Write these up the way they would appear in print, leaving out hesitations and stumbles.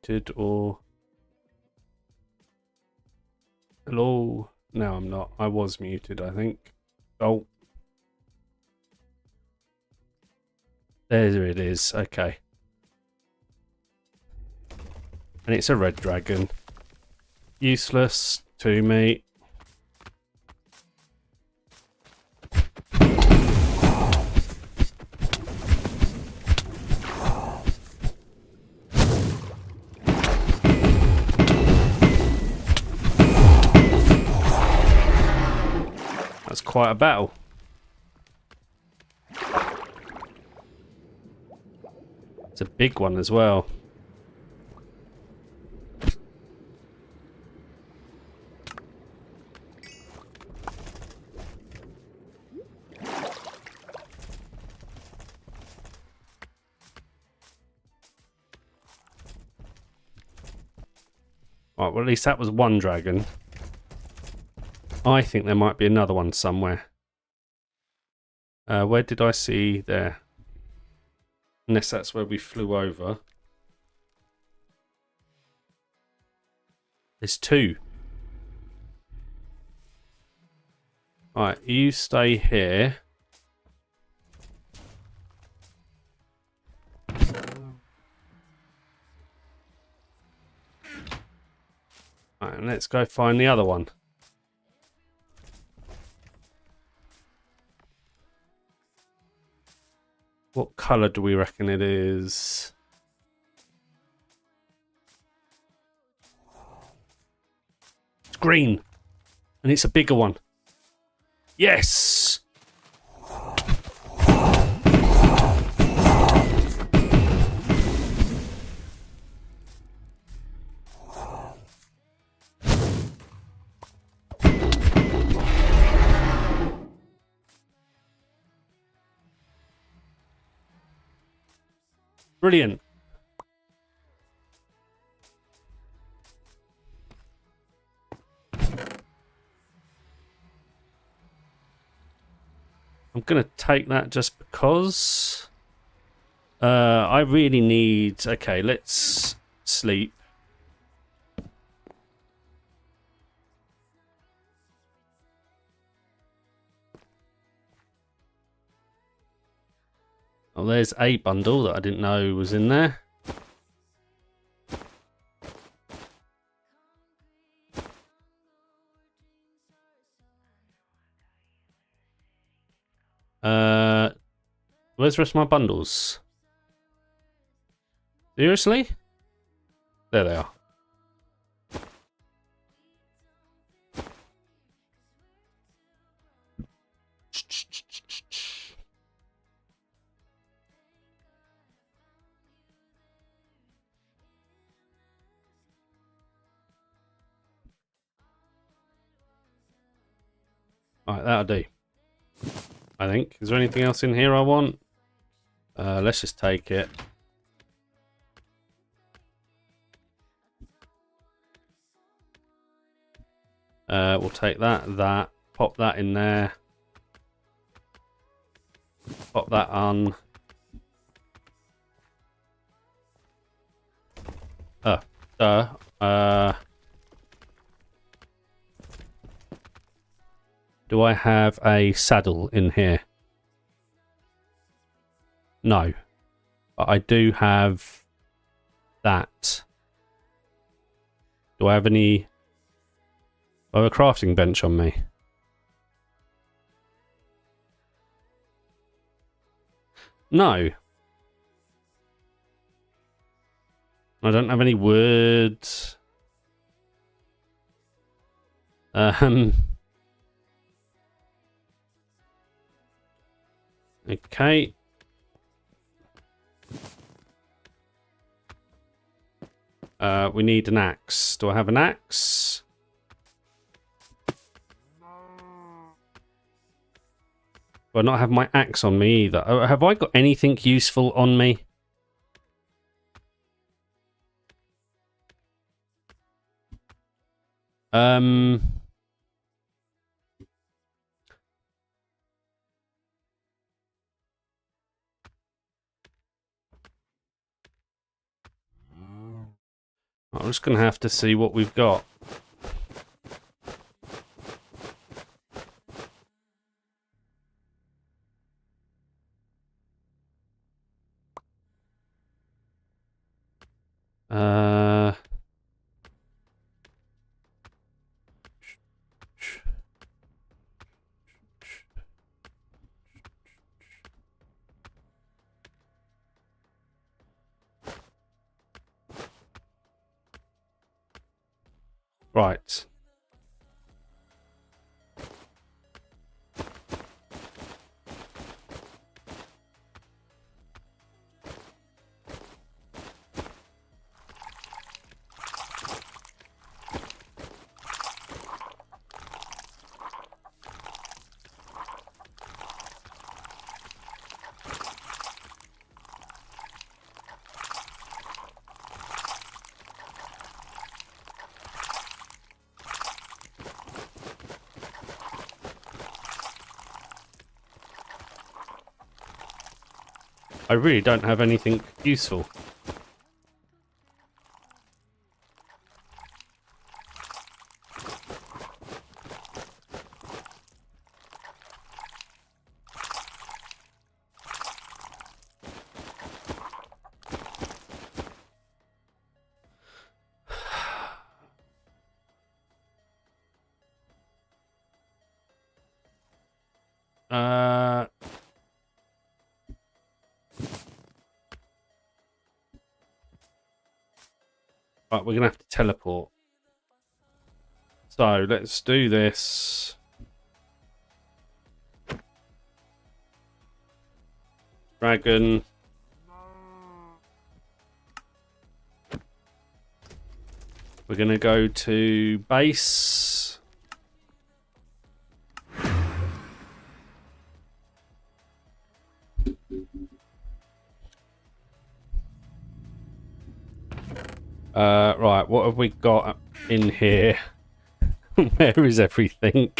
muted or... Hello? No, I'm not. I was muted, I think. Oh. There it is. Okay. And it's a red dragon. Useless to me. That's quite a battle. It's a big one as well. Right, well, at least that was one dragon. I think there might be another one somewhere. Where did I see there? Unless that's where we flew over. There's two. Alright, you stay here. Alright, and let's go find the other one. What colour do we reckon it is? It's green. And it's a bigger one. Yes! Brilliant. I'm going to take that just because I really need... Okay, let's sleep. Oh, there's a bundle that I didn't know was in there. Where's the rest of my bundles? Seriously? There they are. Alright, that'll do. I think. Is there anything else in here I want? Let's just take it. We'll take that, pop that in there. Pop that on. Do I have a saddle in here? No. But I do have that. Do I have any... I have a crafting bench on me. No. I don't have any wood. Okay. We need an axe. Do I have an axe? Do I not have my axe on me either? Oh, have I got anything useful on me? I'm just going to have to see what we've got. Right. I really don't have anything useful. Right, we're going to have to teleport. So, let's do this. Dragon. We're going to go to base. Right, what have we got in here? Where is everything?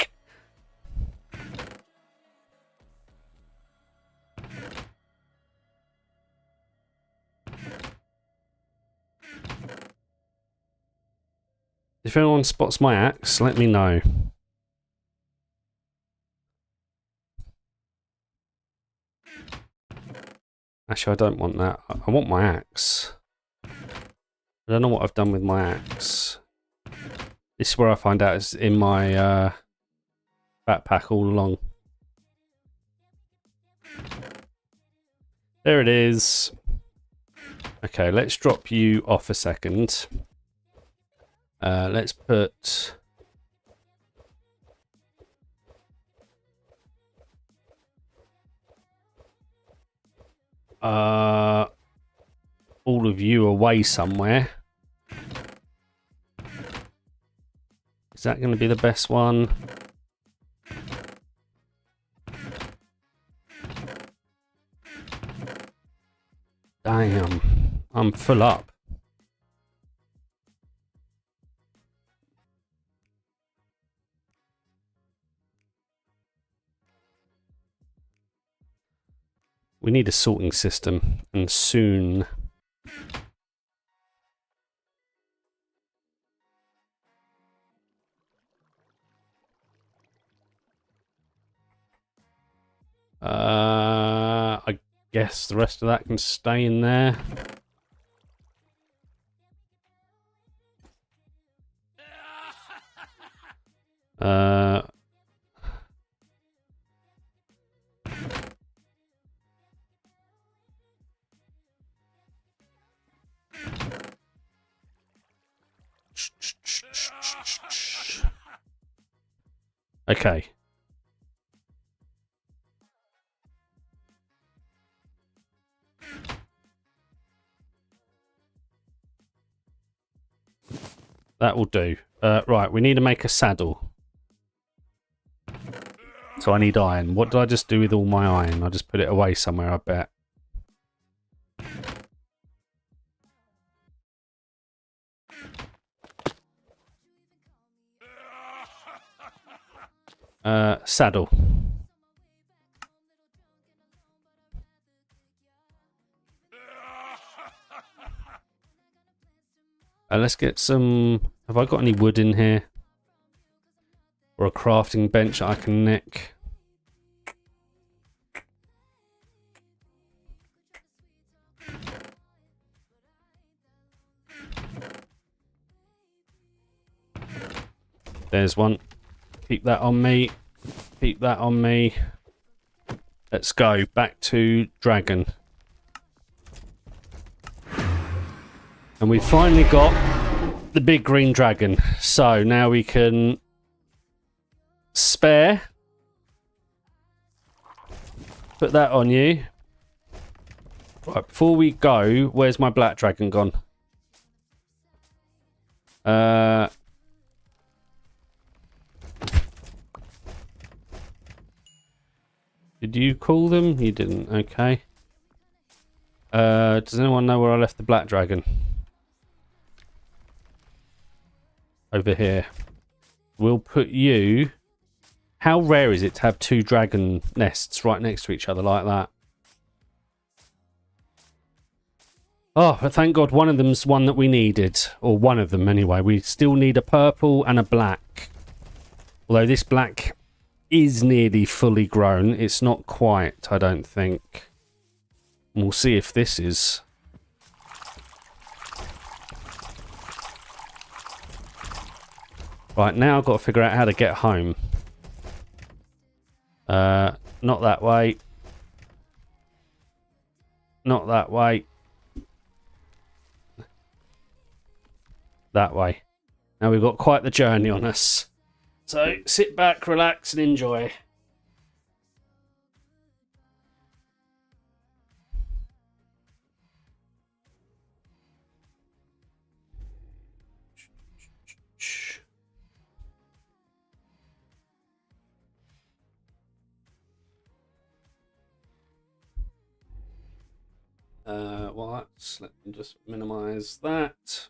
If anyone spots my axe, let me know. Actually, I don't want that. I want my axe. I don't know what I've done with my axe. This is where I find out it's in my backpack all along. There it is. Okay, let's drop you off a second. Let's put... all of you away somewhere. Is that going to be the best one? Damn, I'm full up. We need a sorting system, and soon. I guess the rest of that can stay in there. Okay. That will do. Right, we need to make a saddle. So I need iron. What did I just do with all my iron? I just put it away somewhere, I bet. Saddle. Let's get some... Have I got any wood in here? Or a crafting bench I can nick? There's one. Keep that on me. Keep that on me. Let's go back to Dragon. And we finally got the big green dragon. So now we can spare. Put that on you. Right, before we go, where's my black dragon gone? Did you call them? You didn't, okay. Does anyone know where I left the black dragon? Over here. We'll put you... How rare is it to have two dragon nests right next to each other like that? Oh, but thank God one of them's one that we needed. Or one of them anyway. We still need a purple and a black. Although this black is nearly fully grown. It's not quite, I don't think. We'll see if this is. Right, now I've got to figure out how to get home. Not that way. Not that way. That way. Now we've got quite the journey on us. So sit back, relax and enjoy. Let me just minimize that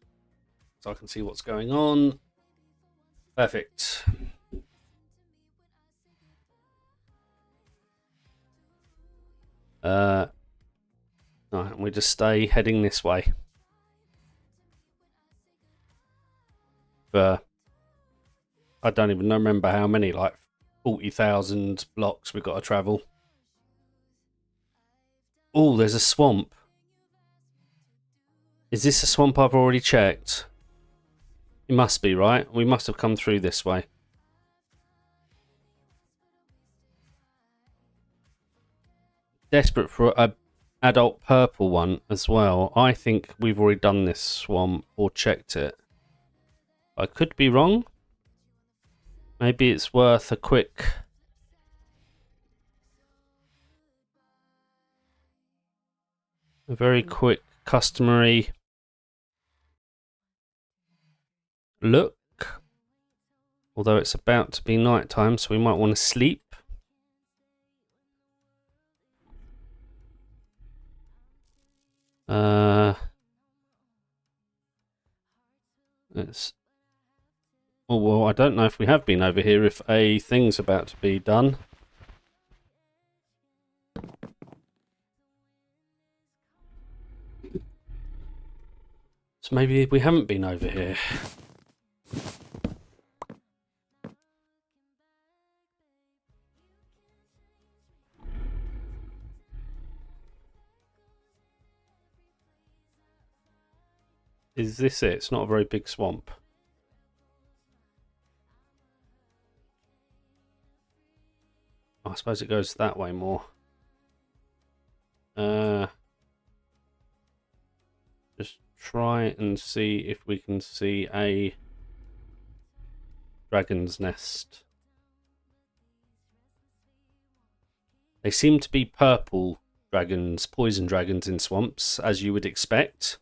so I can see what's going on. Perfect. Alright, and we just stay heading this way. I don't even remember how many, like 40,000 blocks we've got to travel. Oh, there's a swamp. Is this a swamp I've already checked? It must be, right? We must have come through this way. Desperate for a adult purple one as well. I think we've already done this swamp or checked it. I could be wrong. Maybe it's worth a quick... A very quick customary look. Although it's about to be night time, so we might want to sleep. It's... Oh, well, I don't know if we have been over here, if a thing's about to be done. So maybe we haven't been over here. Is this it? It's not a very big swamp. I suppose it goes that way more. Just try and see if we can see a dragon's nest. They seem to be purple dragons, poison dragons in swamps, as you would expect.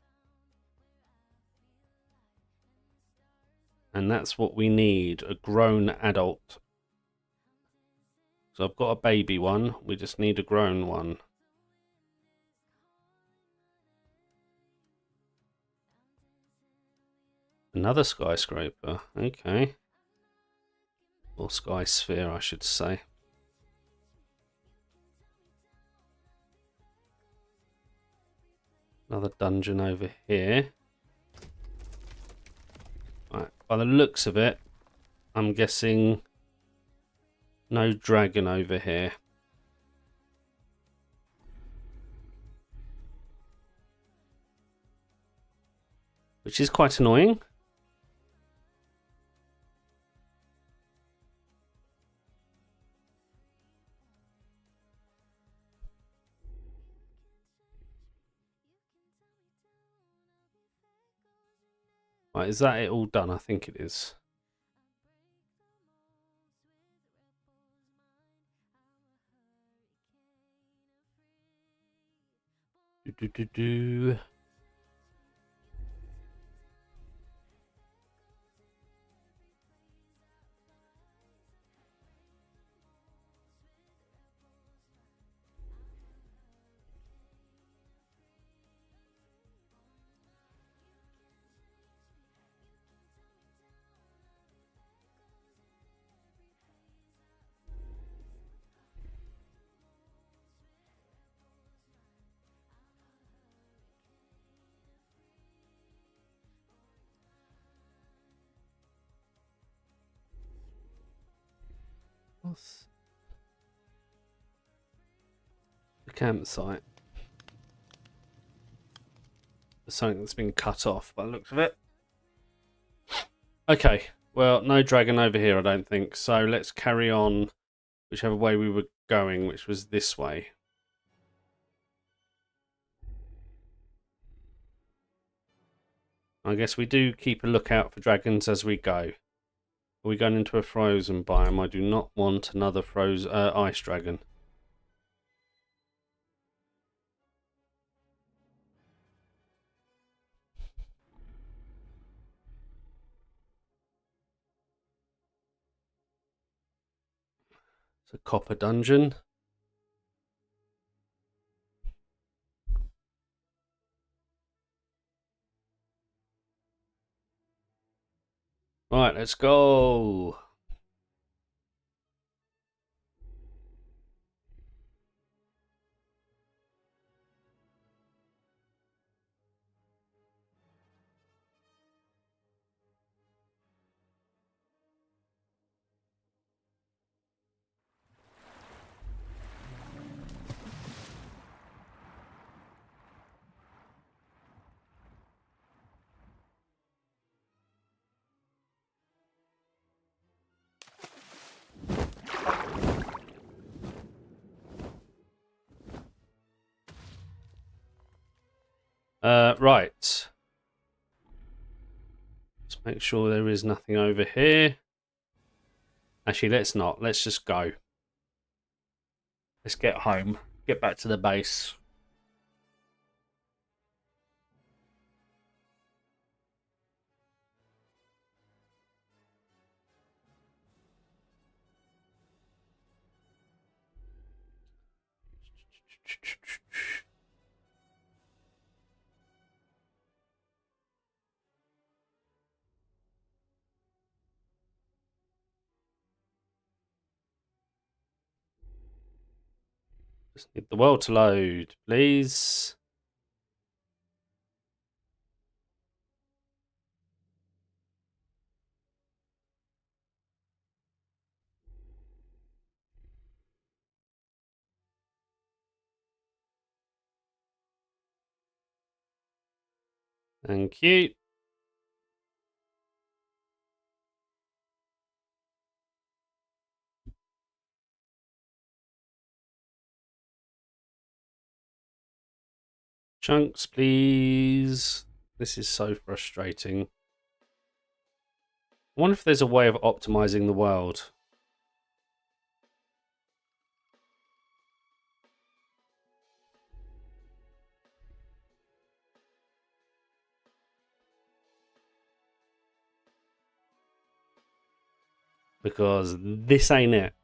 And that's what we need, a grown adult. So I've got a baby one, we just need a grown one. Another skyscraper, okay. Or sky sphere, I should say. Another dungeon over here. By the looks of it, I'm guessing no dragon over here. Which is quite annoying. Right, is that it all done? I think it is. Do. What's the campsite? There's something that's been cut off by the looks of it. Okay, well, no dragon over here, I don't think. So let's carry on whichever way we were going, which was this way. I guess we do keep a lookout for dragons as we go. Are we going into a frozen biome? I do not want another ice dragon. It's a copper dungeon. Right, let's go. Right. Let's make sure there is nothing over here. Actually, let's not. Let's just go. Let's get home. Get back to the base. Just need the world to load, please. Thank you. Chunks, please. This is so frustrating. I wonder if there's a way of optimizing the world. Because this ain't it.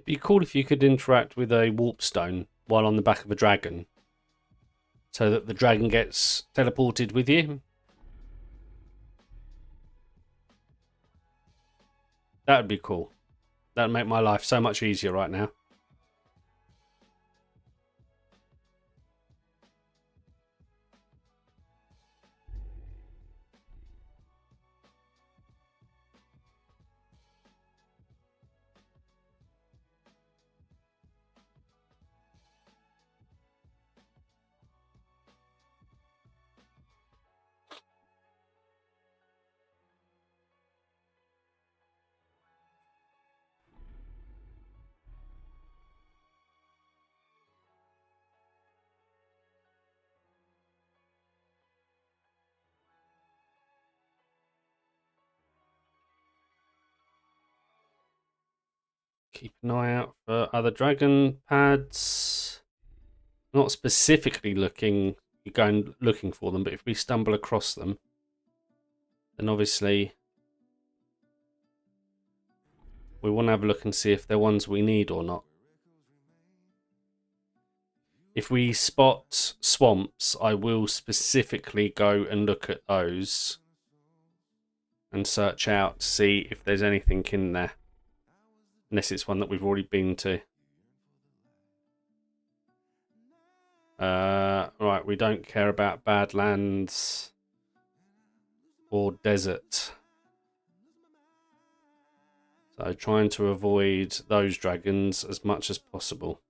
It'd be cool if you could interact with a warp stone while on the back of a dragon, so that the dragon gets teleported with you. That would be cool. That would make my life so much easier right now. Keep an eye out for other dragon pads. Not specifically going looking for them, but if we stumble across them, then obviously we want to have a look and see if they're ones we need or not. If we spot swamps, I will specifically go and look at those and search out to see if there's anything in there. Unless it's one that we've already been to. Right, we don't care about Badlands or desert. So trying to avoid those dragons as much as possible.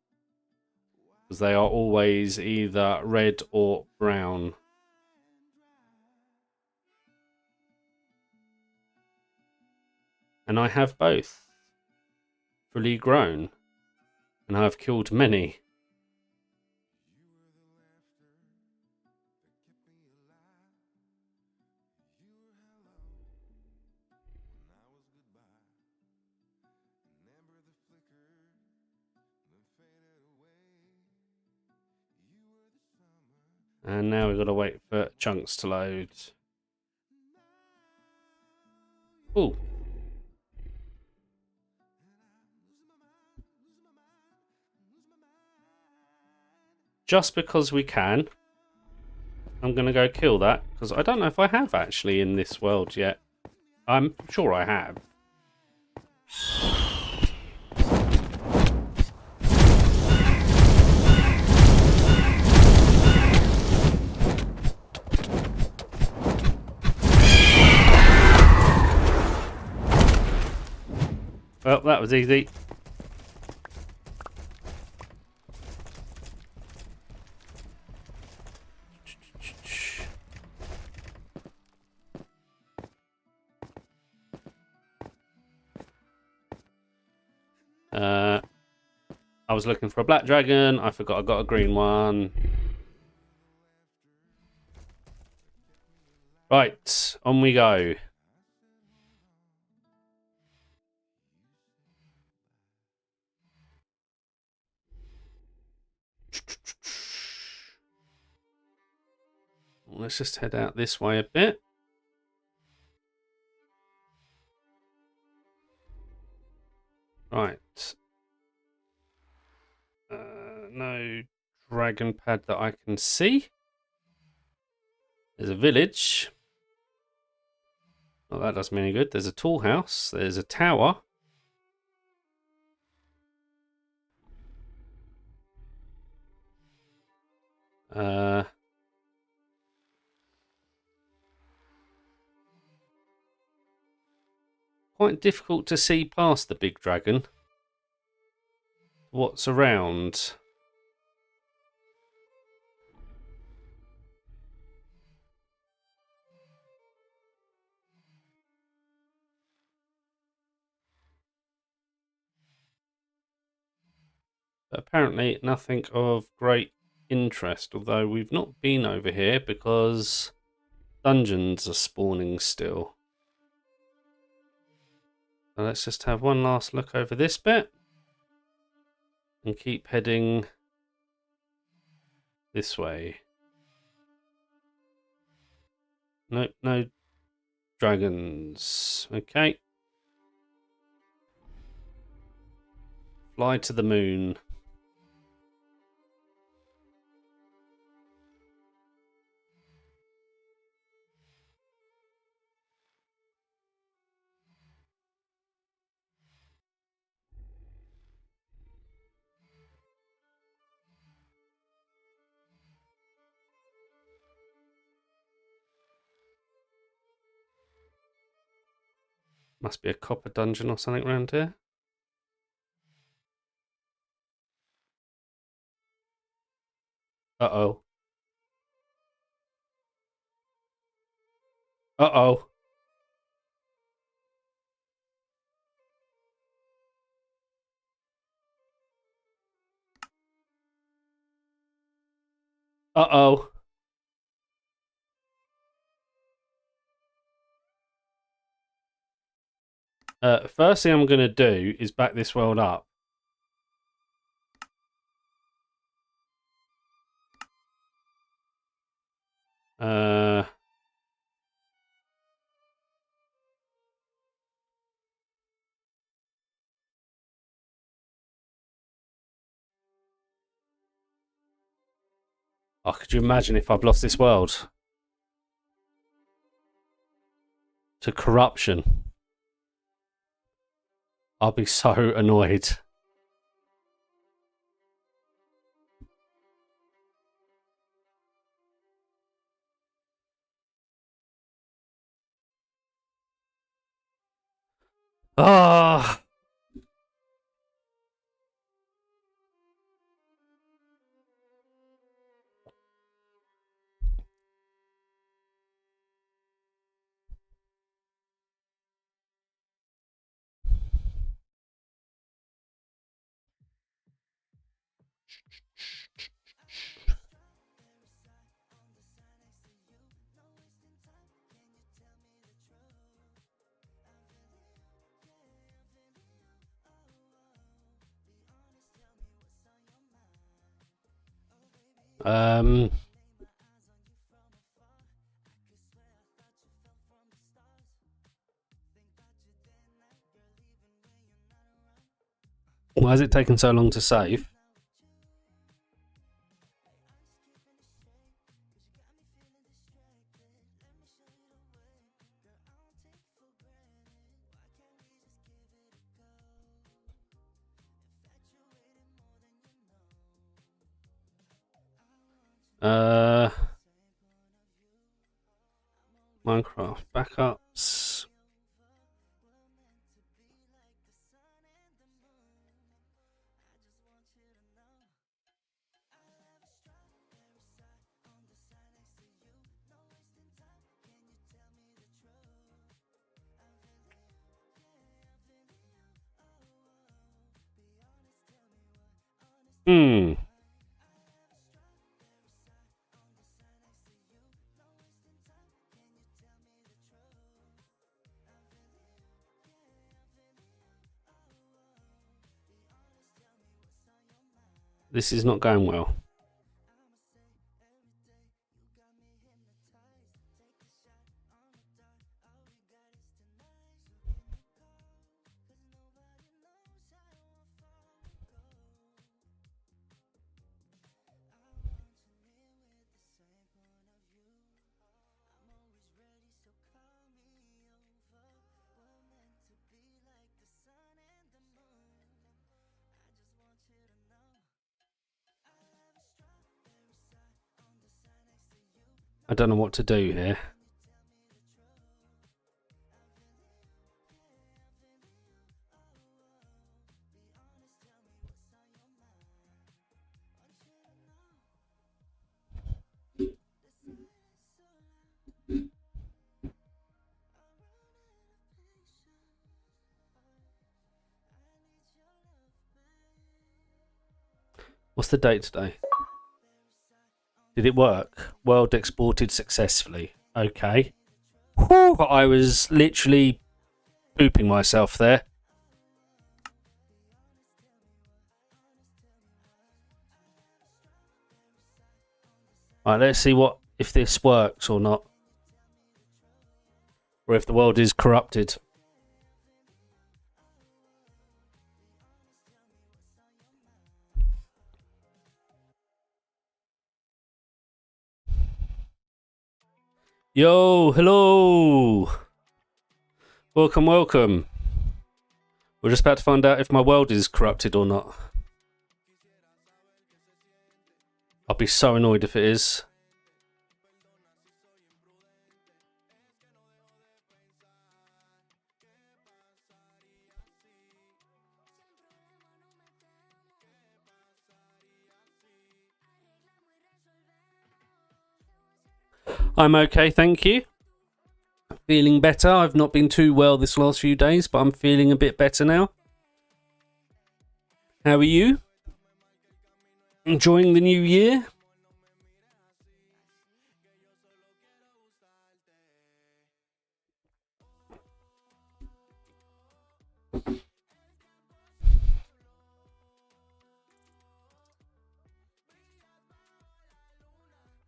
Because they are always either red or brown. And I have both. Fully grown. And I have killed many. And now we've got to wait for chunks to load. Ooh. Just because we can, I'm going to go kill that. Because I don't know if I have actually in this world yet. I'm sure I have. Well, that was easy. I was looking for a black dragon. I forgot I got a green one. Right, on we go. Let's just head out this way a bit. Right. No dragon pad that I can see. There's a village. Well, that doesn't mean any good. There's a tall house. There's a tower. Quite difficult to see past the big dragon. What's around? But apparently nothing of great interest, although we've not been over here because dungeons are spawning still. So let's just have one last look over this bit and keep heading this way. Nope, no dragons. Okay. Fly to the moon. Must be a copper dungeon or something around here. Uh-oh. Uh-oh. Uh-oh. First thing I'm going to do is back this world up. Oh, could you imagine if I've lost this world to corruption? I'll be so annoyed. Ah. Why has it taken so long to save? Minecraft backups. This is not going well. I don't know what to do here. What's the date today? Did it work? World exported successfully. Okay. Whew, I was literally pooping myself there. Right, let's see if this works or not. Or if the world is corrupted. Yo, hello. Welcome, welcome. We're just about to find out if my world is corrupted or not. I'll be so annoyed if it is. I'm okay, thank you. Feeling better. I've not been too well this last few days, but I'm feeling a bit better now. How are you? Enjoying the new year?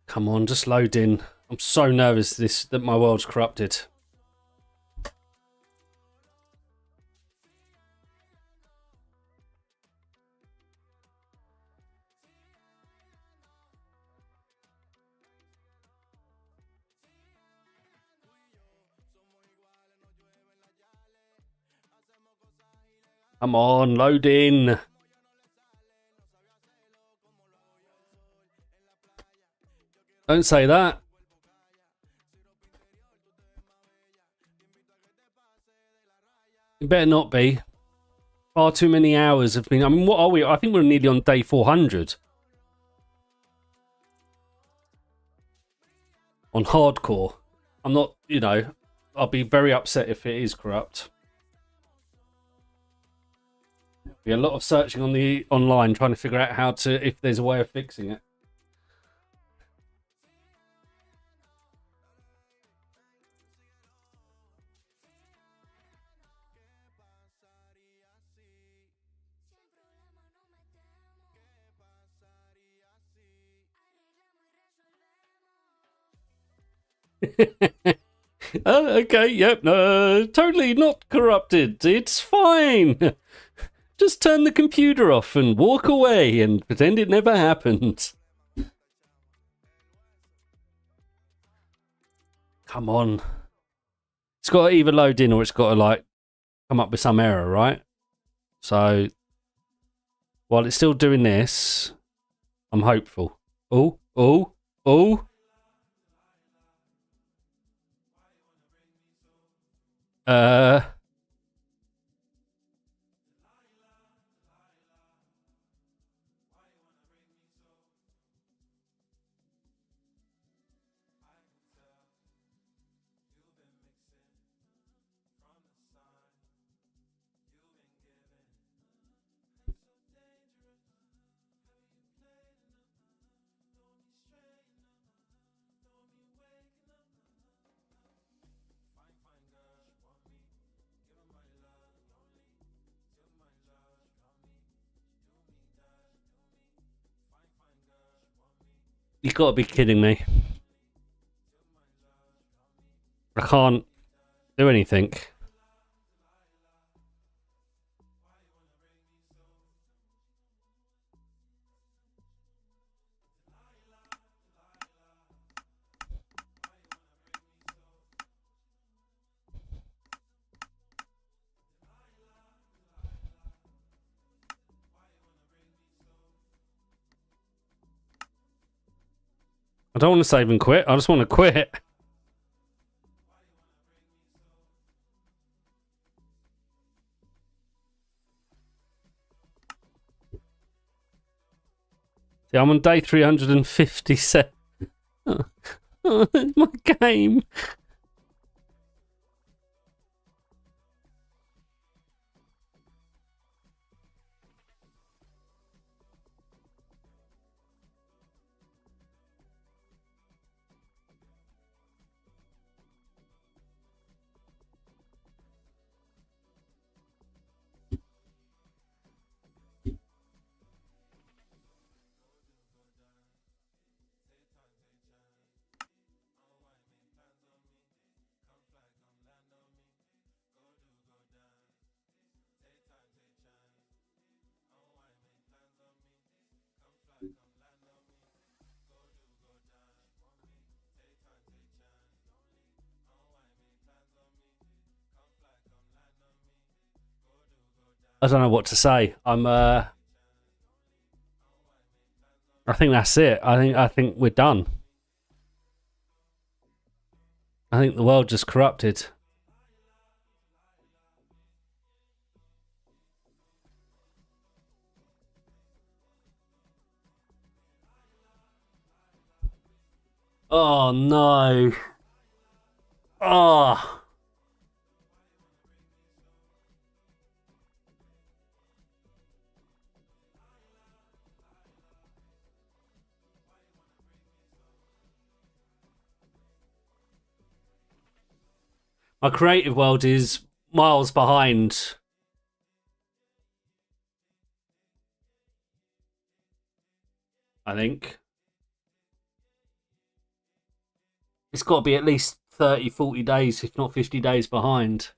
Come on, just load in. I'm so nervous that my world's corrupted. Come on, load in. Don't say that. It better not be. Far too many hours have been... I mean, what are we? I think we're nearly on day 400. On hardcore. I'm not, you know... I'll be very upset if it is corrupt. There'll be a lot of searching on the online trying to figure out how to... if there's a way of fixing it. Oh, okay, yep, totally not corrupted. It's fine. Just turn the computer off and walk away and pretend it never happened. Come on. It's got to either load in or it's got to, like, come up with some error, right? So, while it's still doing this, I'm hopeful. Oh, oh, oh. You got to be kidding me. I can't do anything. I don't want to save and quit. I just want to quit. See, I'm on day 357. Oh, my game. I don't know what to say. I think that's it. I think we're done. I think the world just corrupted. Oh no. Oh. My creative world is miles behind. I think. It's got to be at least 30, 40 days, if not 50 days behind.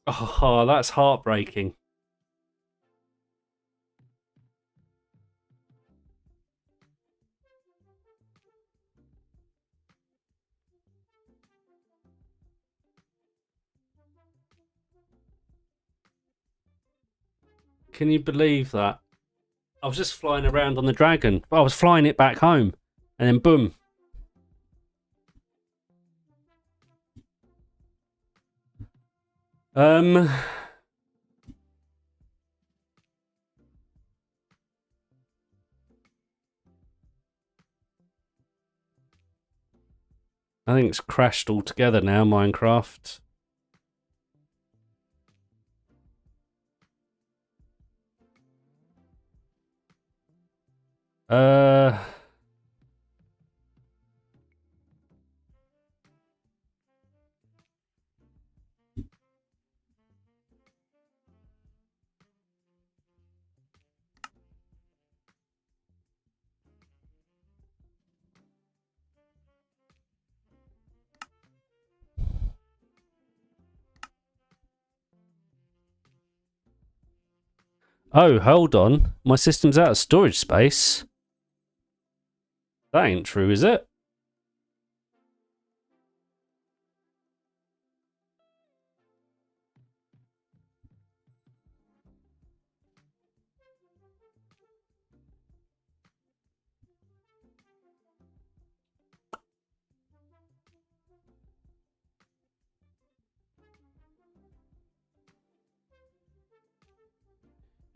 Oh, that's heartbreaking. Can you believe that? I was just flying around on the dragon. I was flying it back home. And then boom. I think it's crashed altogether now, Minecraft. Uh, oh, hold on. My system's out of storage space. That ain't true, is it?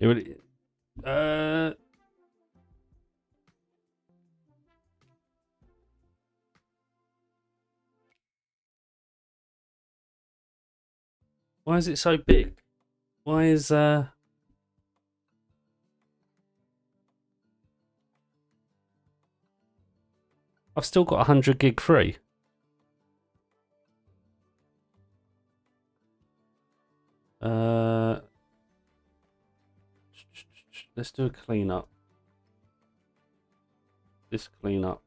It would. Why is it so big? Why is I've still got 100 gig free. Let's do a cleanup. This cleanup.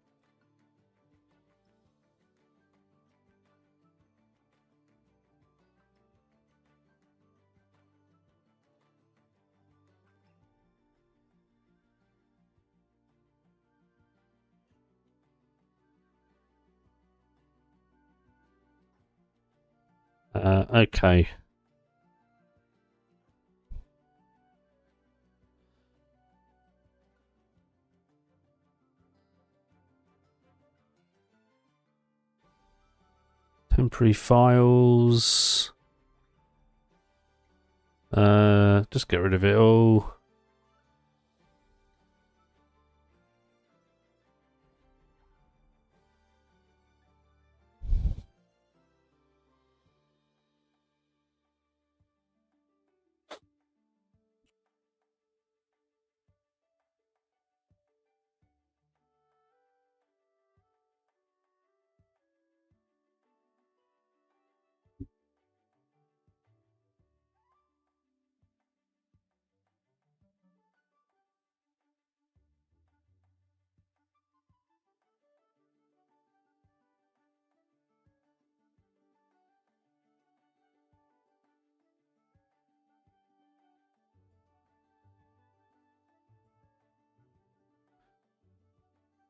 Okay. Temporary files. Just get rid of it all.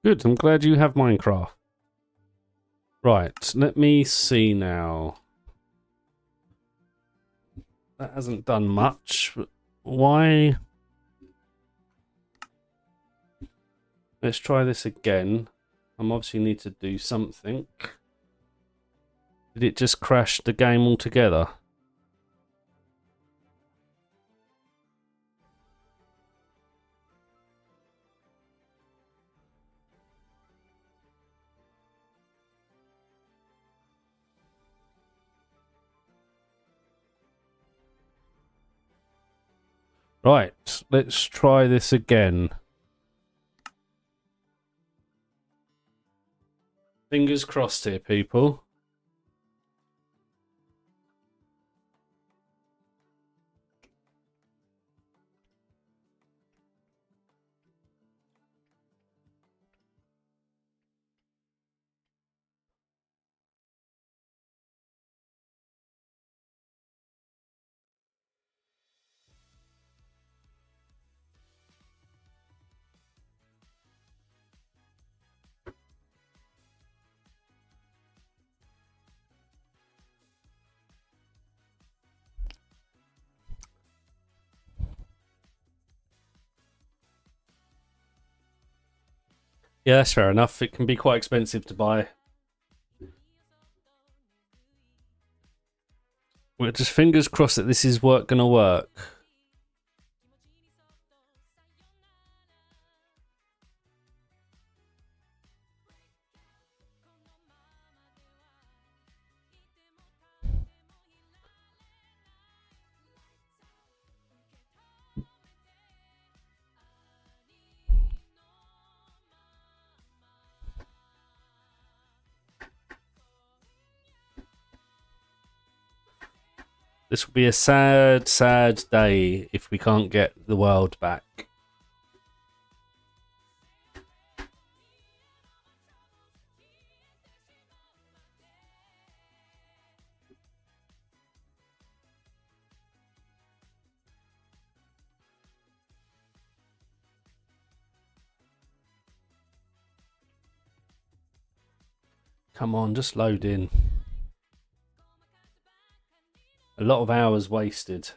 Good, I'm glad you have Minecraft. Right, let me see now. That hasn't done much. Why? Let's try this again. I obviously need to do something. Did it just crash the game altogether? Right, let's try this again. Fingers crossed here, people. Yeah, that's fair enough. It can be quite expensive to buy. We're just fingers crossed that this is gonna work. This will be a sad, sad day if we can't get the world back. Come on, just load in. A lot of hours wasted.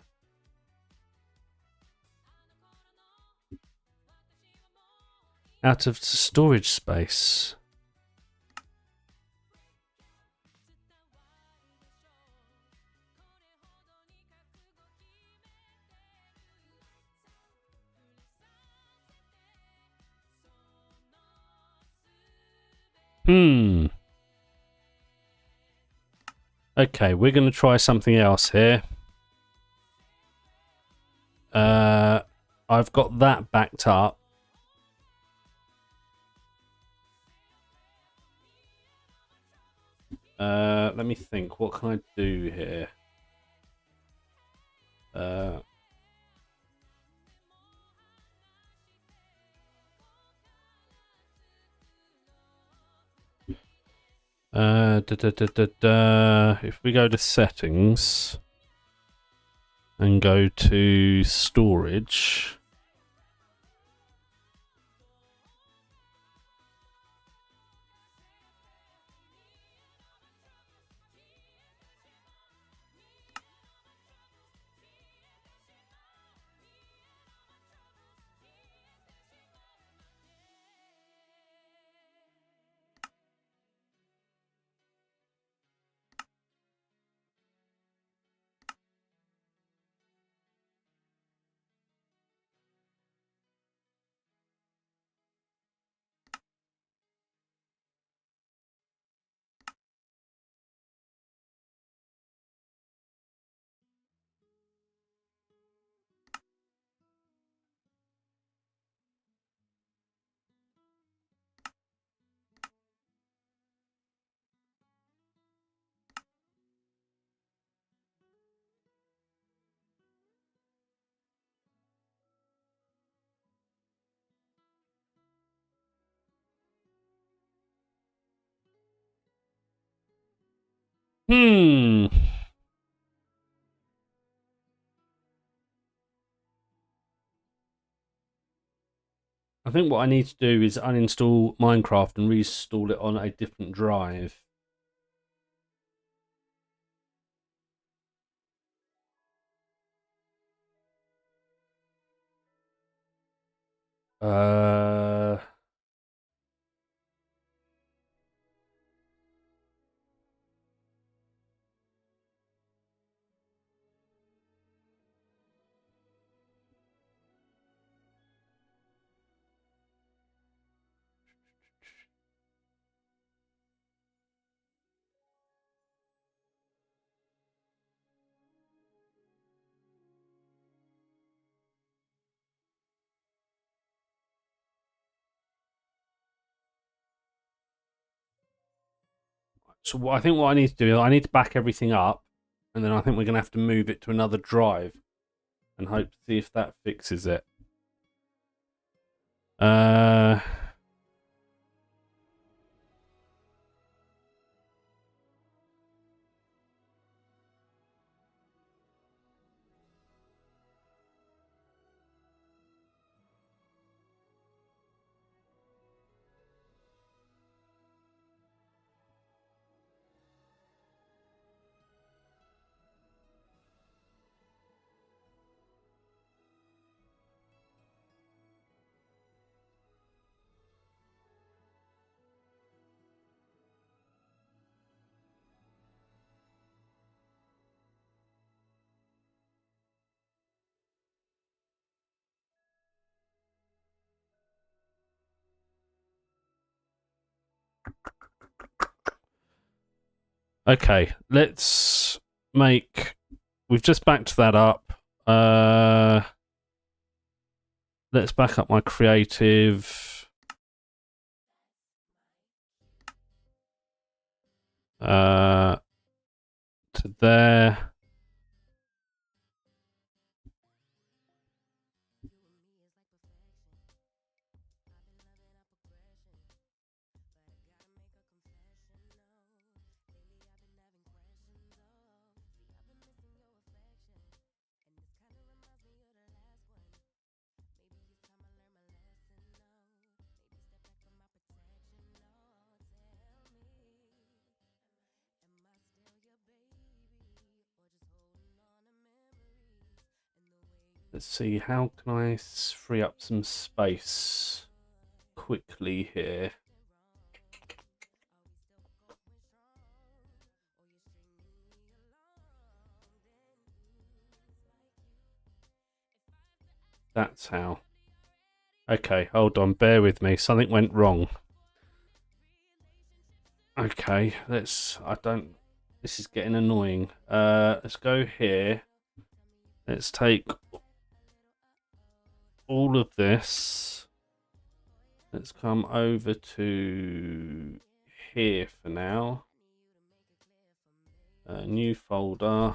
Out of storage space. Okay, we're going to try something else here. I've got that backed up. Let me think. What can I do here? If we go to settings and go to storage. I think what I need to do is uninstall Minecraft and reinstall it on a different drive. So I think what I need to do is I need to back everything up, and then I think we're going to have to move it to another drive and hope to see if that fixes it. Okay, let's make. We've just backed that up. Let's back up my creative. To there. Let's see, how can I free up some space quickly here? That's how. Okay, hold on, bear with me. Something went wrong. Okay, this is getting annoying. Let's go here. Let's take all of this. Let's come over to here for now. New folder.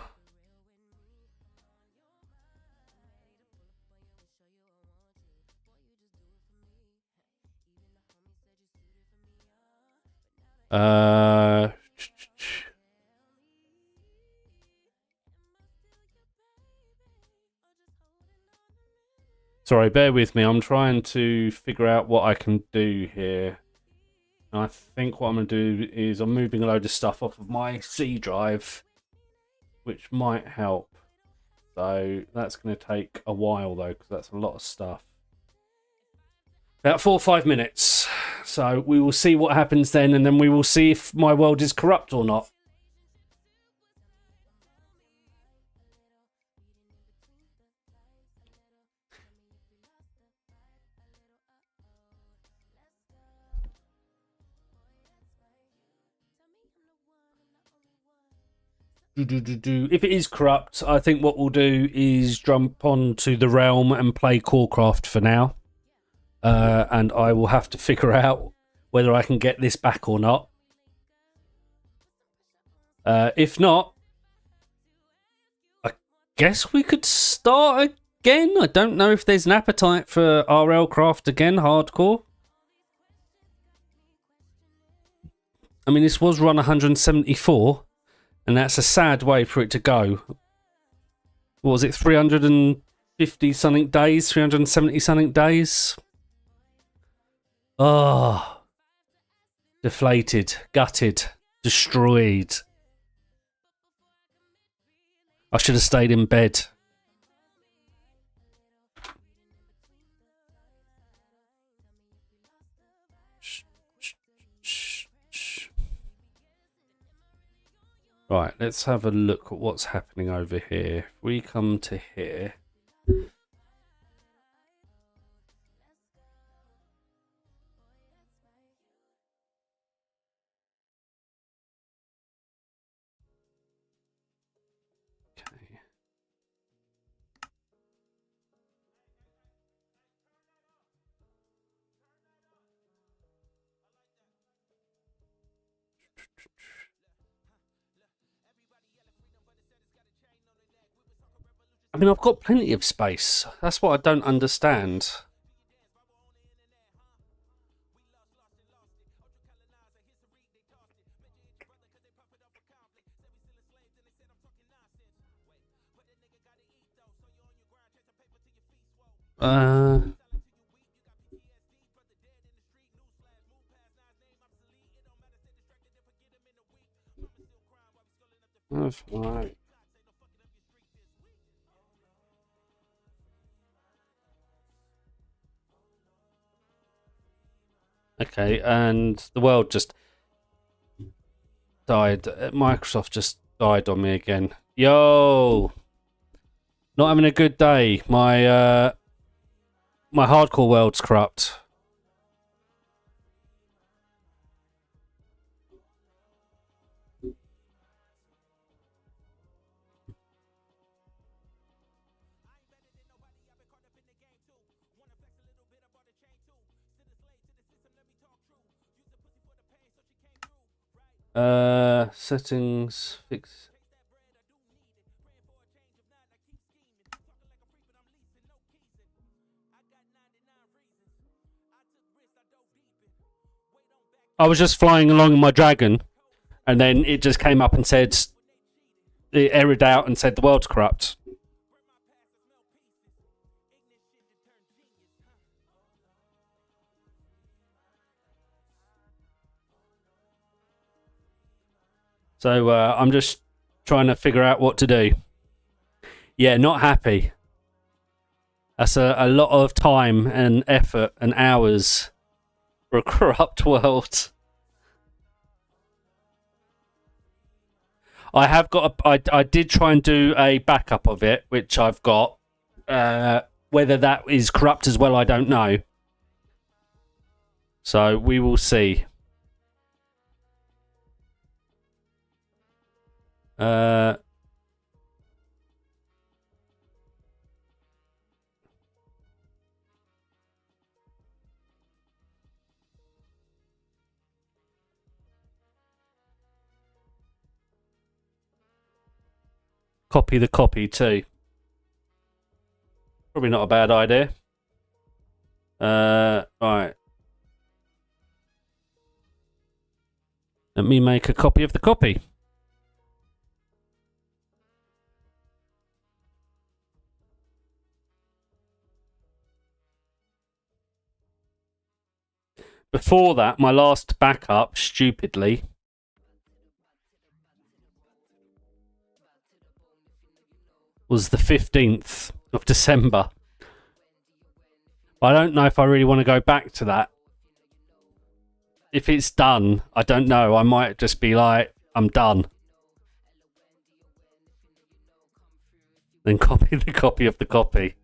Sorry, bear with me. I'm trying to figure out what I can do here. And I think what I'm going to do is I'm moving a load of stuff off of my C drive, which might help. So that's going to take a while, though, because that's a lot of stuff. About 4 or 5 minutes. So we will see what happens then, and then we will see if my world is corrupt or not. If it is corrupt, I think what we'll do is jump onto the realm and play RLCraft for now. And I will have to figure out whether I can get this back or not. If not, I guess we could start again. I don't know if there's an appetite for RLCraft again, hardcore. I mean, this was run 174, and that's a sad way for it to go. What was it, 350 something days, 370 something days? Oh, deflated, gutted, destroyed. I should have stayed in bed. Right, let's have a look at what's happening over here. If we come to here. Okay. I mean, I've got plenty of space. That's what I don't understand. Oh, right. Okay, and the world just died. Microsoft just died on me again. Yo, not having a good day. My hardcore world's corrupt. Settings fix. I was just flying along in my dragon, and then it just came up and said it errored out and said the world's corrupt. So I'm just trying to figure out what to do. Yeah, not happy. That's a lot of time and effort and hours for a corrupt world. I have got I did try and do a backup of it, which I've got. Whether that is corrupt as well, I don't know. So we will see. Copy the copy too. Probably not a bad idea. Right. Let me make a copy of the copy. Before that, my last backup, stupidly, was the 15th of December. I don't know if I really want to go back to that. If it's done, I don't know. I might just be like, I'm done. Then copy the copy of the copy.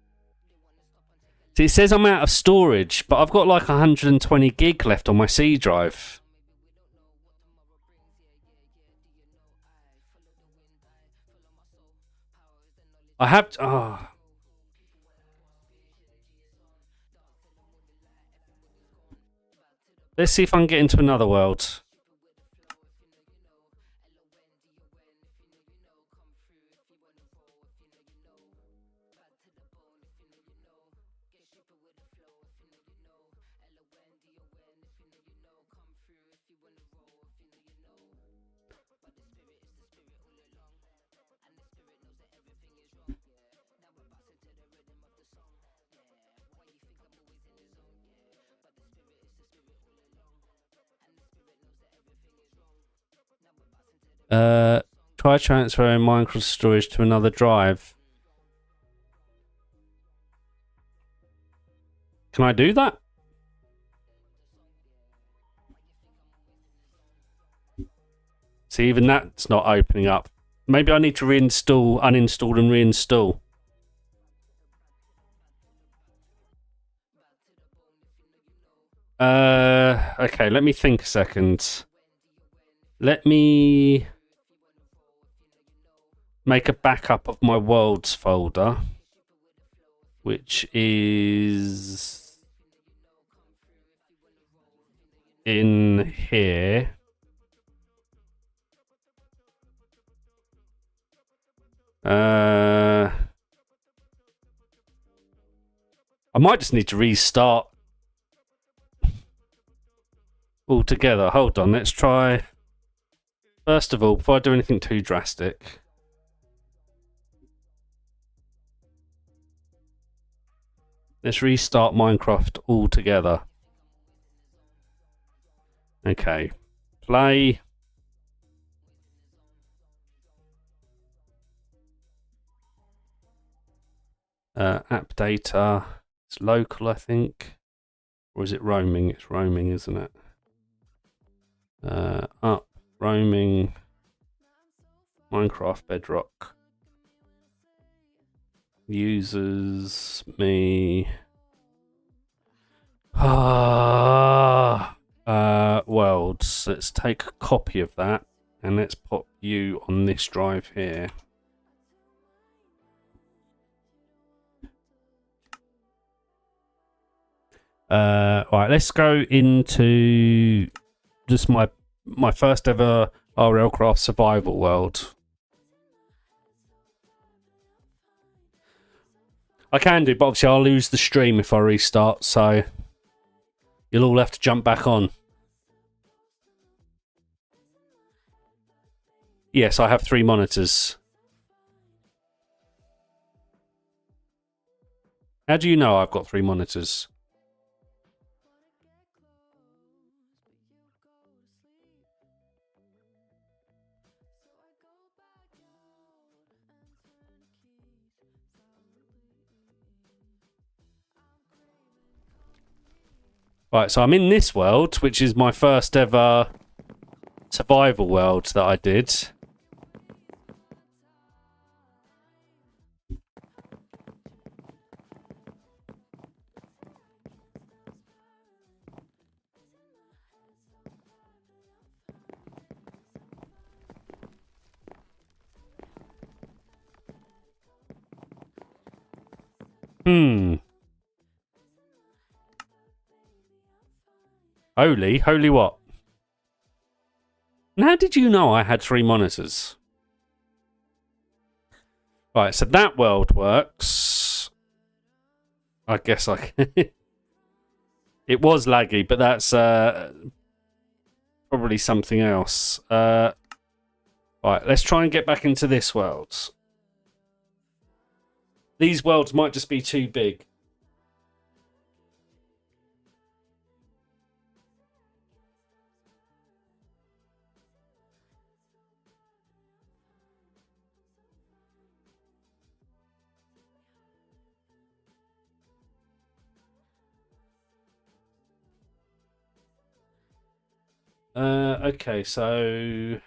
See, it says I'm out of storage, but I've got like 120 gig left on my C drive. I have... Oh. Let's see if I can get into another world. Try transferring Minecraft storage to another drive. Can I do that? See, even that's not opening up. Maybe I need to reinstall, uninstall and reinstall. Okay, let me think a second. Let me make a backup of my worlds folder, which is in here. I might just need to restart altogether. Hold on, let's try. First of all, before I do anything too drastic, let's restart Minecraft altogether. Okay, play. App data. It's local, I think. Or is it roaming? It's roaming, isn't it? Up, roaming, Minecraft, Bedrock. Users, me. Worlds. Let's take a copy of that and let's put you on this drive here. Right, let's go into just my first ever RLCraft survival world. I can do, but obviously I'll lose the stream if I restart, so you'll all have to jump back on. Yes, I have 3 monitors. How do you know I've got 3 monitors? Right, so I'm in this world, which is my first ever survival world that I did. Holy what? And how did you know I had 3 monitors? Right, so that world works. I guess I can. It was laggy, but that's probably something else. Right, let's try and get back into this world. These worlds might just be too big. Okay, so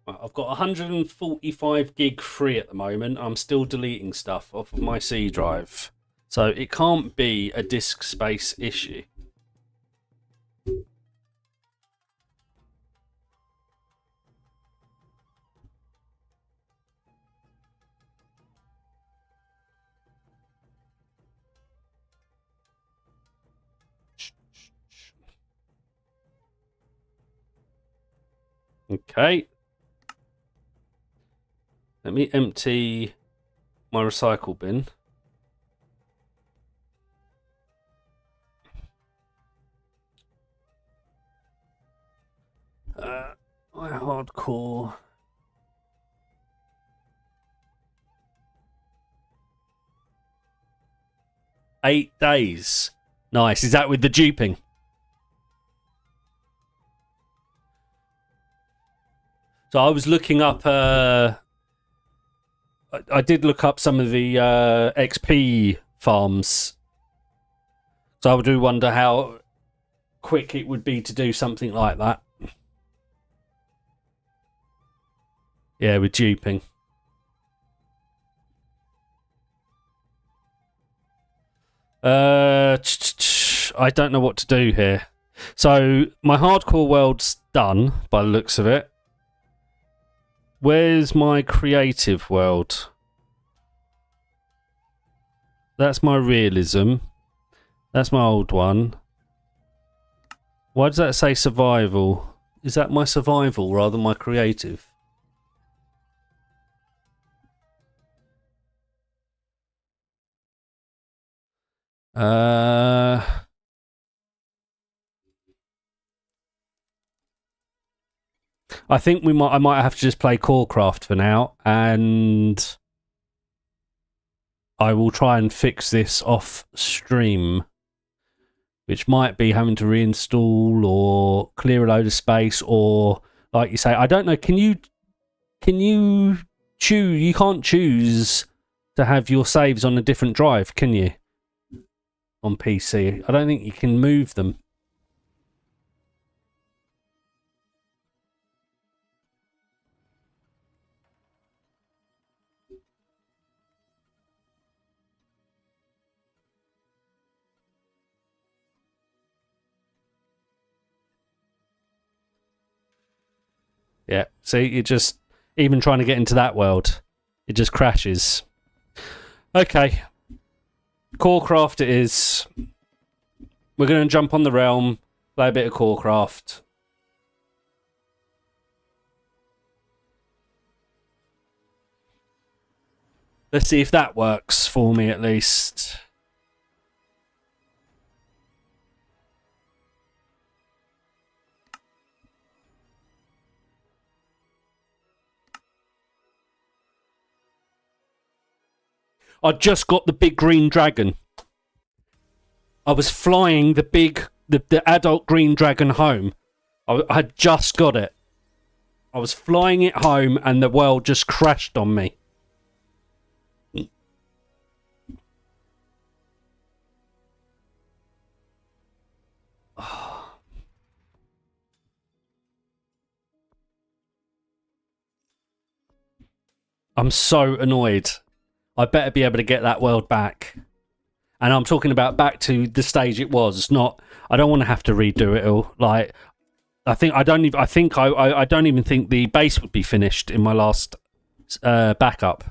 I've got 145 gig free at the moment. I'm still deleting stuff off of my C drive. So it can't be a disk space issue. Okay. Let me empty my recycle bin. My hardcore. Eight days. Nice. Is that with the duping? So I was looking up. I did look up some of the XP farms. So I do wonder how quick it would be to do something like that. Yeah, with duping. I don't know what to do here. So my hardcore world's done by the looks of it. Where's my creative world? That's my realism. That's my old one. Why does that say survival? Is that my survival rather than my creative? I think I might have to just play RLCraft for now, and I will try and fix this off stream, which might be having to reinstall or clear a load of space, or like you say, I don't know. Can you choose? You can't choose to have your saves on a different drive, can you? On PC, I don't think you can move them. Yeah, see, you just, even trying to get into that world, it just crashes. Okay, RLCraft it is. We're going to jump on the realm, play a bit of RLCraft. Let's see if that works for me at least. I just got the big green dragon. I was flying the adult green dragon home. I had just got it. I was flying it home and the world just crashed on me. I'm so annoyed. I better be able to get that world back. And I'm talking about back to the stage it was. Not. I don't want to have to redo it all. Like, I don't even think the base would be finished in my last backup.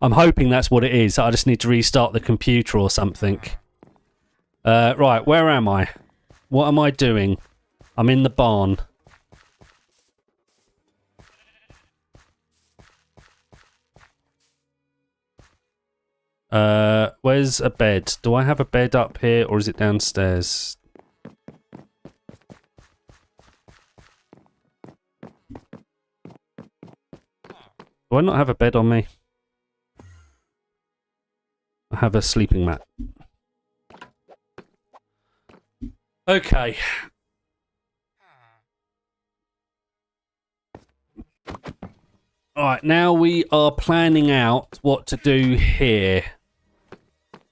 I'm hoping that's what it is. I just need to restart the computer or something. Right, where am I? What am I doing? I'm in the barn. Where's a bed? Do I have a bed up here or is it downstairs? Do I not have a bed on me? I have a sleeping mat. Okay. Alright, now we are planning out what to do here.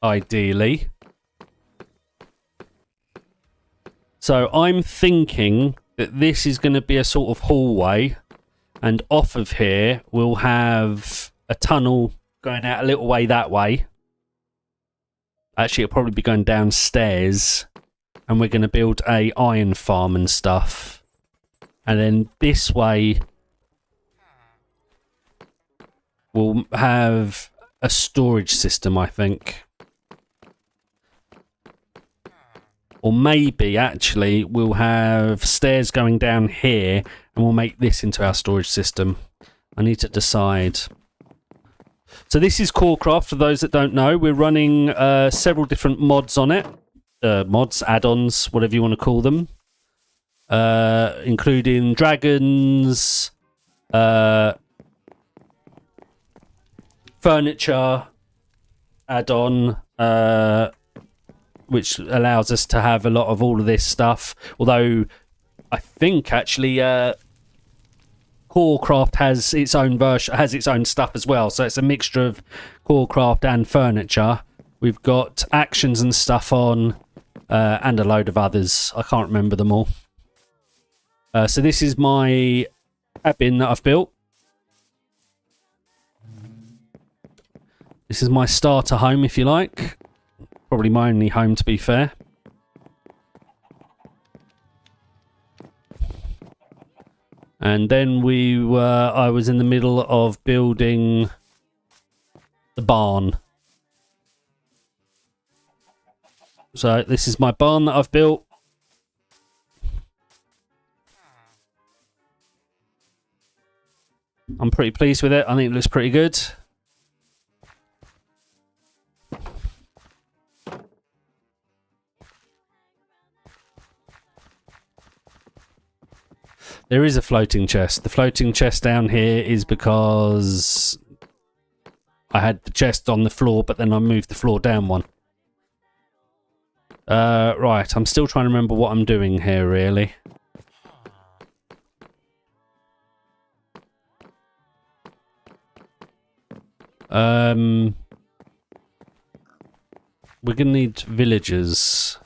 Ideally. So I'm thinking that this is going to be a sort of hallway, and off of here we'll have a tunnel going out a little way that way. Actually, it'll probably be going downstairs, and we're going to build a iron farm and stuff. And then this way we'll have a storage system, I think. Or maybe, actually, we'll have stairs going down here and we'll make this into our storage system. I need to decide. So this is RLCraft, for those that don't know. We're running several different mods on it. Mods, add-ons, whatever you want to call them. Including dragons, furniture add-on, which allows us to have a lot of all of this stuff. Although I think actually RLCraft has its own version, has its own stuff as well. So it's a mixture of RLCraft and furniture. We've got actions and stuff on, and a load of others. I can't remember them all. So this is my cabin that I've built. This is my starter home, if you like. Probably my only home, to be fair. And then I was in the middle of building the barn. So this is my barn that I've built. I'm pretty pleased with it. I think it looks pretty good. There is a floating chest. The floating chest down here is because I had the chest on the floor, but then I moved the floor down one. Right, I'm still trying to remember what I'm doing here, really. We're going to need villagers.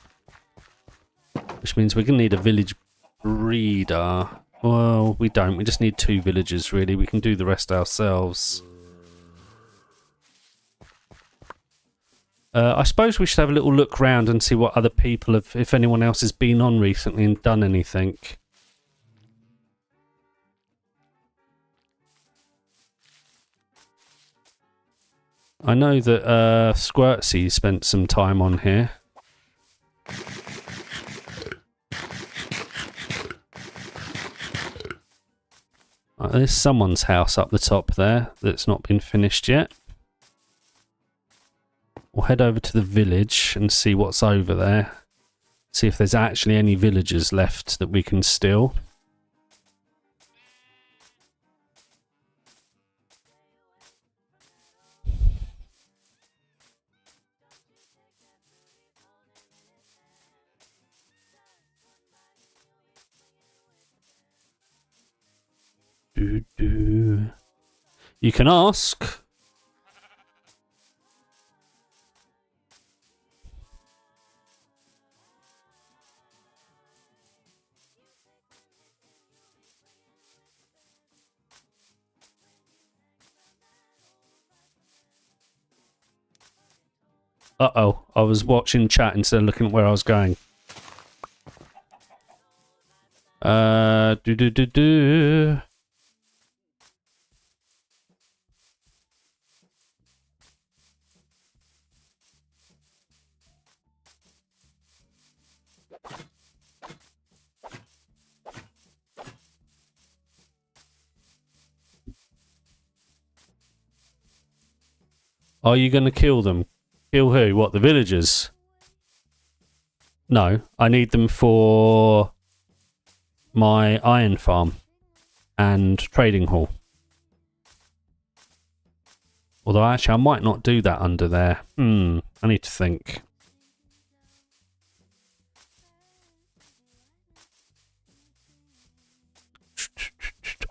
Which means we're going to need a village breeder. Well, we don't. We just need 2 villagers, really. We can do the rest ourselves. I suppose we should have a little look round and see what other people have, if anyone else has been on recently and done anything. I know that Squirtsy spent some time on here. There's someone's house up the top there that's not been finished yet. We'll head over to the village and see what's over there. See if there's actually any villagers left that we can steal. You can ask. Uh-oh, I was watching chat instead of looking at where I was going. Do. Are you going to kill them? Kill who? What, the villagers? No, I need them for my iron farm and trading hall. Although actually I might not do that under there. I need to think.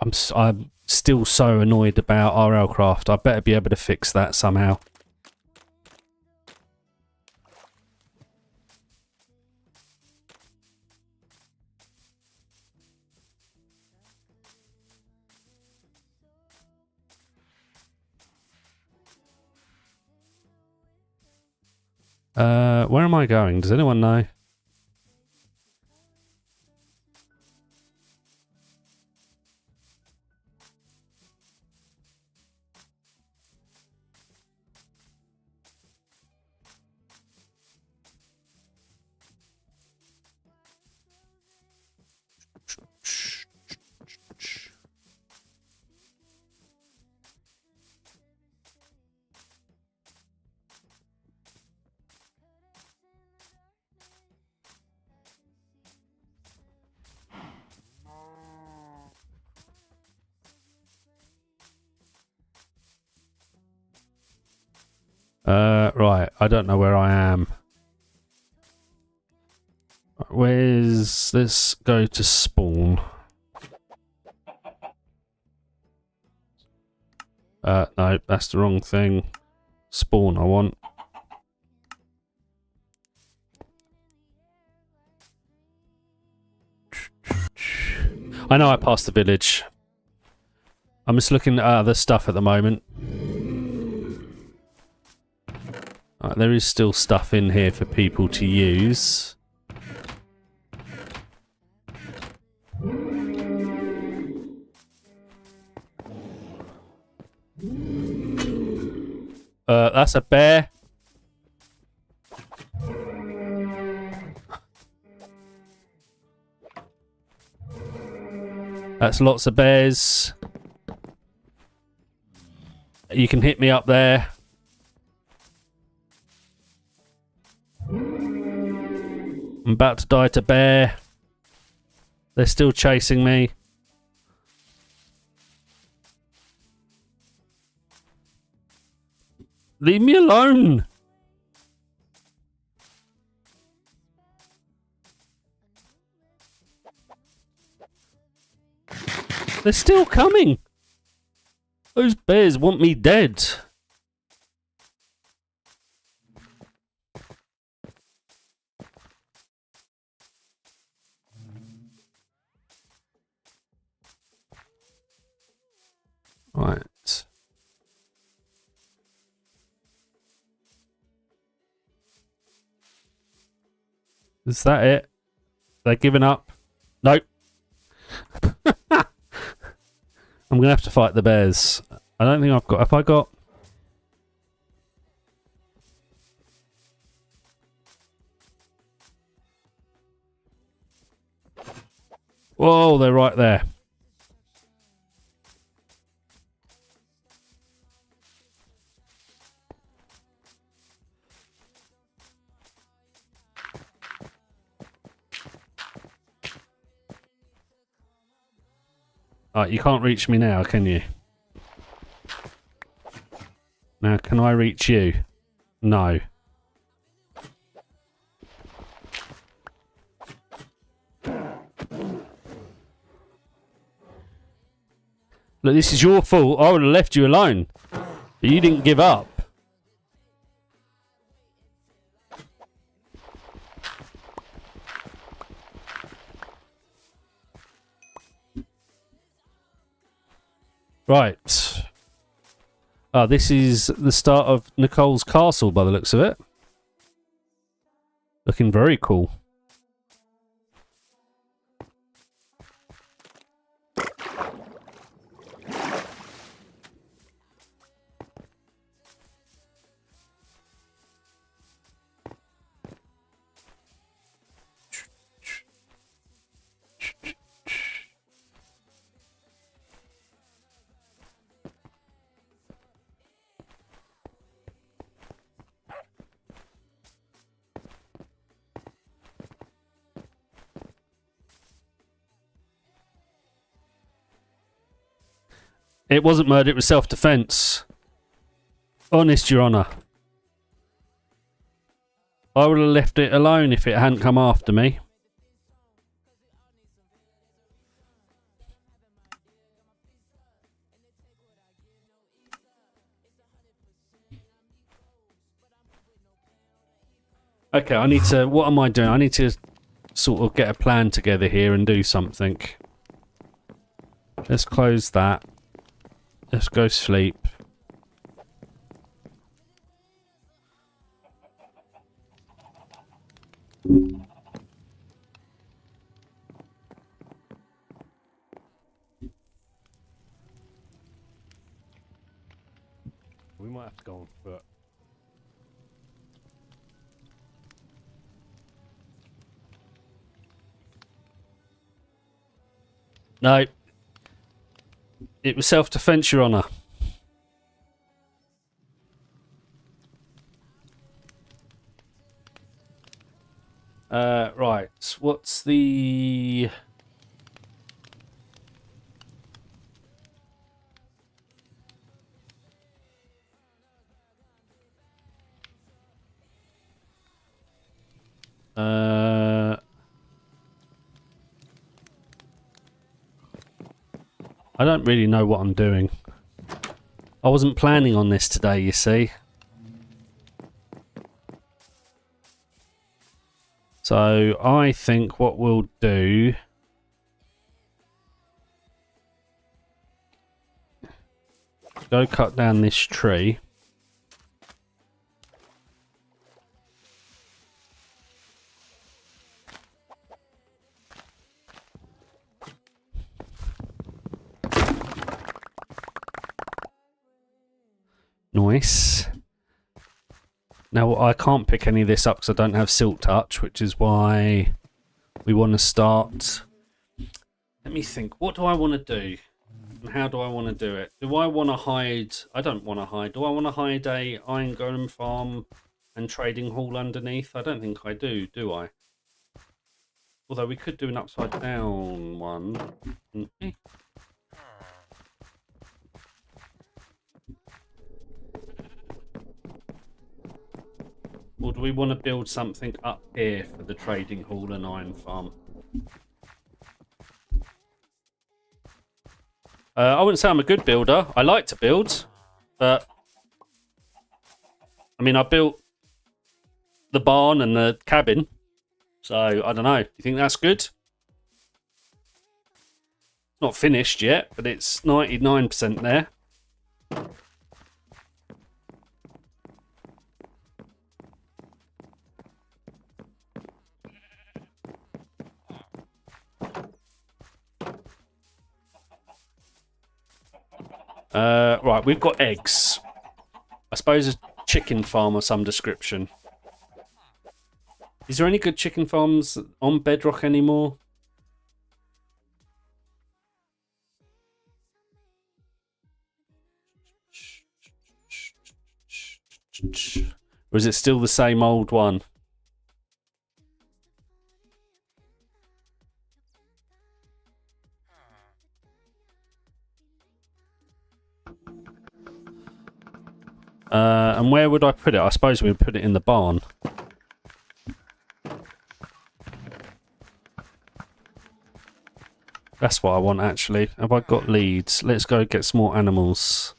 I'm still so annoyed about RLCraft. I better be able to fix that somehow. Where am I going? Does anyone know? Right, I don't know where I am. Where's... Let's go to spawn. No, that's the wrong thing. Spawn I want. I know I passed the village. I'm just looking at other stuff at the moment. There is still stuff in here for people to use. That's a bear. That's lots of bears. You can hit me up there. I'm about to die to bear. They're still chasing me. Leave me alone. They're still coming. Those bears want me dead. Right. Is that it? They're giving up? Nope. I'm going to have to fight the bears. I don't think I've got... Have I got... Whoa, they're right there. You can't reach me now, can you? Now, can I reach you? No. Look, this is your fault. I would have left you alone. But you didn't give up. Right. This is the start of Nicole's castle by the looks of it. Looking very cool. It wasn't murder, it was self-defense. Honest, Your Honour. I would have left it alone if it hadn't come after me. Okay, I need to... What am I doing? I need to sort of get a plan together here and do something. Let's close that. Let's go sleep. We might have to go on foot. No. It was self-defense, Your Honour. Right. What's the... I don't really know what I'm doing. I wasn't planning on this today, you see. So I think what we'll do... Go cut down this tree. Nice. Now I can't pick any of this up because I don't have Silk Touch, which is why we want to start. Let me think. What do I want to do? And how do I want to do it? Do I want to hide? I don't want to hide. Do I want to hide a iron golem farm and trading hall underneath? I don't think I do I? Although we could do an upside down one. Or do we want to build something up here for the trading hall and iron farm? I wouldn't say I'm a good builder. I like to build, but I mean, I built the barn and the cabin, so I don't know. You think that's good? Not finished yet, but it's 99% there. Right, we've got eggs. I suppose a chicken farm of some description. Is there any good chicken farms on Bedrock anymore? Or is it still the same old one? And where would I put it? I suppose we would put it in the barn. That's what I want, actually. Have I got leads? Let's go get some more animals.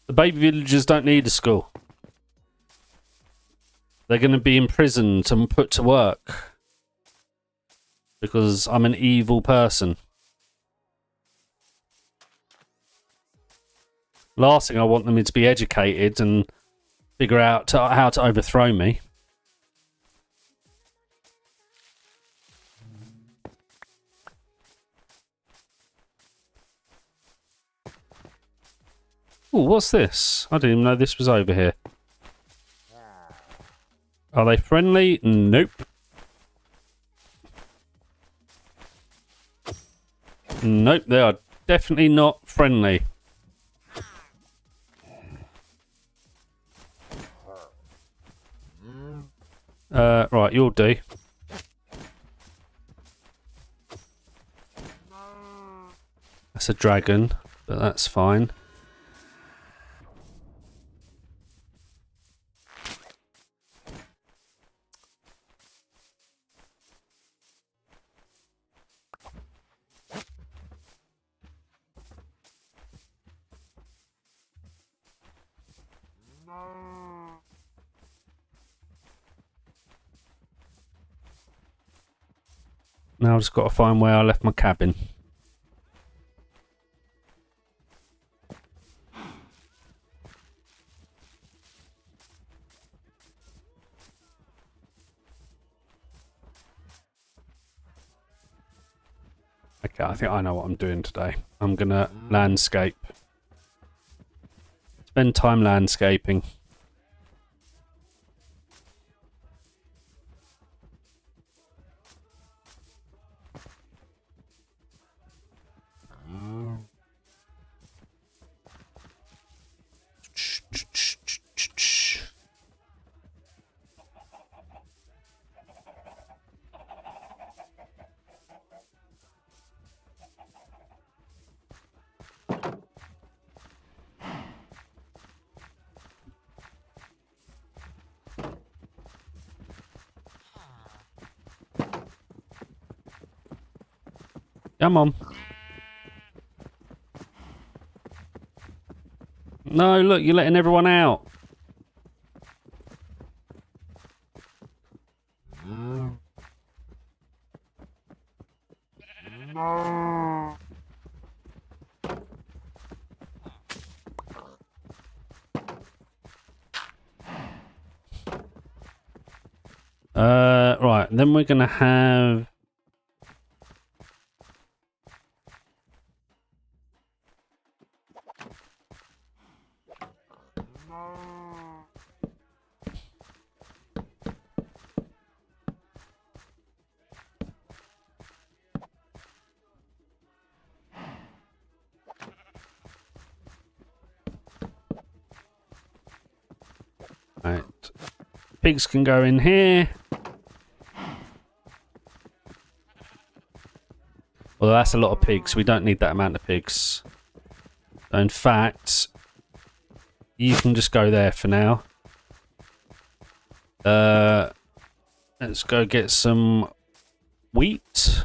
The baby villagers don't need a school. They're going to be imprisoned and put to work. Because I'm an evil person. Last thing I want them is to be educated and figure out how to overthrow me. Oh, what's this? I didn't even know this was over here. Are they friendly? Nope. Nope, they are definitely not friendly. Right, you'll do. That's a dragon, but that's fine. Now I've just got to find where I left my cabin. Okay, I think I know what I'm doing today. I'm gonna landscape. Spend time landscaping. Come on. No, look, you're letting everyone out. Right, then we're gonna have... Right. Pigs can go in here. Well, that's a lot of pigs. We don't need that amount of pigs. In fact, you can just go there for now. Let's go get some wheat.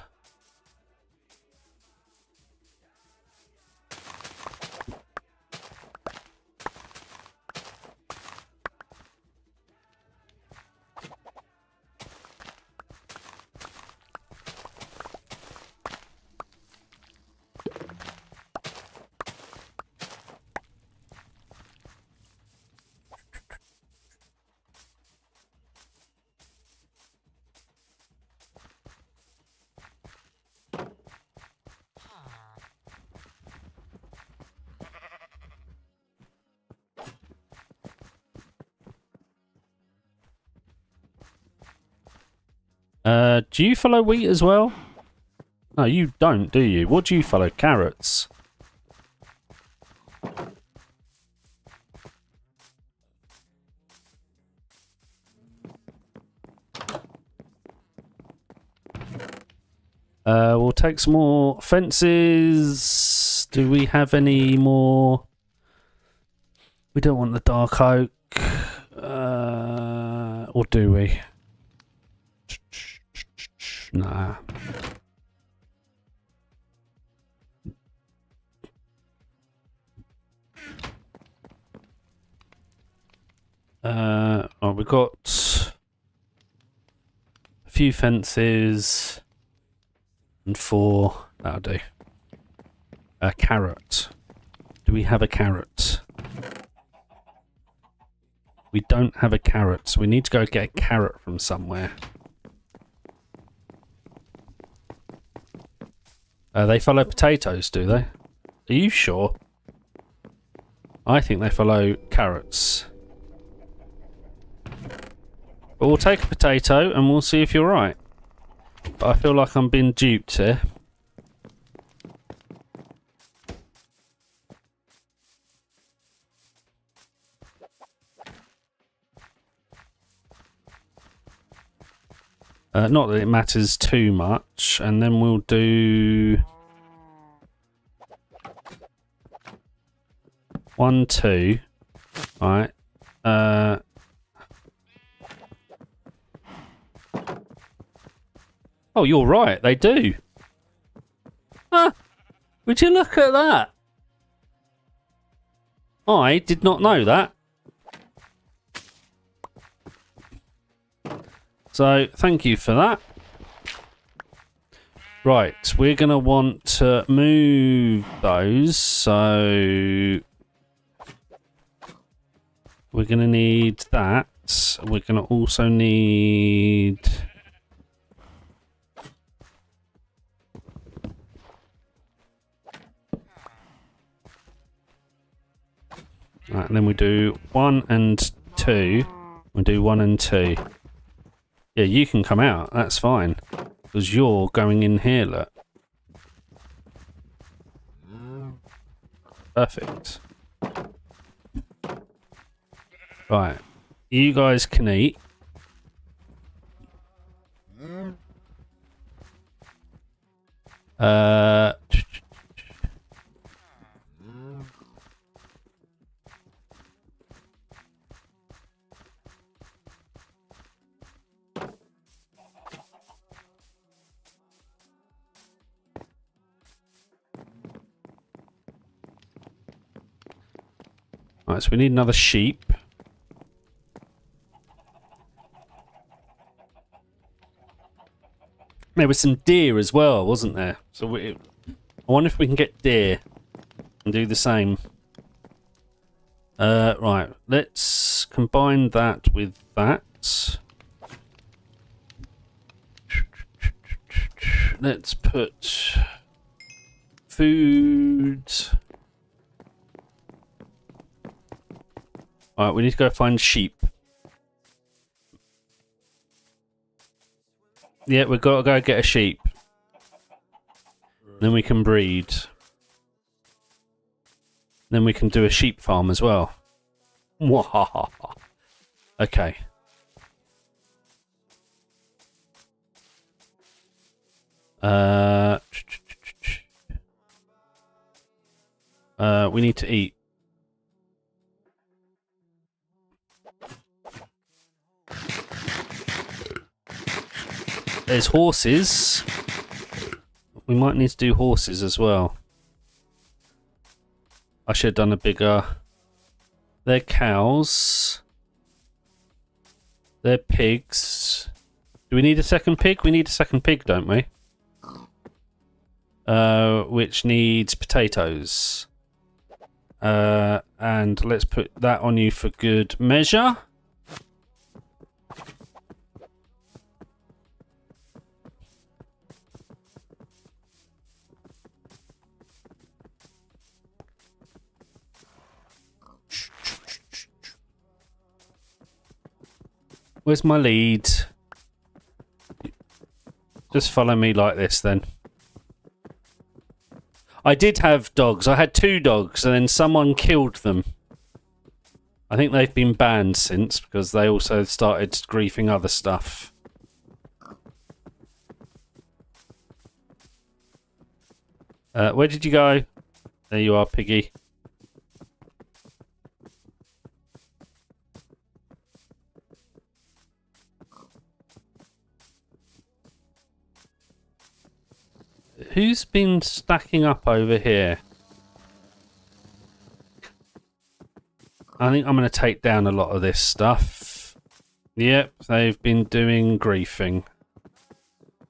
Do you follow wheat as well? No, you don't, do you? What do you follow? Carrots. We'll take some more fences. Do we have any more? We don't want the dark oak. Or do we? Nah. Oh, we've got a few fences and 4. That'll do. A carrot. Do we have a carrot? We don't have a carrot, so we need to go get a carrot from somewhere. They follow potatoes, do they? Are you sure? I think they follow carrots. But we'll take a potato and we'll see if you're right. But I feel like I'm being duped here. Not that it matters too much. And then we'll do 1, 2. Alright. Oh, you're right. They do. Ah, would you look at that? I did not know that. So, thank you for that. Right, we're going to want to move those, so we're going to need that. We're going to also need... Right, and then we do 1 and 2. We do 1 and 2. Yeah, you can come out. That's fine. Because you're going in here, look. Perfect. Right. You guys can eat. Right, so we need another sheep. There was some deer as well, wasn't there? So I wonder if we can get deer and do the same. Right, let's combine that with that. Let's put food. Alright, we need to go find sheep. Yeah, we've got to go get a sheep. Then we can breed. Then we can do a sheep farm as well. Okay. We need to eat. There's horses. We might need to do horses as well. I should have done a bigger... They're cows. They're pigs. Do we need a second pig? We need a second pig, don't we? Which needs potatoes. And let's put that on you for good measure. Where's my lead? Just follow me like this then. I did have dogs. I had 2 dogs and then someone killed them. I think they've been banned since because they also started griefing other stuff. Where did you go? There you are, Piggy. Who's been stacking up over here? I think I'm going to take down a lot of this stuff. Yep, they've been doing griefing.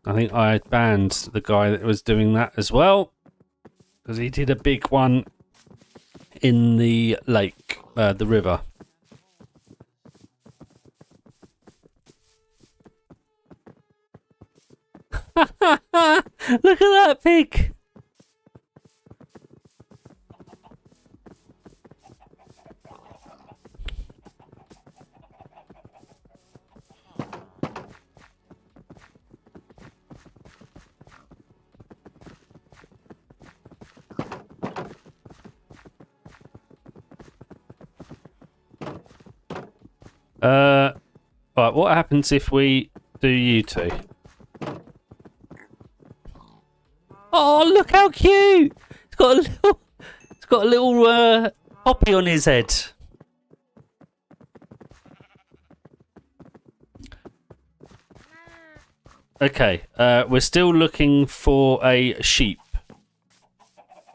I think I banned the guy that was doing that as well. Because he did a big one in the lake, the river. Look at that pig! Right, what happens if we do you two? Oh, look how cute! It's got a little poppy on his head. Okay, we're still looking for a sheep.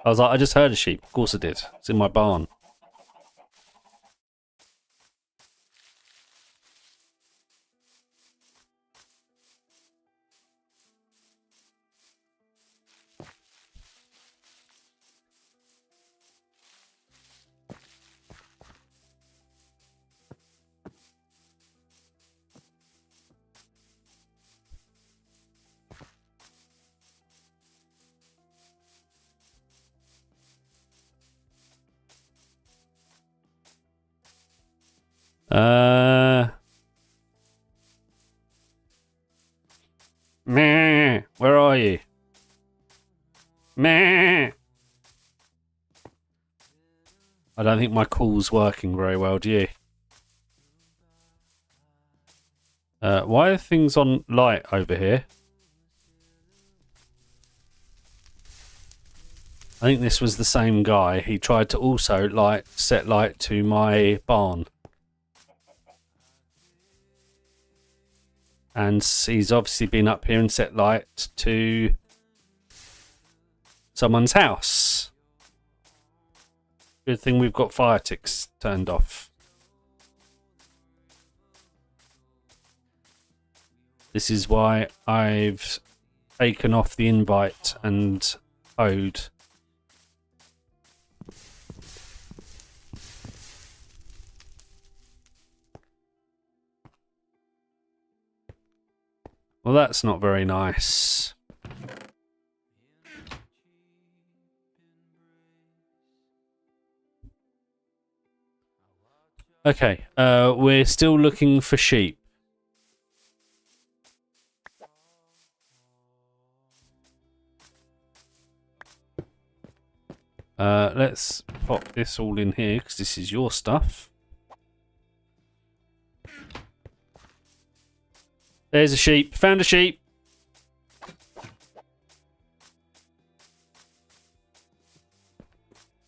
I was like, I just heard a sheep. Of course I did. It's in my barn. Meh, where are you? Meh. I don't think my call's working very well, do you? Why are things on light over here? I think this was the same guy. He tried to also set light to my barn. And he's obviously been up here and set light to someone's house. Good thing we've got fire ticks turned off. This is why I've taken off the invite and code. Well, that's not very nice. Okay, we're still looking for sheep. Let's pop this all in here because this is your stuff. There's a sheep. Found a sheep.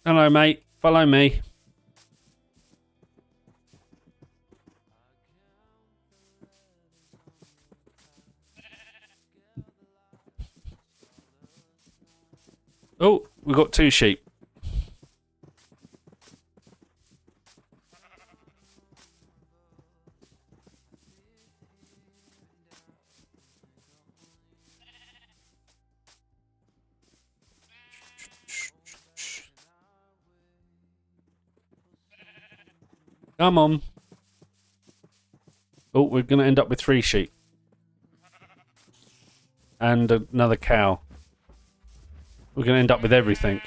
Hello, mate. Follow me. Oh, we got 2 sheep. Come on. Oh, we're going to end up with 3 sheep. And another cow. We're going to end up with everything.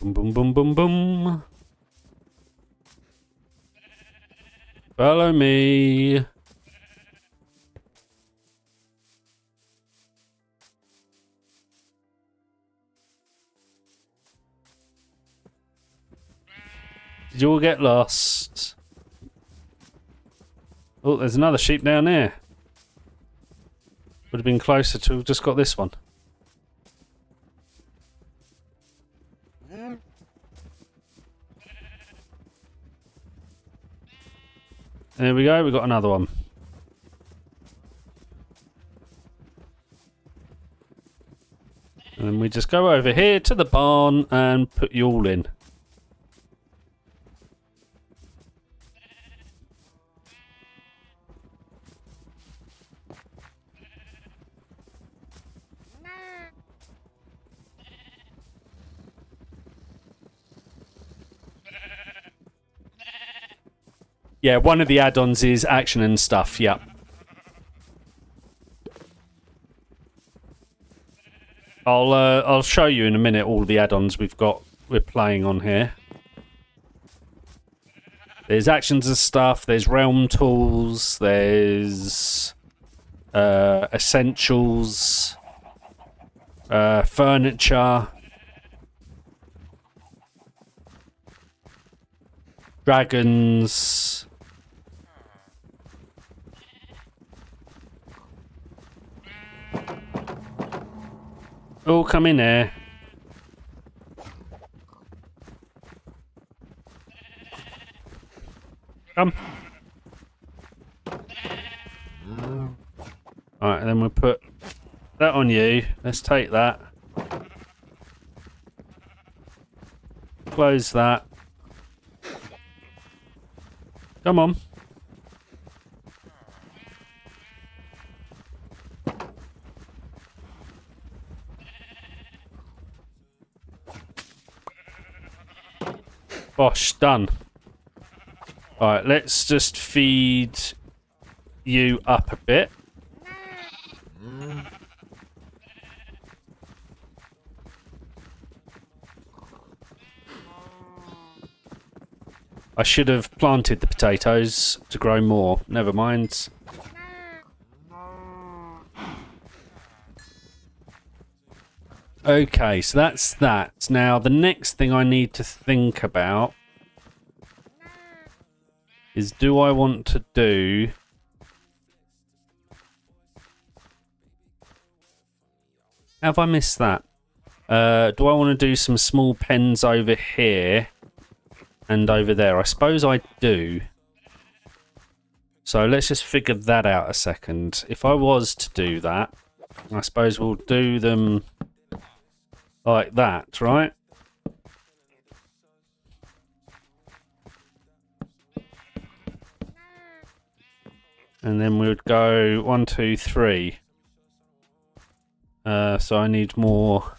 Boom, boom, boom, boom, boom. Follow me. Did you all get lost? Oh, there's another sheep down there. Would have been closer to just got this one. There we go, we got another one. And then we just go over here to the barn and put you all in. Yeah, one of the add-ons is action and stuff, yeah. I'll show you in a minute all the add-ons we're playing on here. There's actions and stuff, there's realm tools, there's essentials, furniture, dragons. Oh, come in here. Come. Alright, and then we'll put that on you. Let's take that. Close that. Come on. Bosh, done. Alright, let's just feed you up a bit. I should have planted the potatoes to grow more. Never mind. Okay, so that's that. Now, the next thing I need to think about is, do I want to do... Have I missed that? Do I want to do some small pens over here and over there? I suppose I do. So let's just figure that out a second. If I was to do that, I suppose we'll do them like that, right? And then we would go 1, 2, 3. So I need more.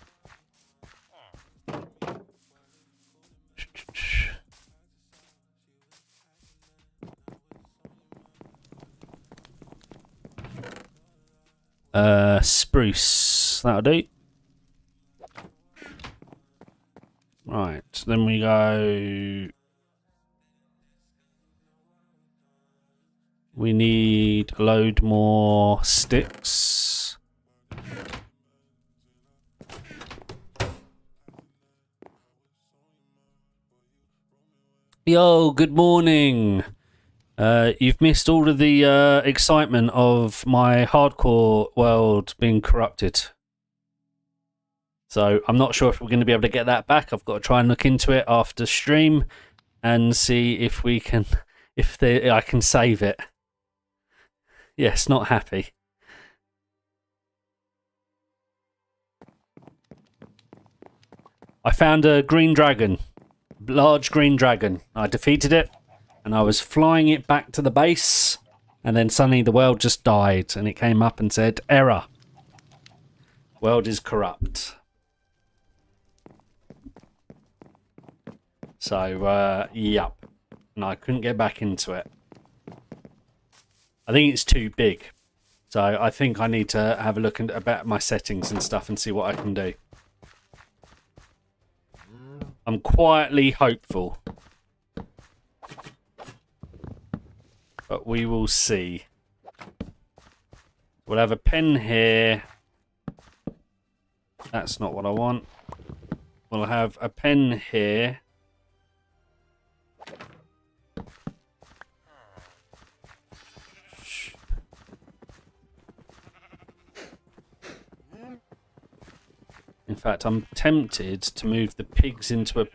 Spruce. That'll do. Right. Then we go. We need a load more sticks. Yo, good morning. You've missed all of the excitement of my hardcore world being corrupted. So I'm not sure if we're going to be able to get that back. I've got to try and look into it after stream and see if we can, I can save it. Yes, not happy. I found a green dragon, large green dragon. I defeated it, and I was flying it back to the base, and then suddenly the world just died, and it came up and said, error. World is corrupt. So, yep. And I couldn't get back into it. I think it's too big. So I think I need to have a look about my settings and stuff and see what I can do. I'm quietly hopeful. But we will see. We'll have a pen here. That's not what I want. We'll have a pen here. In fact, I'm tempted to move the pigs into a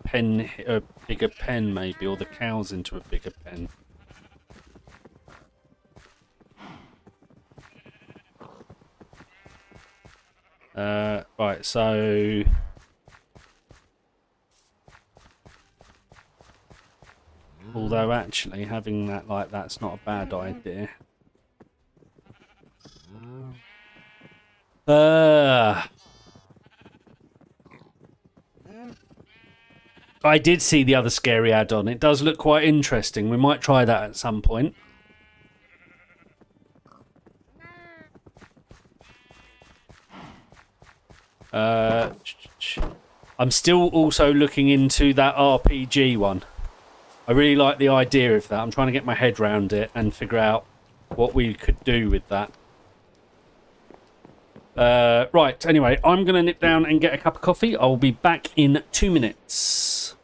pen, a bigger pen maybe, or the cows into a bigger pen. Right, so... Although actually having that like that's not a bad idea. I did see the other scary add-on. It does look quite interesting. We might try that at some point. I'm still also looking into that RPG one. I really like the idea of that. I'm trying to get my head around it and figure out what we could do with that. Right, anyway, I'm going to nip down and get a cup of coffee. I'll be back in 2 minutes.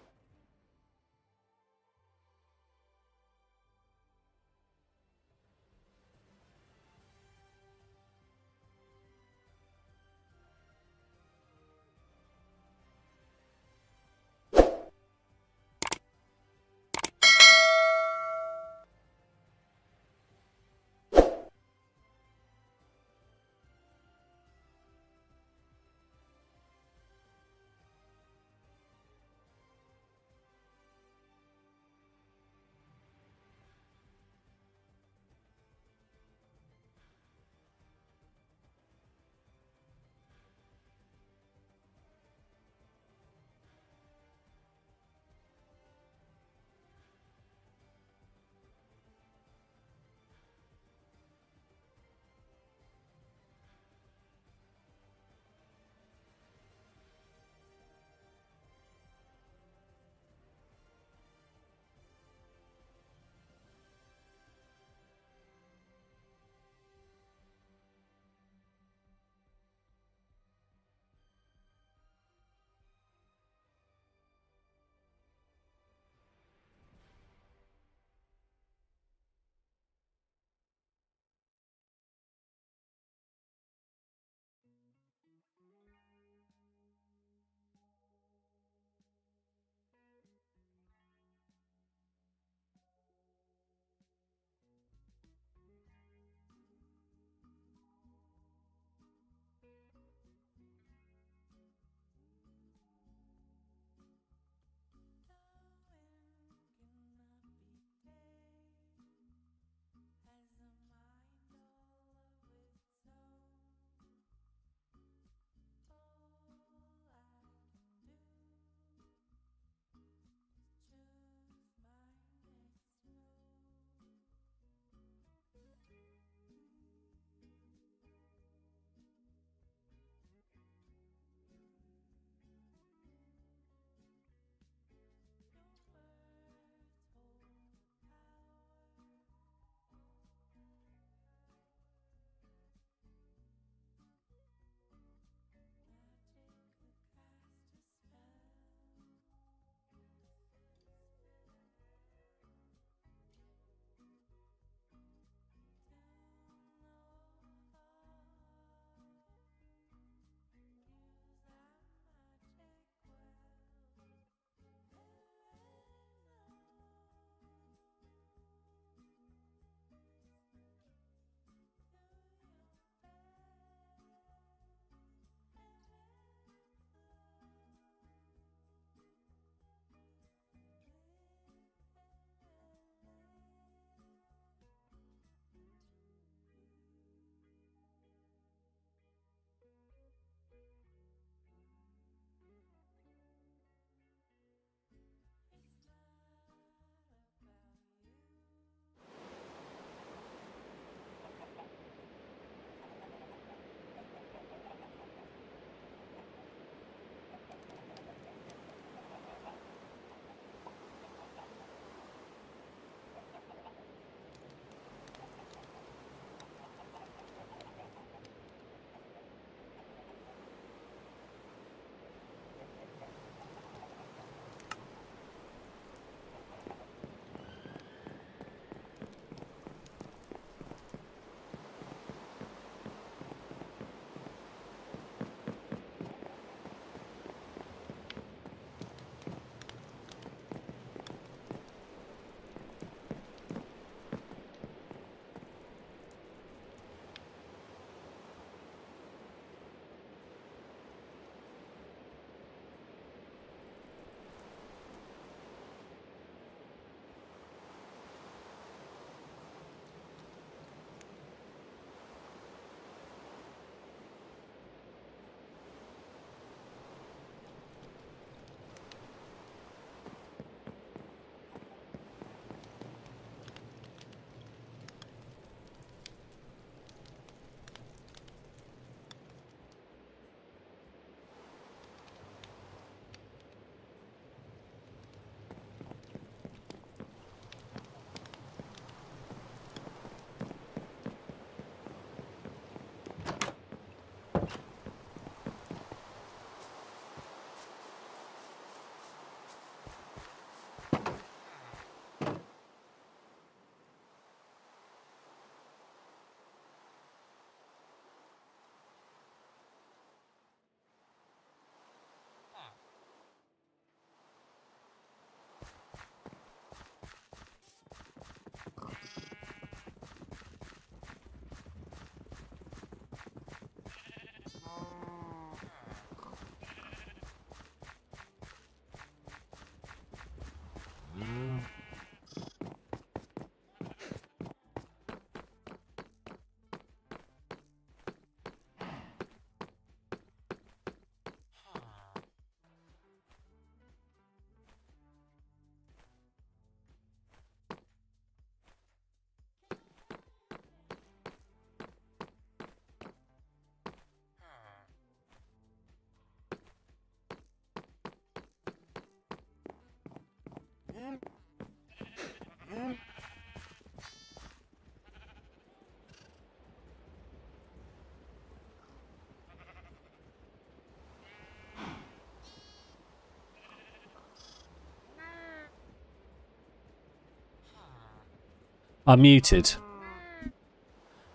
I'm muted.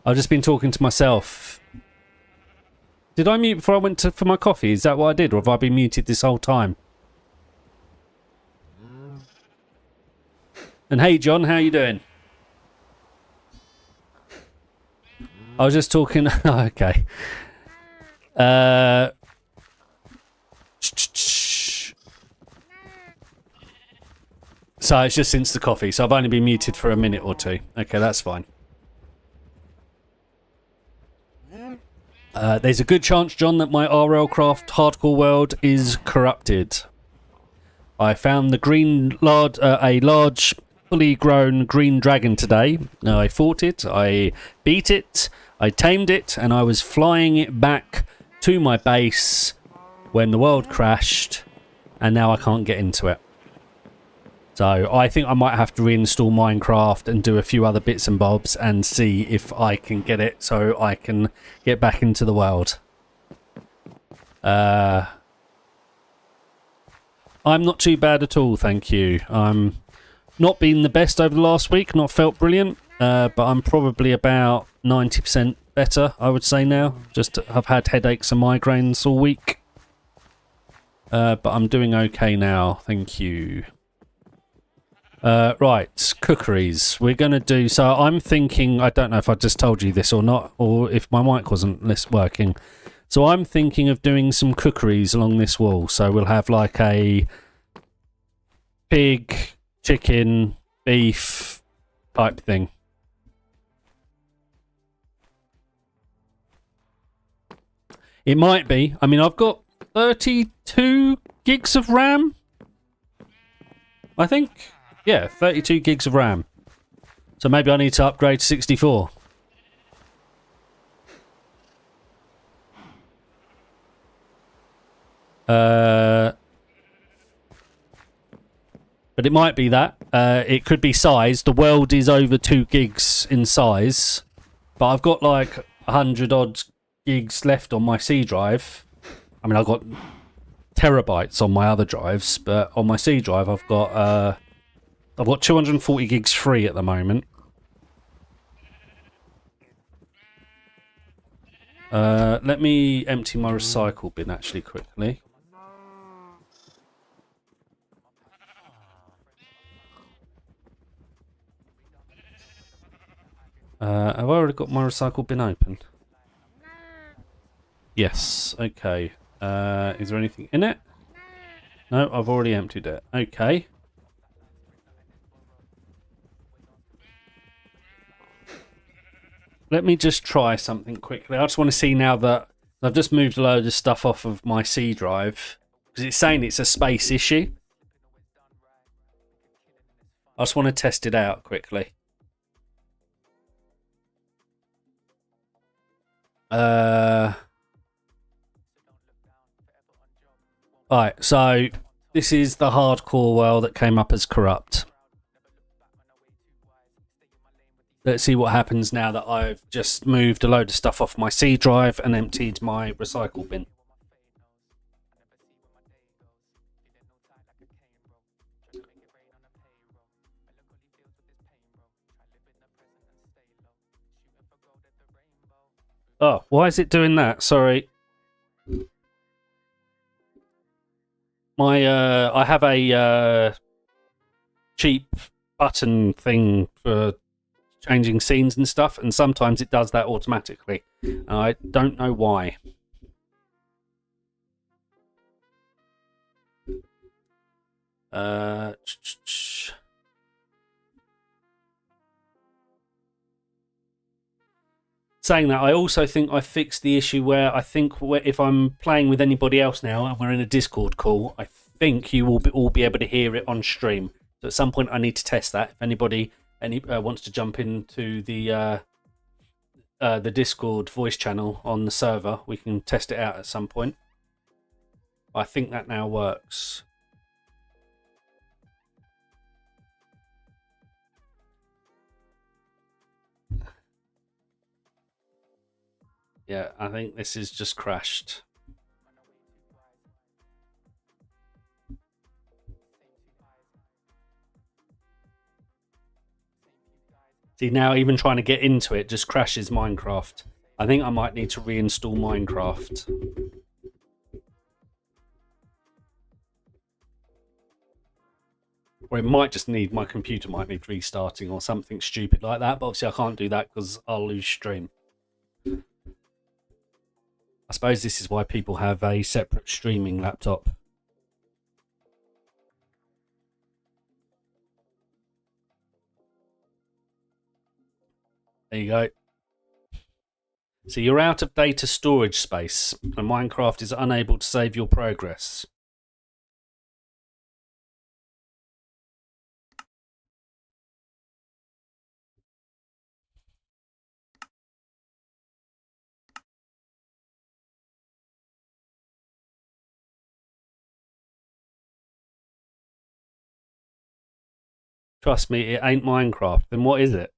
I've just been talking to myself. Did I mute before I went for my coffee? Is that what I did? Or have I been muted this whole time? And hey, John, how you doing? I was just talking... okay. So it's just since the coffee. So I've only been muted for a minute or two. Okay, that's fine. There's a good chance, John, that my RLCraft hardcore world is corrupted. I found a large, fully grown green dragon today. I fought it, I beat it, I tamed it, and I was flying it back to my base when the world crashed, and now I can't get into it. So I think I might have to reinstall Minecraft and do a few other bits and bobs and see if I can get it so I can get back into the world. I'm not too bad at all, thank you. I'm not been the best over the last week, not felt brilliant, but I'm probably about 90% better, I would say now. Just I've had headaches and migraines all week. But I'm doing okay now, thank you. Right, cookeries. We're going to do... So I'm thinking... I don't know if I just told you this or not, or if my mic wasn't working. So I'm thinking of doing some cookeries along this wall. So we'll have like a pig, chicken, beef type thing. It might be. I mean, I've got 32 gigs of RAM, I think. Yeah, 32 gigs of RAM. So maybe I need to upgrade to 64. But it might be that. It could be size. The world is over 2 gigs in size. But I've got like 100 odd gigs left on my C drive. I mean, I've got terabytes on my other drives. But on my C drive, I've got 240 gigs free at the moment. Let me empty my recycle bin actually quickly. Have I already got my recycle bin open? Yes, okay. Is there anything in it? No, I've already emptied it. Okay. Let me just try something quickly. I just want to see now that I've just moved a load of stuff off of my C drive. Because it's saying it's a space issue. I just want to test it out quickly. Alright, so this is the hardcore world that came up as corrupt. Let's see what happens now that I've just moved a load of stuff off my C drive and emptied my recycle bin. Oh, why is it doing that? Sorry. I have a cheap button thing for changing scenes and stuff, and sometimes it does that automatically. And I don't know why. Saying that, I also think I fixed the issue where I think if I'm playing with anybody else now and we're in a Discord call, I think you will all be able to hear it on stream. So at some point I need to test that. If anybody wants to jump into the Discord voice channel on the server, we can test it out at some point. I think that now works. Yeah, I think this is just crashed. See, now even trying to get into it just crashes Minecraft. I think I might need to reinstall Minecraft. Or it might just need, my computer might need restarting or something stupid like that. But obviously I can't do that because I'll lose stream. I suppose this is why people have a separate streaming laptop. There you go. So you're out of data storage space, and Minecraft is unable to save your progress. Trust me, it ain't Minecraft. Then what is it?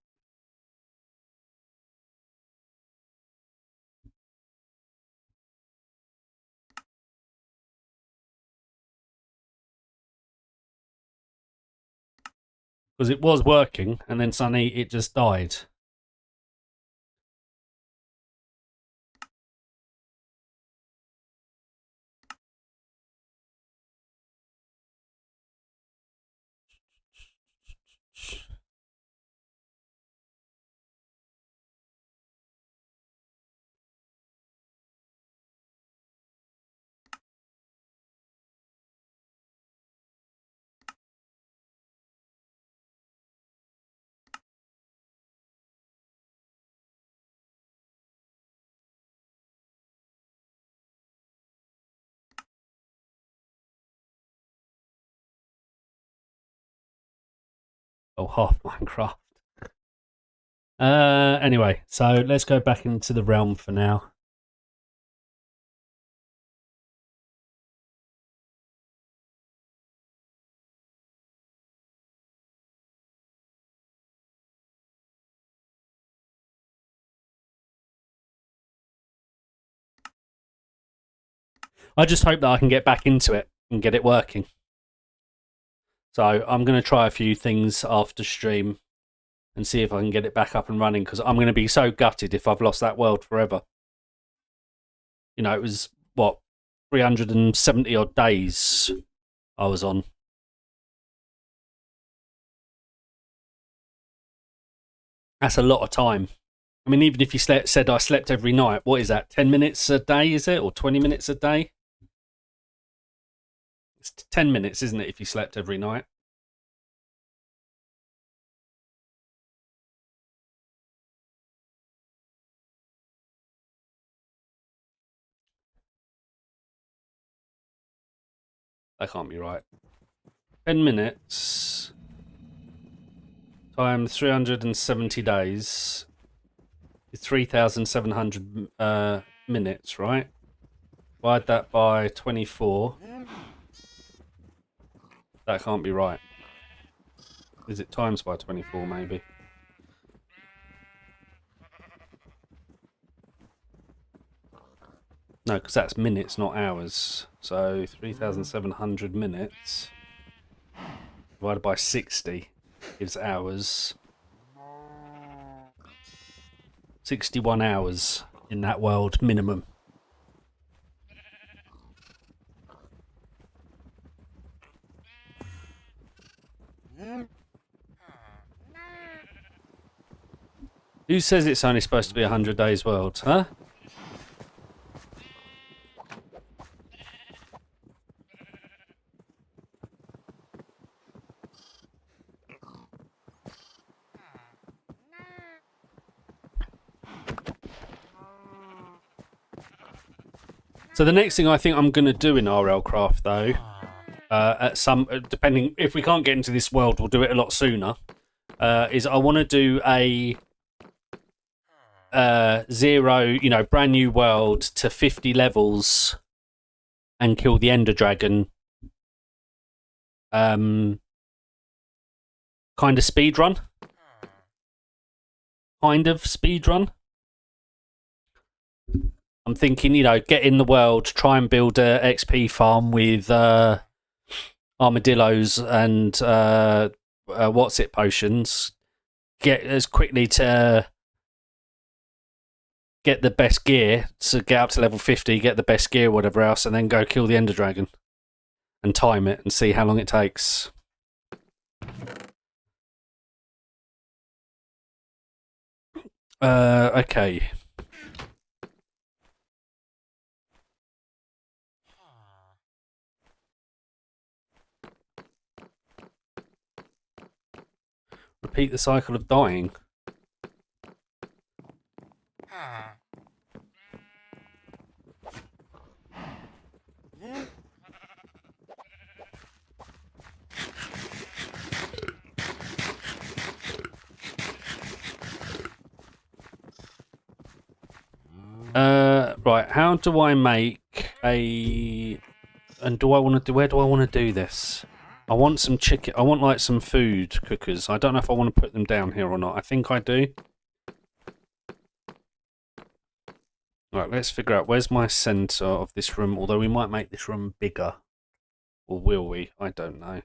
Because it was working, and then suddenly it just died. Oh, half Minecraft. Anyway, so let's go back into the realm for now. I just hope that I can get back into it and get it working. So I'm going to try a few things after stream and see if I can get it back up and running, because I'm going to be so gutted if I've lost that world forever. You know, it was, what, 370 odd days I was on. That's a lot of time. I mean, even if you said I slept every night, what is that, 10 minutes a day, is it? Or 20 minutes a day? It's 10 minutes, isn't it, if you slept every night? That can't be right. 10 minutes times 370 days is 3,700 minutes, right? Divide that by 24. That can't be right. Is it times by 24, maybe? No, because that's minutes, not hours. So 3,700 minutes divided by 60 gives hours. 61 hours in that world, minimum. Who says it's only supposed to be 100 days world, huh? So the next thing I think I'm going to do in RLCraft, though, at some depending if we can't get into this world, we'll do it a lot sooner. Is I want to do a 0, brand new world to 50 levels, and kill the Ender Dragon. Kind of speed run. I'm thinking, get in the world, try and build a XP farm with armadillos and potions. Get as quickly to get the best gear, to get up to level 50, get the best gear, whatever else, and then go kill the Ender Dragon and time it and see how long it takes. Okay. Repeat the cycle of dying. Right, how do I make a... And do I want to do... Where do I want to do this? I want some chicken... I want, like, some food cookers. I don't know if I want to put them down here or not. I think I do. Right, let's figure out where's my centre of this room, although we might make this room bigger. Or will we? I don't know.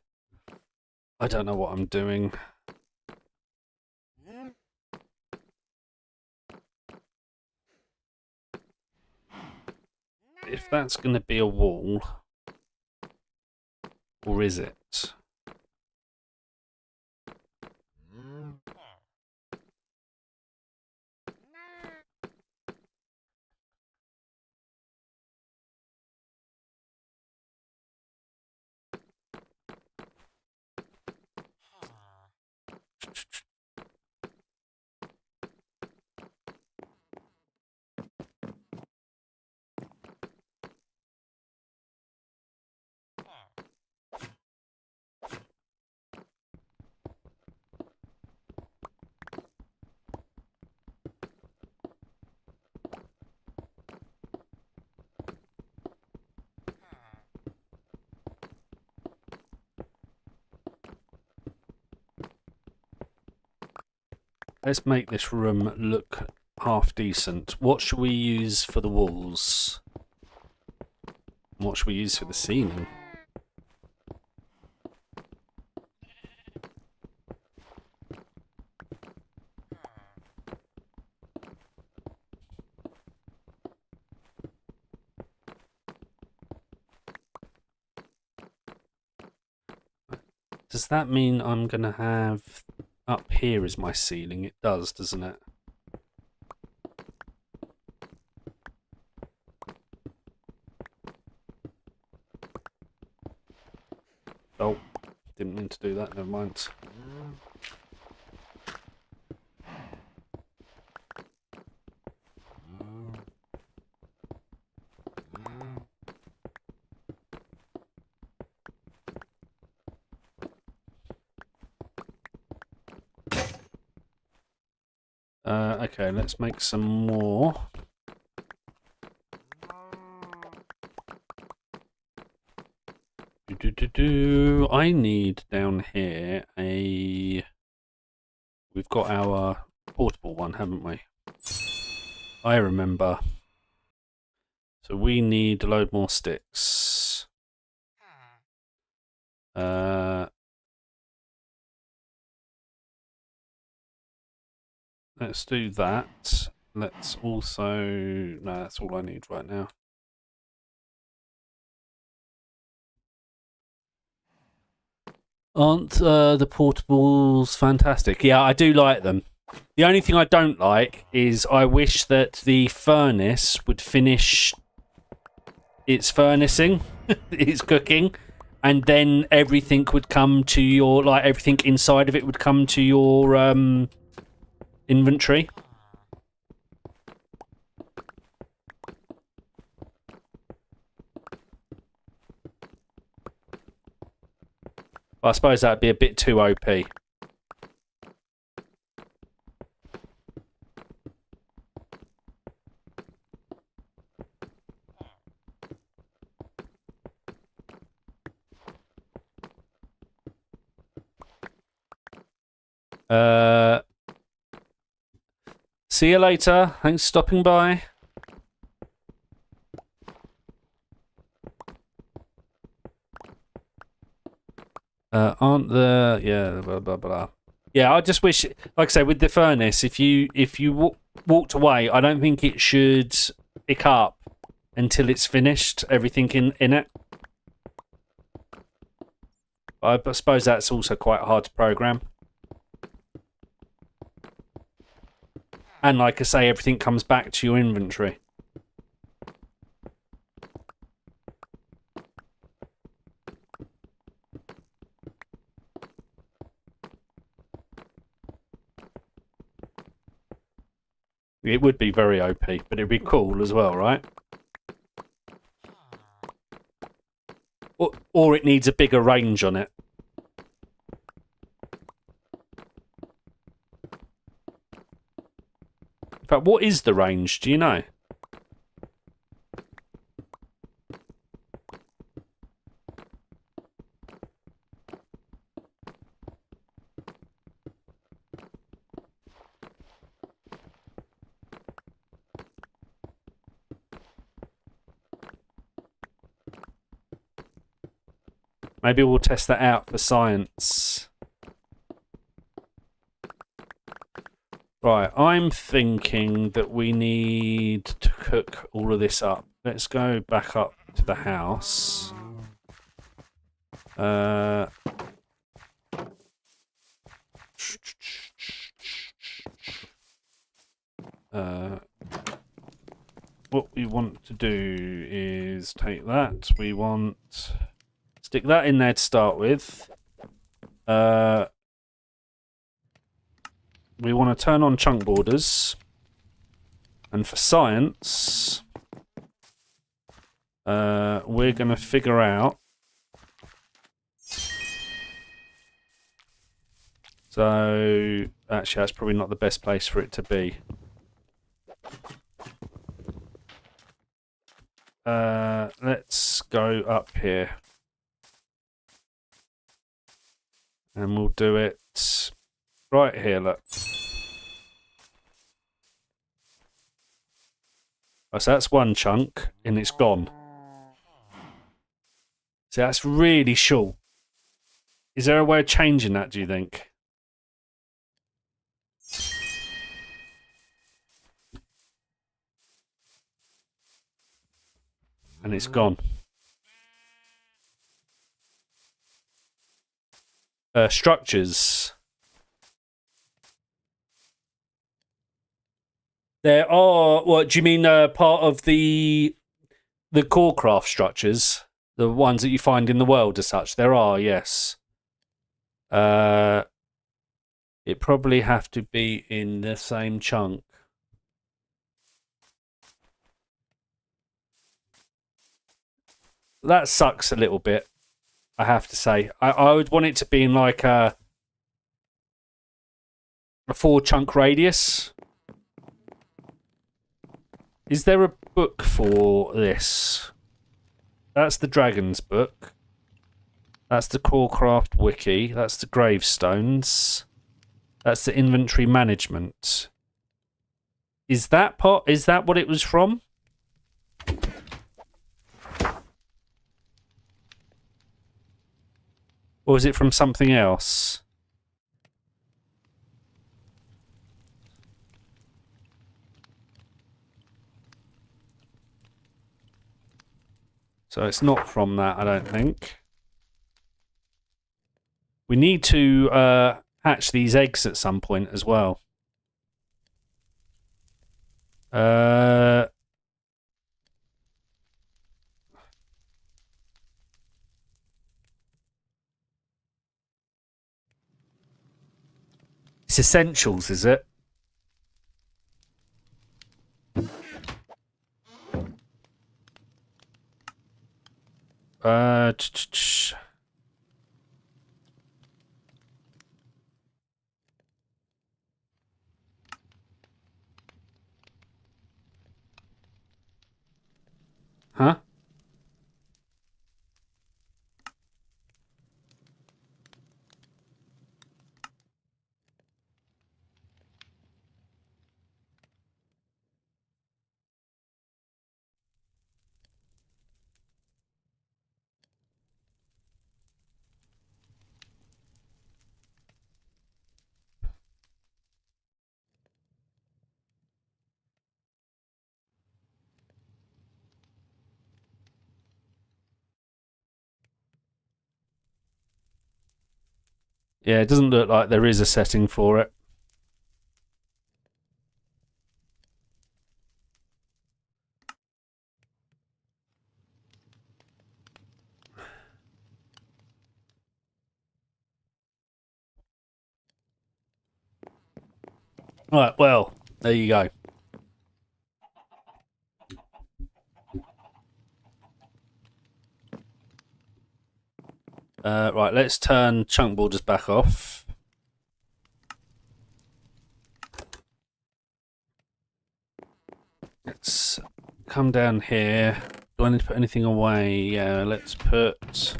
I don't know what I'm doing. If that's going to be a wall, or is it? Let's make this room look half decent. What should we use for the walls? What should we use for the ceiling? Does that mean I'm going to have... Up here is my ceiling. It does, doesn't it? Oh, didn't mean to do that. Never mind. Okay, let's make some more. I need down here a... We've got our portable one, haven't we? I remember. So we need a load more sticks. Let's do that. Let's also... No, that's all I need right now. Aren't the portables fantastic? Yeah, I do like them. The only thing I don't like is I wish that the furnace would finish its furnacing, its cooking, and then everything would come to your... Like, everything inside of it would come to your inventory. I suppose that'd be a bit too OP. See you later. Thanks for stopping by. Aren't the blah blah blah. Yeah, I just wish, like I say, with the furnace, if you walked away, I don't think it should pick up until it's finished. Everything in it. I suppose that's also quite hard to program. And like I say, everything comes back to your inventory. It would be very OP, but it'd be cool as well, right? Or it needs a bigger range on it. In fact, what is the range? Do you know? Maybe we'll test that out for science. Right, I'm thinking that we need to cook all of this up. Let's go back up to the house. What we want to do is take that. We want... Stick that in there to start with. We want to turn on chunk borders. And for science, we're going to figure out... So, actually, that's probably not the best place for it to be. Let's go up here. And we'll do it right here, look. Oh, so that's one chunk, and it's gone. So that's really short. Is there a way of changing that, do you think? And it's gone. Structures. There are... What do you mean? Part of the RLCraft structures, the ones that you find in the world as such. There are, yes. It probably have to be in the same chunk. That sucks a little bit, I have to say. I would want it to be in like a 4-chunk radius. Is there a book for this? That's the Dragon's book. That's the RLCraft wiki. That's the gravestones. That's the inventory management. Is that what it was from? Or is it from something else? So it's not from that, I don't think. We need to hatch these eggs at some point as well. It's essentials, is it? Huh? Yeah, it doesn't look like there is a setting for it. Right, well, there you go. Right, let's turn chunk borders back off. Let's come down here. Do I need to put anything away? Yeah, let's put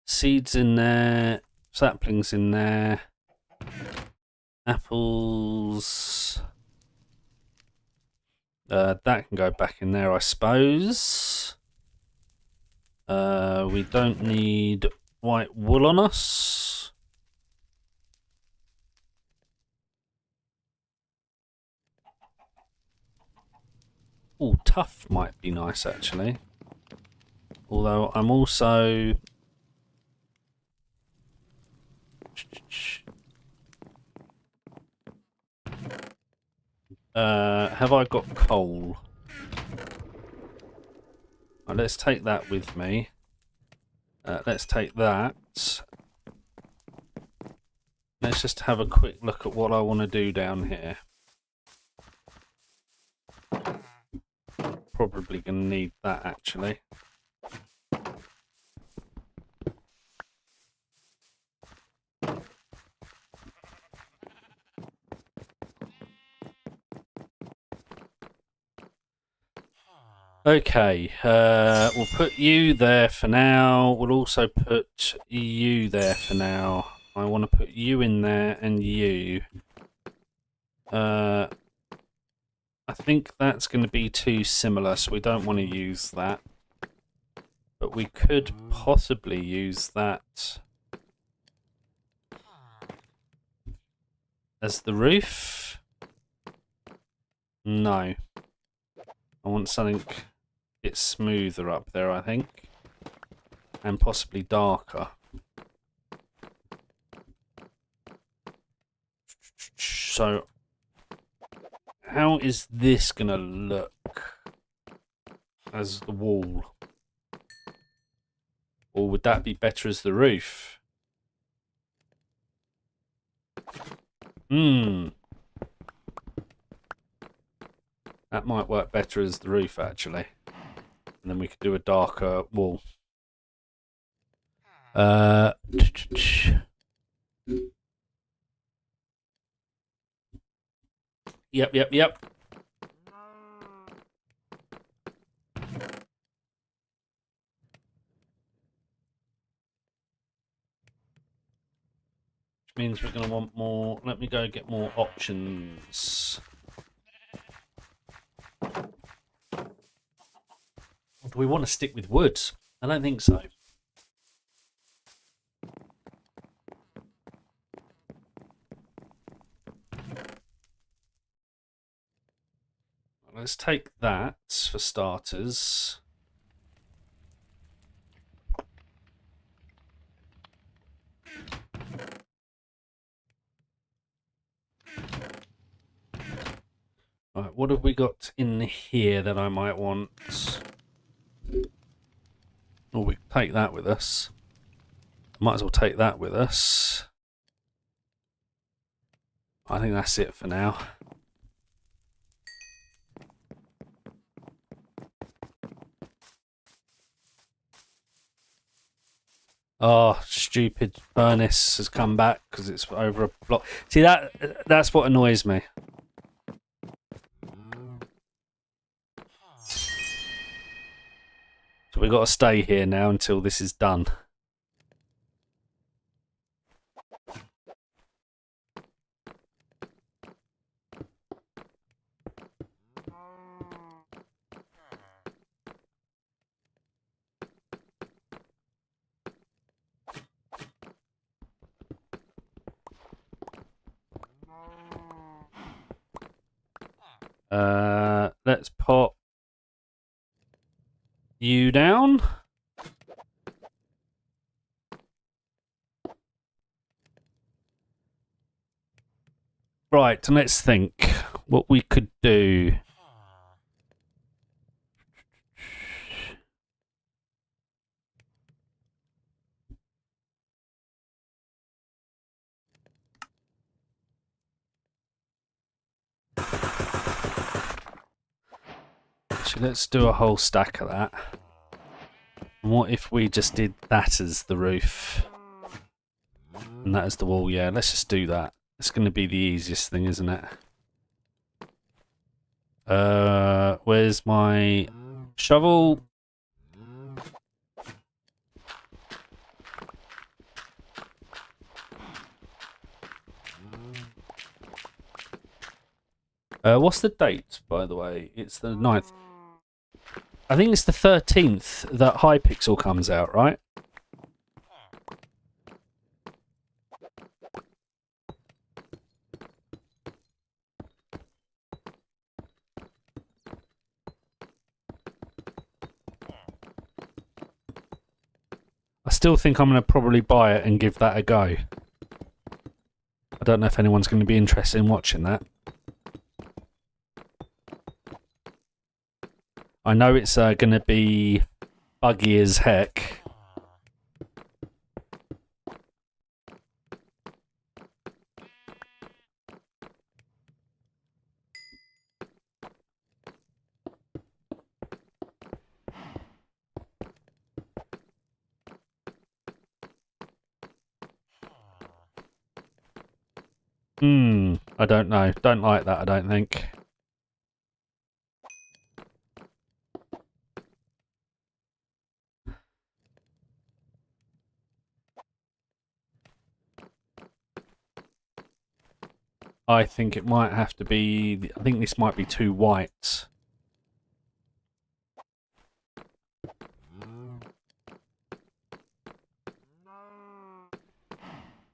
seeds in there, saplings in there, apples. That can go back in there, I suppose. We don't need white wool on us. Oh, tough might be nice actually. Although I'm also have I got coal? Right, let's take that with me. Let's take that. Let's just have a quick look at what I want to do down here. Probably going to need that actually. Okay, we'll put you there for now. We'll also put you there for now. I want to put you in there and you. I think that's going to be too similar, so we don't want to use that. But we could possibly use that as the roof. No. I want something a bit smoother up there, I think. And possibly darker. So, how is this going to look as the wall? Or would that be better as the roof? That might work better as the roof, actually. And then we could do a darker wall. Yep. Which means we're going to want more. Let me go get more options. Do we want to stick with wood? I don't think so. Let's take that for starters. Right, what have we got in here that I might want? Oh, we can take that with us. Might as well take that with us. I think that's it for now. Oh, stupid furnace has come back because it's over a block. See, that's what annoys me. So we've got to stay here now until this is done. Let's pop you down. Right, and let's think what we could do. So let's do a whole stack of that. And what if we just did that as the roof? And that is the wall, yeah, let's just do that. It's going to be the easiest thing, isn't it? Where's my shovel? What's the date, by the way? It's the 9th. I think it's the 13th that Hypixel comes out, right? I still think I'm going to probably buy it and give that a go. I don't know if anyone's going to be interested in watching that. I know it's going to be buggy as heck. I don't know. Don't like that, I don't think. I think it might have to be... I think this might be too white.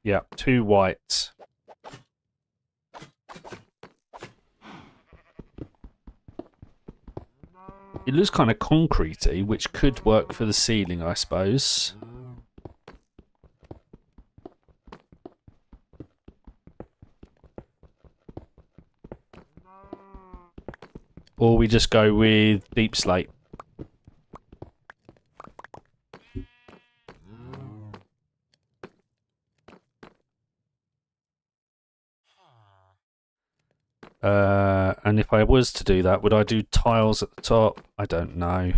Yeah, too white. It looks kind of concretey, which could work for the ceiling, I suppose. Or we just go with deep slate. And if I was to do that, would I do tiles at the top? I don't know.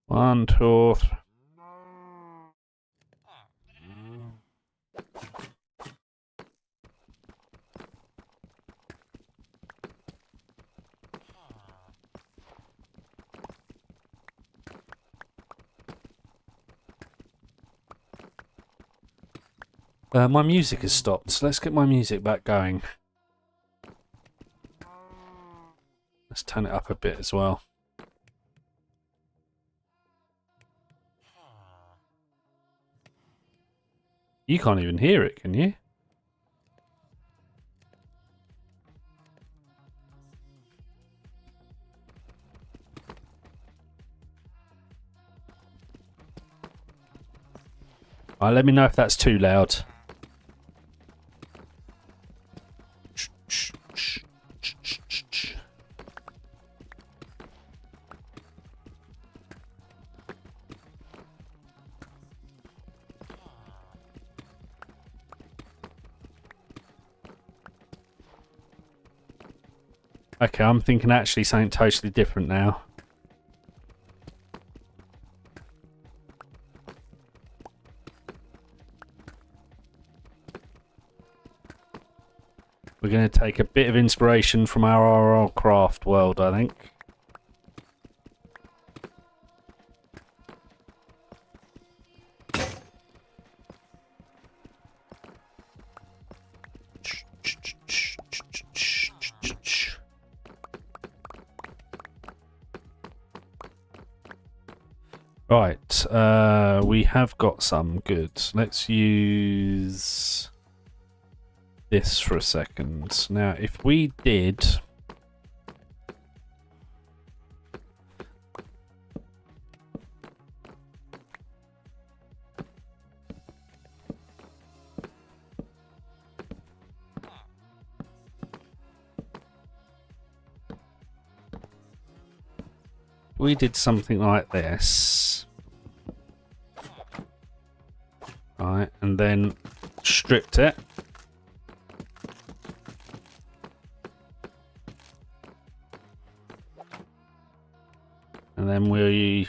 One, two, three. My music has stopped, so let's get my music back going. Let's turn it up a bit as well. You can't even hear it, can you? Alright, let me know if that's too loud. Okay, I'm thinking actually something totally different now. We're going to take a bit of inspiration from our RLCraft world, I think. Right, we have got some good. Let's use this for a second. Now, if we did... we did something like this. Right, and then stripped it. And then we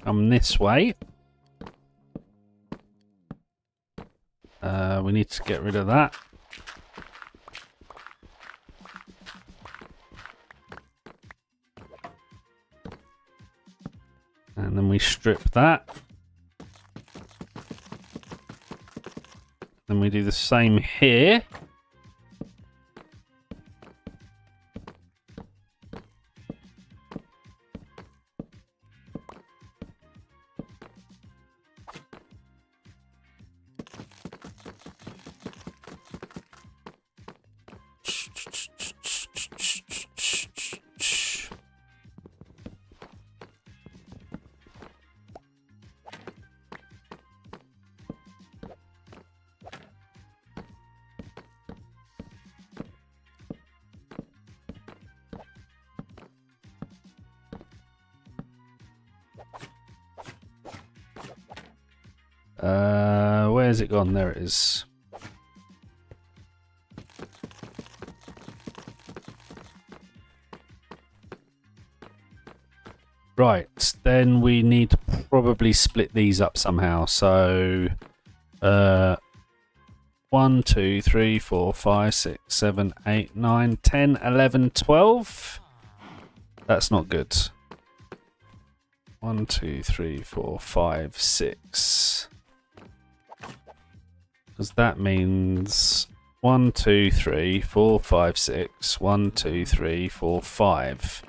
come this way. We need to get rid of that. And then we strip that. Then we do the same here. Where's it gone? There it is. Right, then we need to probably split these up somehow. So, 1, 2, 3, 4, 5, 6, 7, 8, 9, 10, 11, 12. That's not good. 1, 2, 3, 4, 5, 6. Because that means 1, 2, 3, 4, 5, 6. 1, 2, 3, 4, 5.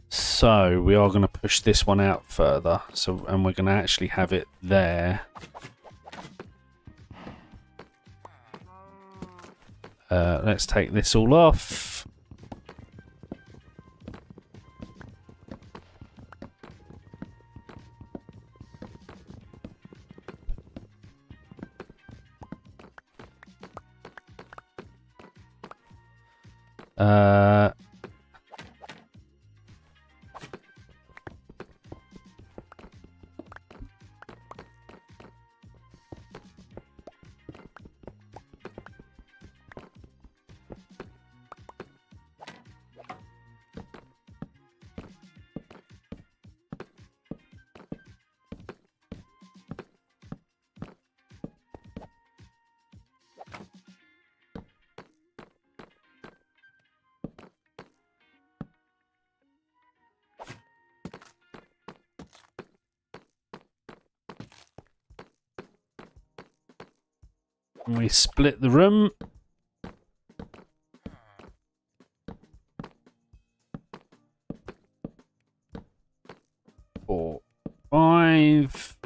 So we are going to push this one out further. So, and we're going to actually have it there. Let's take this all off. And we split the room. Four, 5.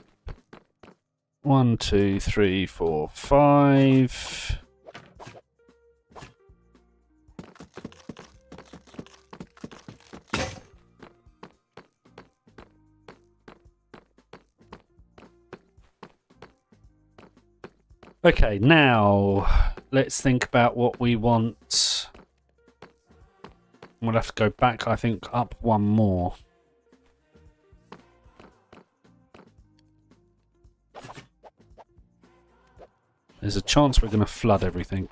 1, 2, 3, 4, 5. Okay, now let's think about what we want. We'll have to go back, I think, up one more. There's a chance we're going to flood everything.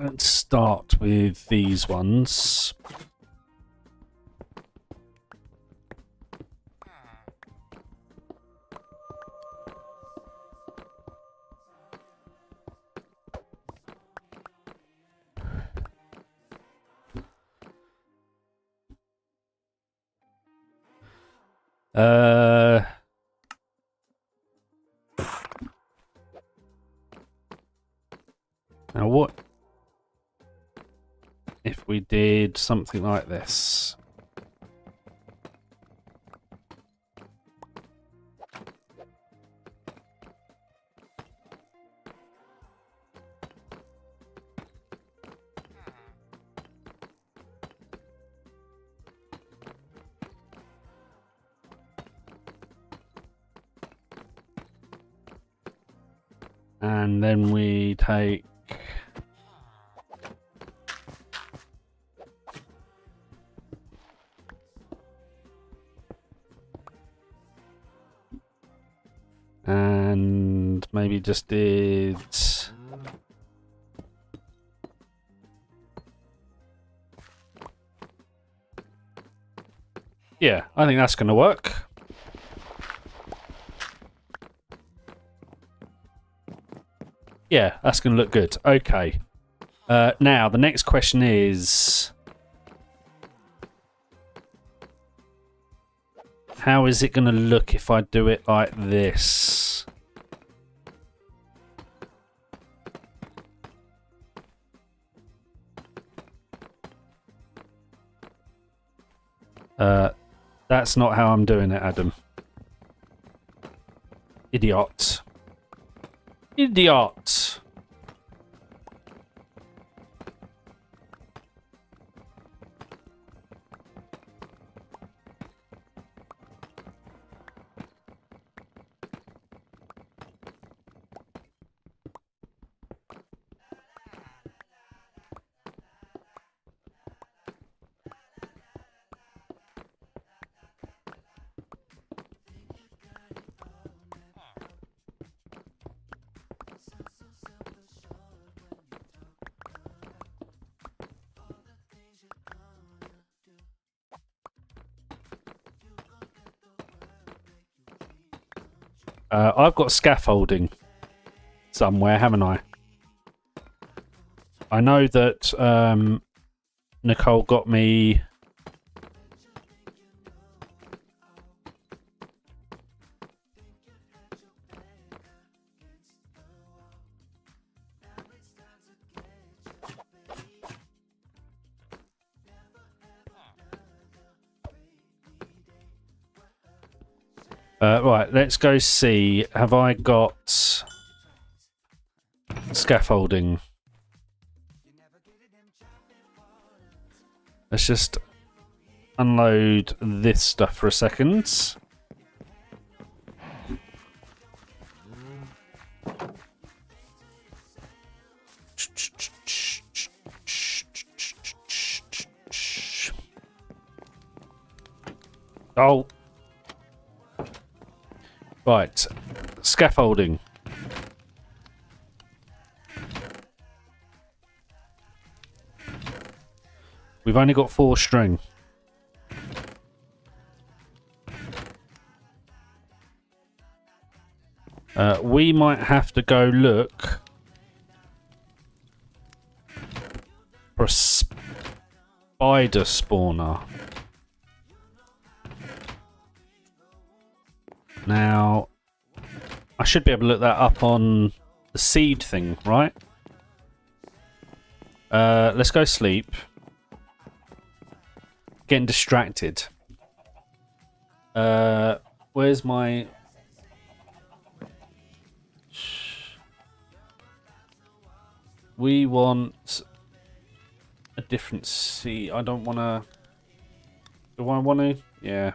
Let's start with these ones. Now what if we did something like this? And then we take and maybe just did yeah, I think that's gonna work. Yeah, that's going to look good. Okay. Now, the next question is... how is it going to look if I do it like this? That's not how I'm doing it, Adam. Idiot. Idiot. I've got scaffolding somewhere, haven't I? I know that Nicole got me... right, let's go see. Have I got scaffolding? Let's just unload this stuff for a second. Oh. Right, scaffolding. We've only got 4 string. We might have to go look for a spider spawner. Now, I should be able to look that up on the seed thing, right? Let's go sleep. Getting distracted. Where's my... we want a different seed. I don't want to... do I want to? Yeah.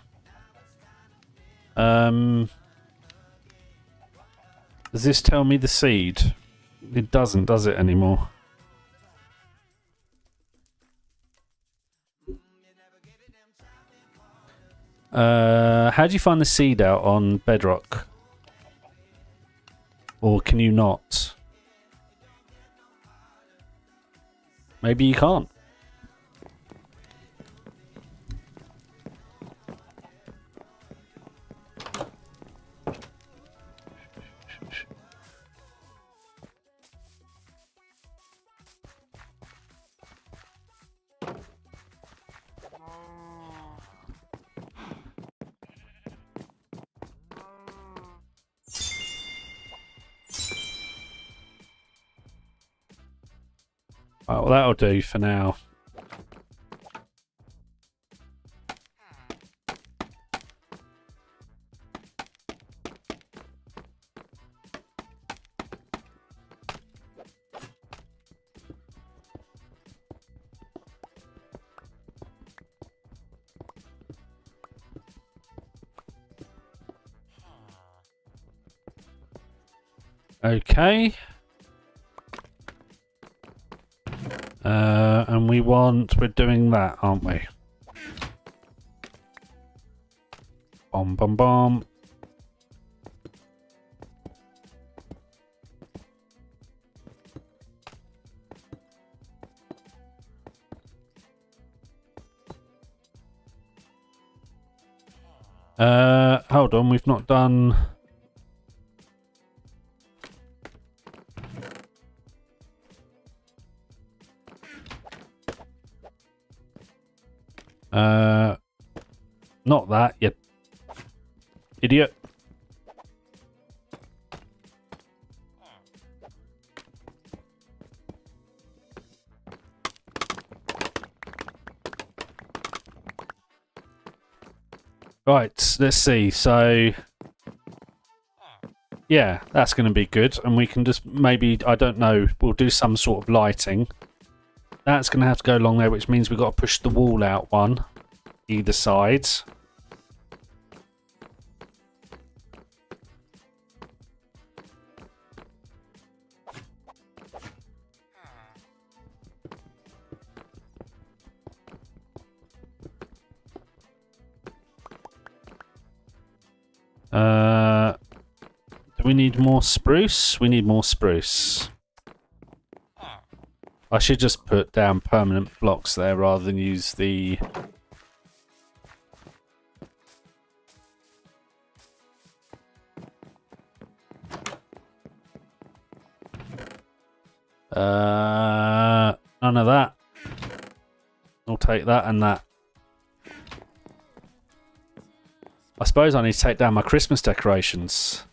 Does this tell me the seed? It doesn't, does it, anymore? How do you find the seed out on Bedrock? Or can you not? maybe you can't. Right, well, that'll do for now. Okay. And we're doing that, aren't we? Bom, bom, bom. Hold on, we've not done... Not that, you idiot. Right, let's see. So, yeah, that's going to be good. And we can just maybe, I don't know, we'll do some sort of lighting. That's going to have to go along there, which means we've got to push the wall out one, either side. Do we need more spruce? We need more spruce. I should just put down permanent blocks there rather than use the... none of that. I'll take that and that. I suppose I need to take down my Christmas decorations.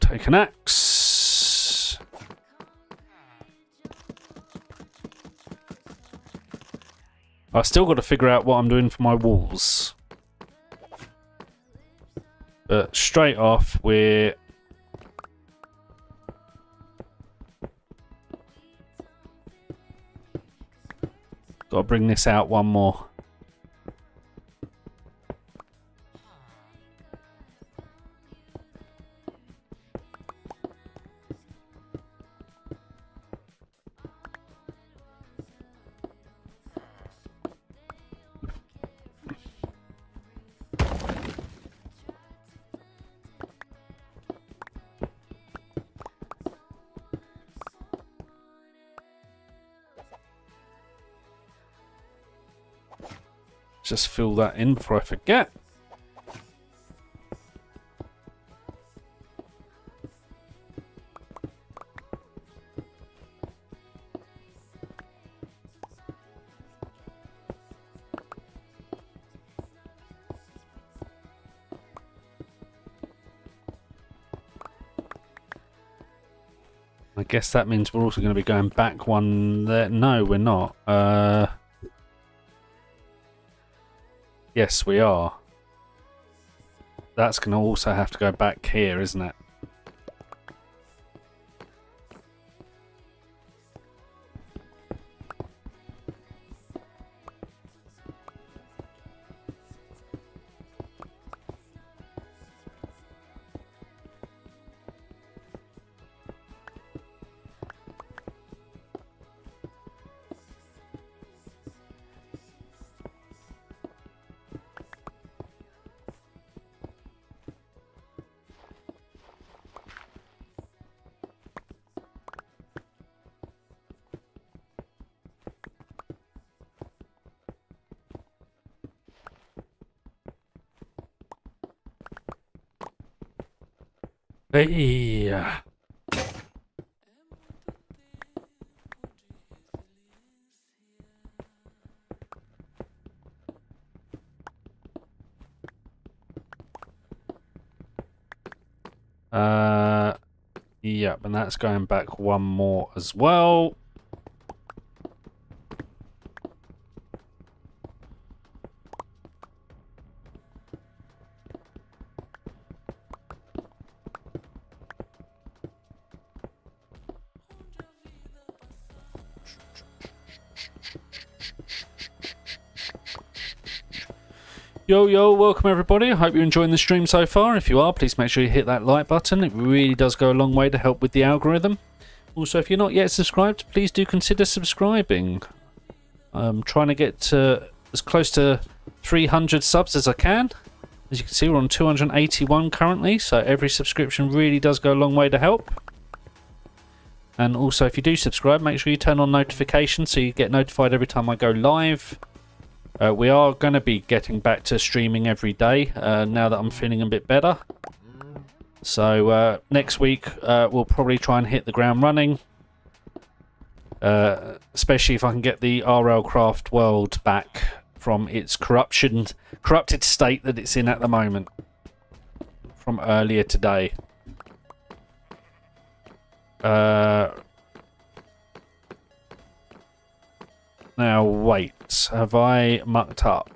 Take an axe. I've still got to figure out what I'm doing for my walls. But straight off, we're... got to bring this out one more. just fill that in before I forget. I guess that means we're also going to be going back one there. No, we're not. Yes, we are. That's going to also have to go back here, isn't it? Hey. Yep, and that's going back one more as well. Yo, welcome everybody. I hope you're enjoying the stream so far. If you are, please make sure you hit that like button. It really does go a long way to help with the algorithm. Also, if you're not yet subscribed, please do consider subscribing. I'm trying to get to as close to 300 subs as I can. As you can see, we're on 281 currently, so every subscription really does go a long way to help. And also, if you do subscribe, make sure you turn on notifications so you get notified every time I go live. We are going to be getting back to streaming every day now that I'm feeling a bit better. So next week we'll probably try and hit the ground running. Especially if I can get the RLCraft world back from its corrupted state that it's in at the moment. From earlier today. Now wait, have I mucked up?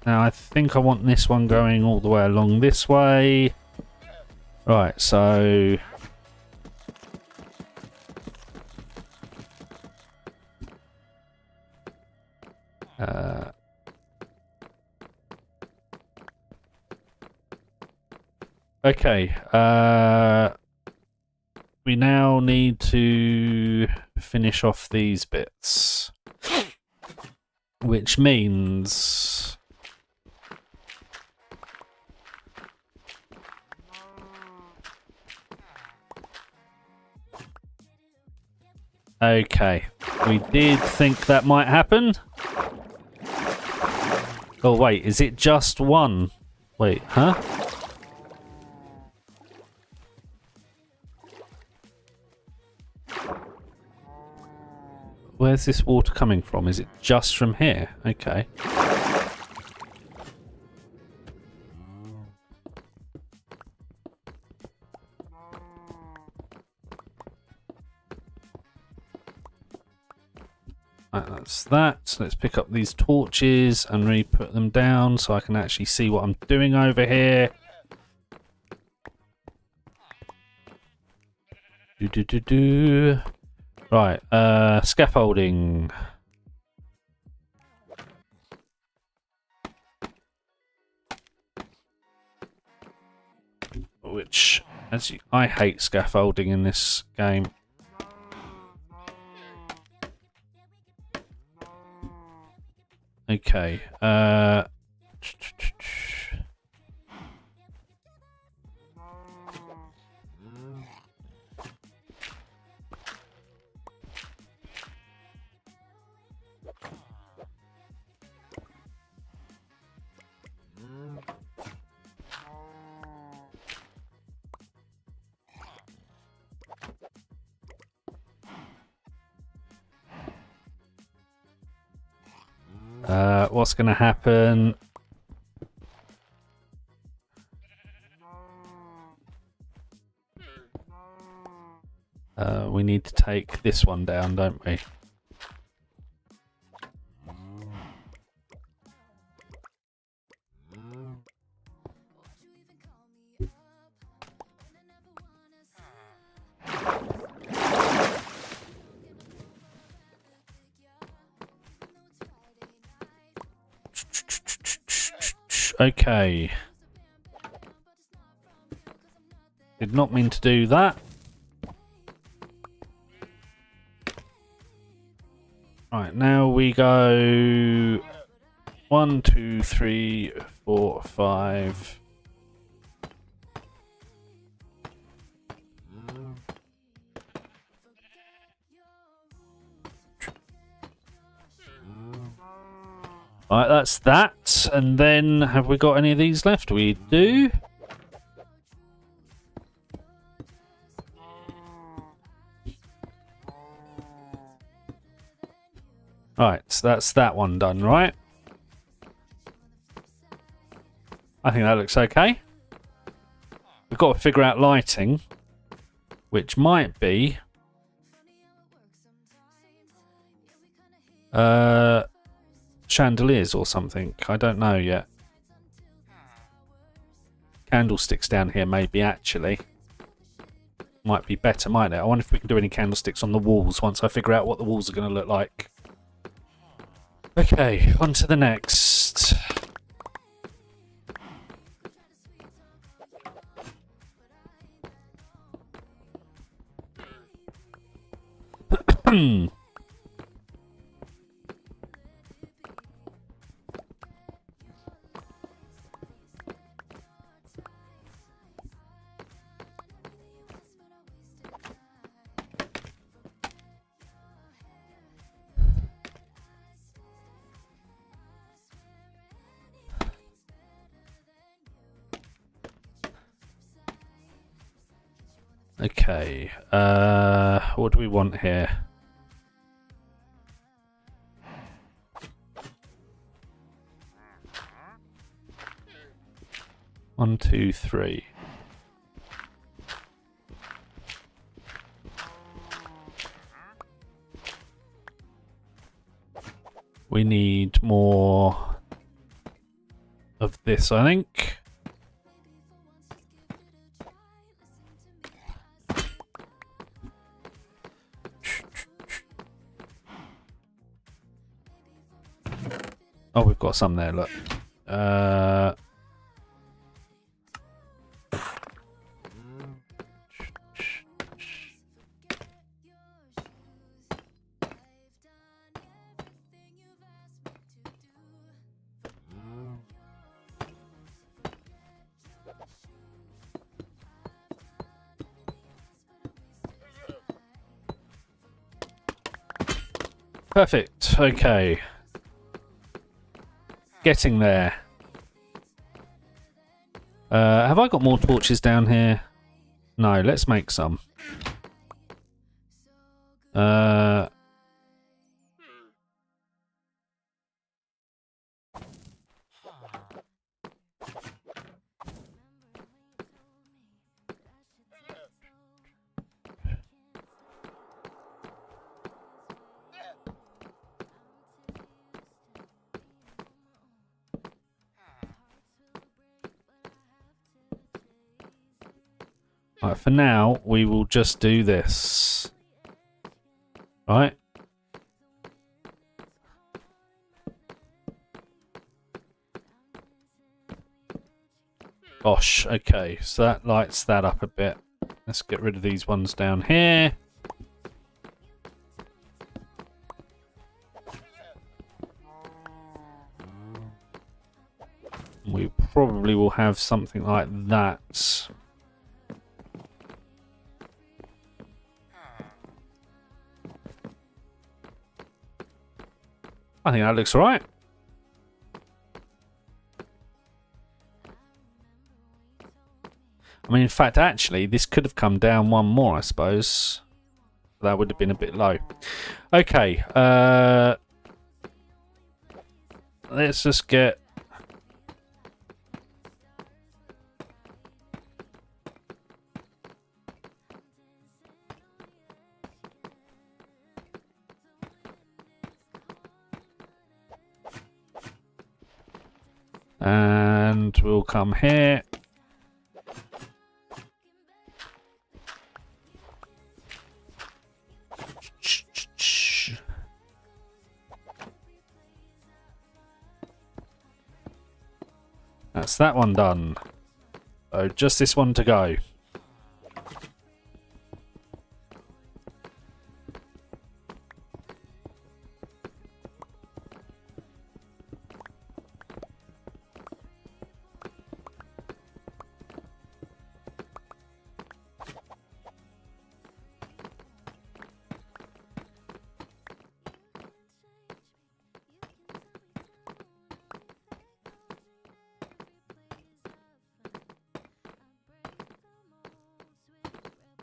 Now I think I want this one going all the way along this way. Right, so okay, we now need to finish off these bits, which means okay, we did think that might happen. Oh wait, is it just one? Wait, huh? Where's this water coming from? Is it just from here? Okay. Right, that's that. Let's pick up these torches and re-put them down so I can actually see what I'm doing over here. Right, scaffolding. Which, I hate scaffolding in this game. Okay, what's going to happen? We need to take this one down, don't we? Okay. Did not mean to do that. Right, now we go 1, 2, 3, 4, 5. Right, that's that. And then, have we got any of these left? We do. Right, so that's that one done, right? I think that looks okay. We've got to figure out lighting, which might be chandeliers or something. I don't know yet. Candlesticks down here maybe, actually. Might be better, mightn't it? I wonder if we can do any candlesticks on the walls once I figure out what the walls are going to look like. Okay, on to the next. Okay, what do we want here? One, two, three. We need more of this, I think. Oh, we've got some there, look. Perfect, okay. Getting there. Have I got more torches down here? No, let's make some. Right, for now, we will just do this. Right. Gosh, okay, so that lights that up a bit. Let's get rid of these ones down here. We probably will have something like that. I think that looks alright. I mean, in fact, actually, this could have come down one more, I suppose. That would have been a bit low. Okay, let's just get... And we'll come here. That's that one done. So just this one to go.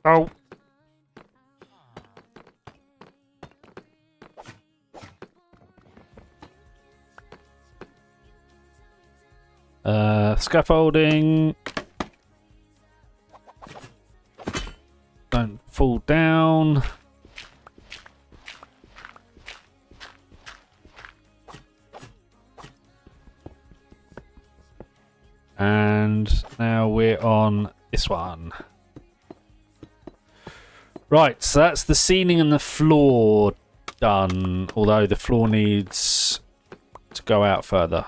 Oh. Scaffolding. Don't fall down. And now we're on this one. Right, so that's the ceiling and the floor done, although the floor needs to go out further.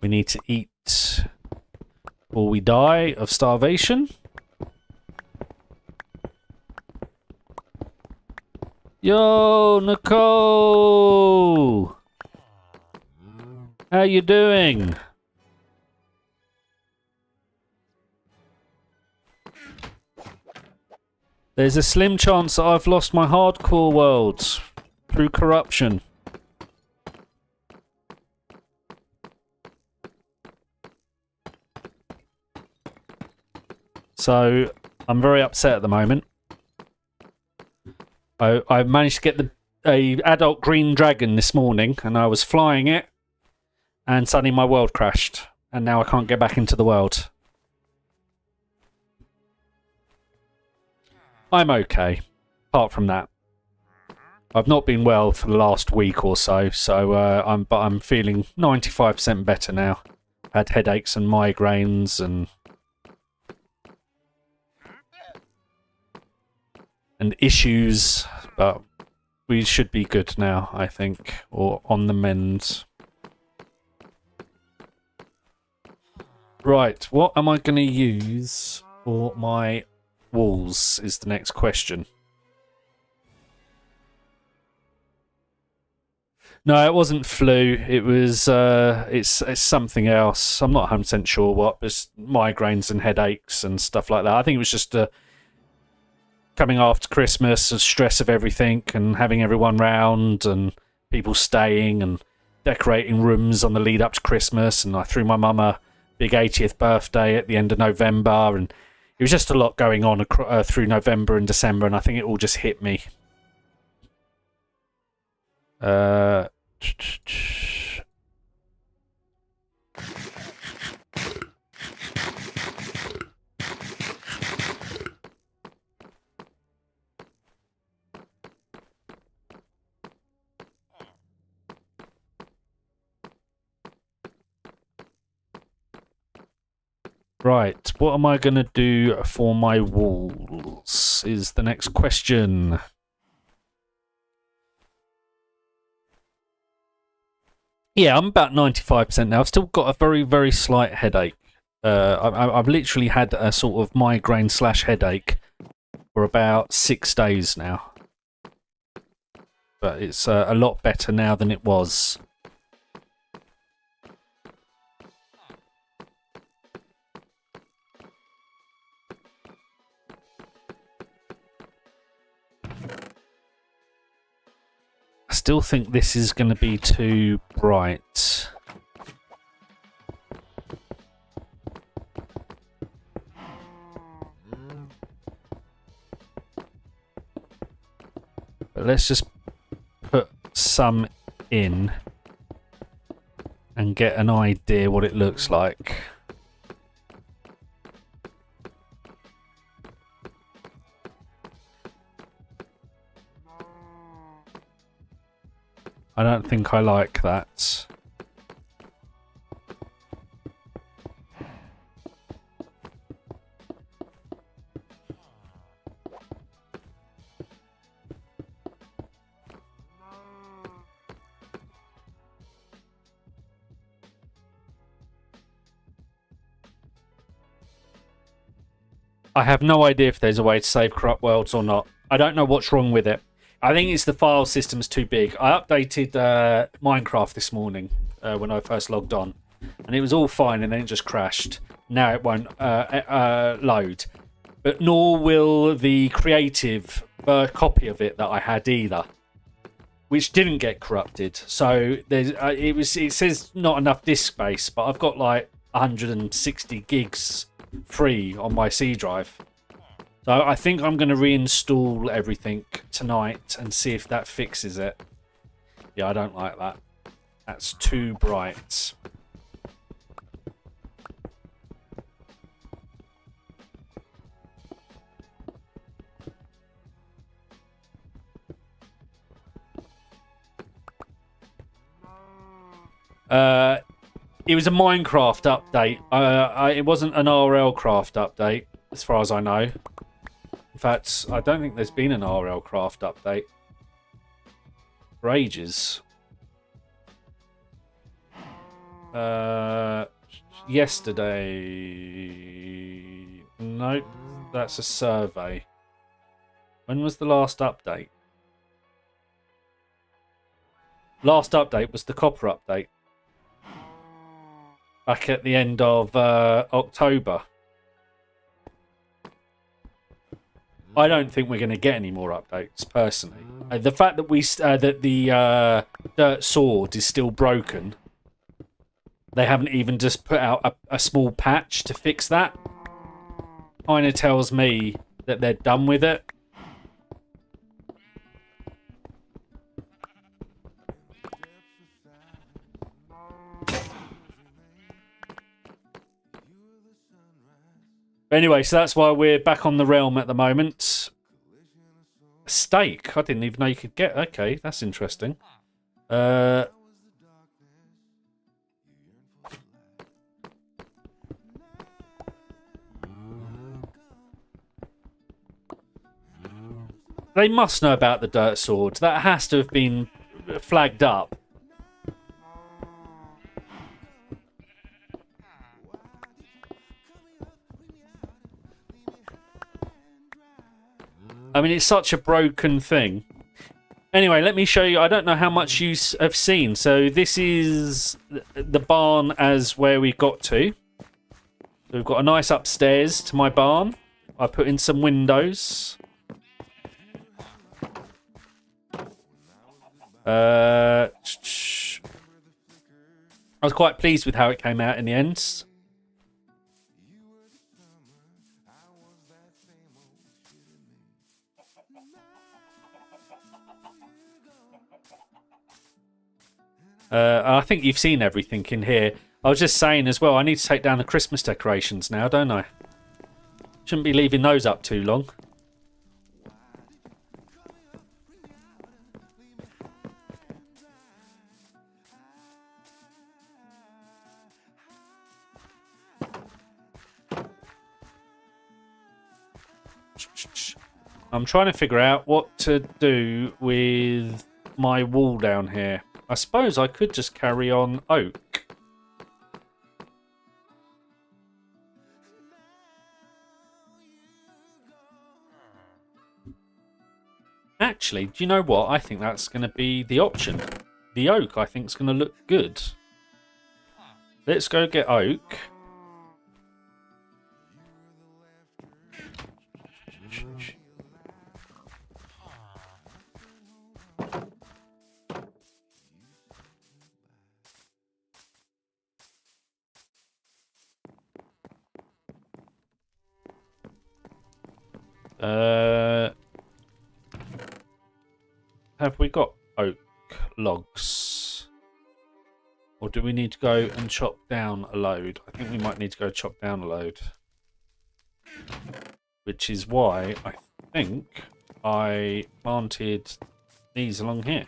We need to eat or we die of starvation. Yo, Nicole! How you doing? There's a slim chance that I've lost my hardcore world through corruption. So, I'm very upset at the moment. I managed to get a adult green dragon this morning, and I was flying it, and suddenly my world crashed, and now I can't get back into the world. I'm okay, apart from that. I've not been well for the last week or so, but I'm feeling 95% better now. Had headaches and migraines and issues, but we should be good now, I think, or on the mend. Right, what am I going to use for my walls is the next question. No, it wasn't flu. It was it's something else. I'm not 100% sure what. It's migraines and headaches and stuff like that. I think it was just coming after Christmas, the stress of everything and having everyone round and people staying and decorating rooms on the lead up to Christmas. And I threw my mum a big 80th birthday at the end of November, and it was just a lot going on through November and December, and I think it all just hit me. Right, what am I going to do for my walls is the next question. Yeah, I'm about 95% now. I've still got a very, very slight headache. I've literally had a sort of migraine / headache for about 6 days now. But it's a lot better now than it was. I still think this is going to be too bright. But let's just put some in and get an idea what it looks like. I don't think I like that. I have no idea if there's a way to save corrupt worlds or not. I don't know what's wrong with it. I think it's the file system's too big. I updated Minecraft this morning when I first logged on, and it was all fine, and then it just crashed. Now it won't load. But nor will the creative copy of it that I had either, which didn't get corrupted. So there's it says not enough disk space, but I've got like 160 gigs free on my C drive. So I think I'm going to reinstall everything tonight and see if that fixes it. Yeah, I don't like that. That's too bright. It was a Minecraft update. It wasn't an RLCraft update, as far as I know. In fact, I don't think there's been an RLCraft update for ages. Yesterday... Nope, that's a survey. When was the last update? Last update was the copper update. Back at the end of October. I don't think we're going to get any more updates, personally. The fact that that the dirt sword is still broken, they haven't even just put out a small patch to fix that, kind of tells me that they're done with it. Anyway, so that's why we're back on the realm at the moment. A steak? I didn't even know you could get. Okay, that's interesting. They must know about the dirt sword. That has to have been flagged up. I mean, it's such a broken thing. Anyway, let me show you. I don't know how much you have seen. So this is the barn as where we got to. So we've got a nice upstairs to my barn. I put in some windows. I was quite pleased with how it came out in the end. I think you've seen everything in here. I was just saying as well, I need to take down the Christmas decorations now, don't I? Shouldn't be leaving those up too long. I'm trying to figure out what to do with my wall down here. I suppose I could just carry on oak. Actually, do you know what? I think that's going to be the option. The oak, I think, is going to look good. Let's go get oak. Have we got oak logs? Or do we need to go and chop down a load? I think we might need to go chop down a load. Which is why I think I planted these along here.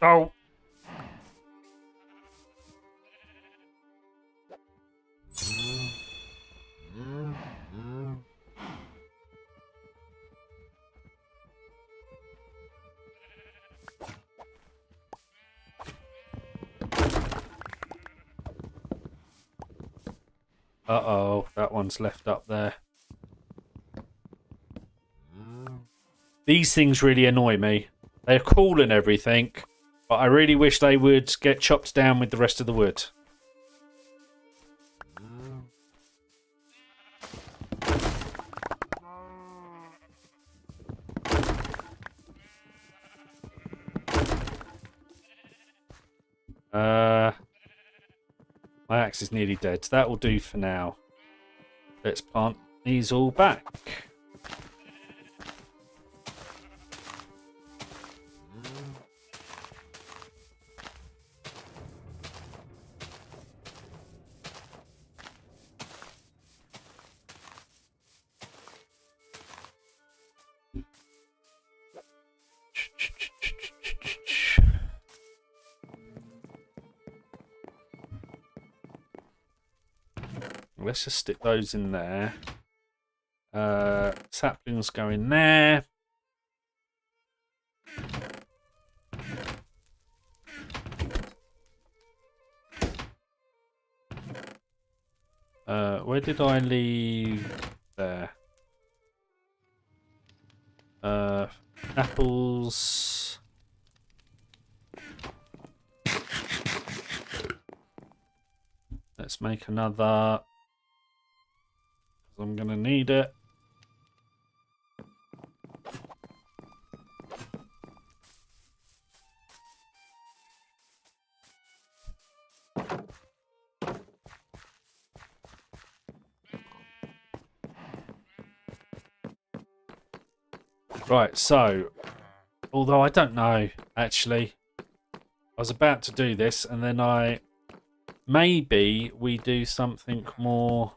Oh! Uh-oh, that one's left up there. These things really annoy me. They're cool and everything, but I really wish they would get chopped down with the rest of the wood. My axe is nearly dead. That will do for now. Let's plant these all back. Let's just stick those in there. Saplings go in there. Where did I leave there? Apples. Let's make another. I'm gonna need it. Right, so, although I don't know, actually, I was about to do this and then maybe we do something more.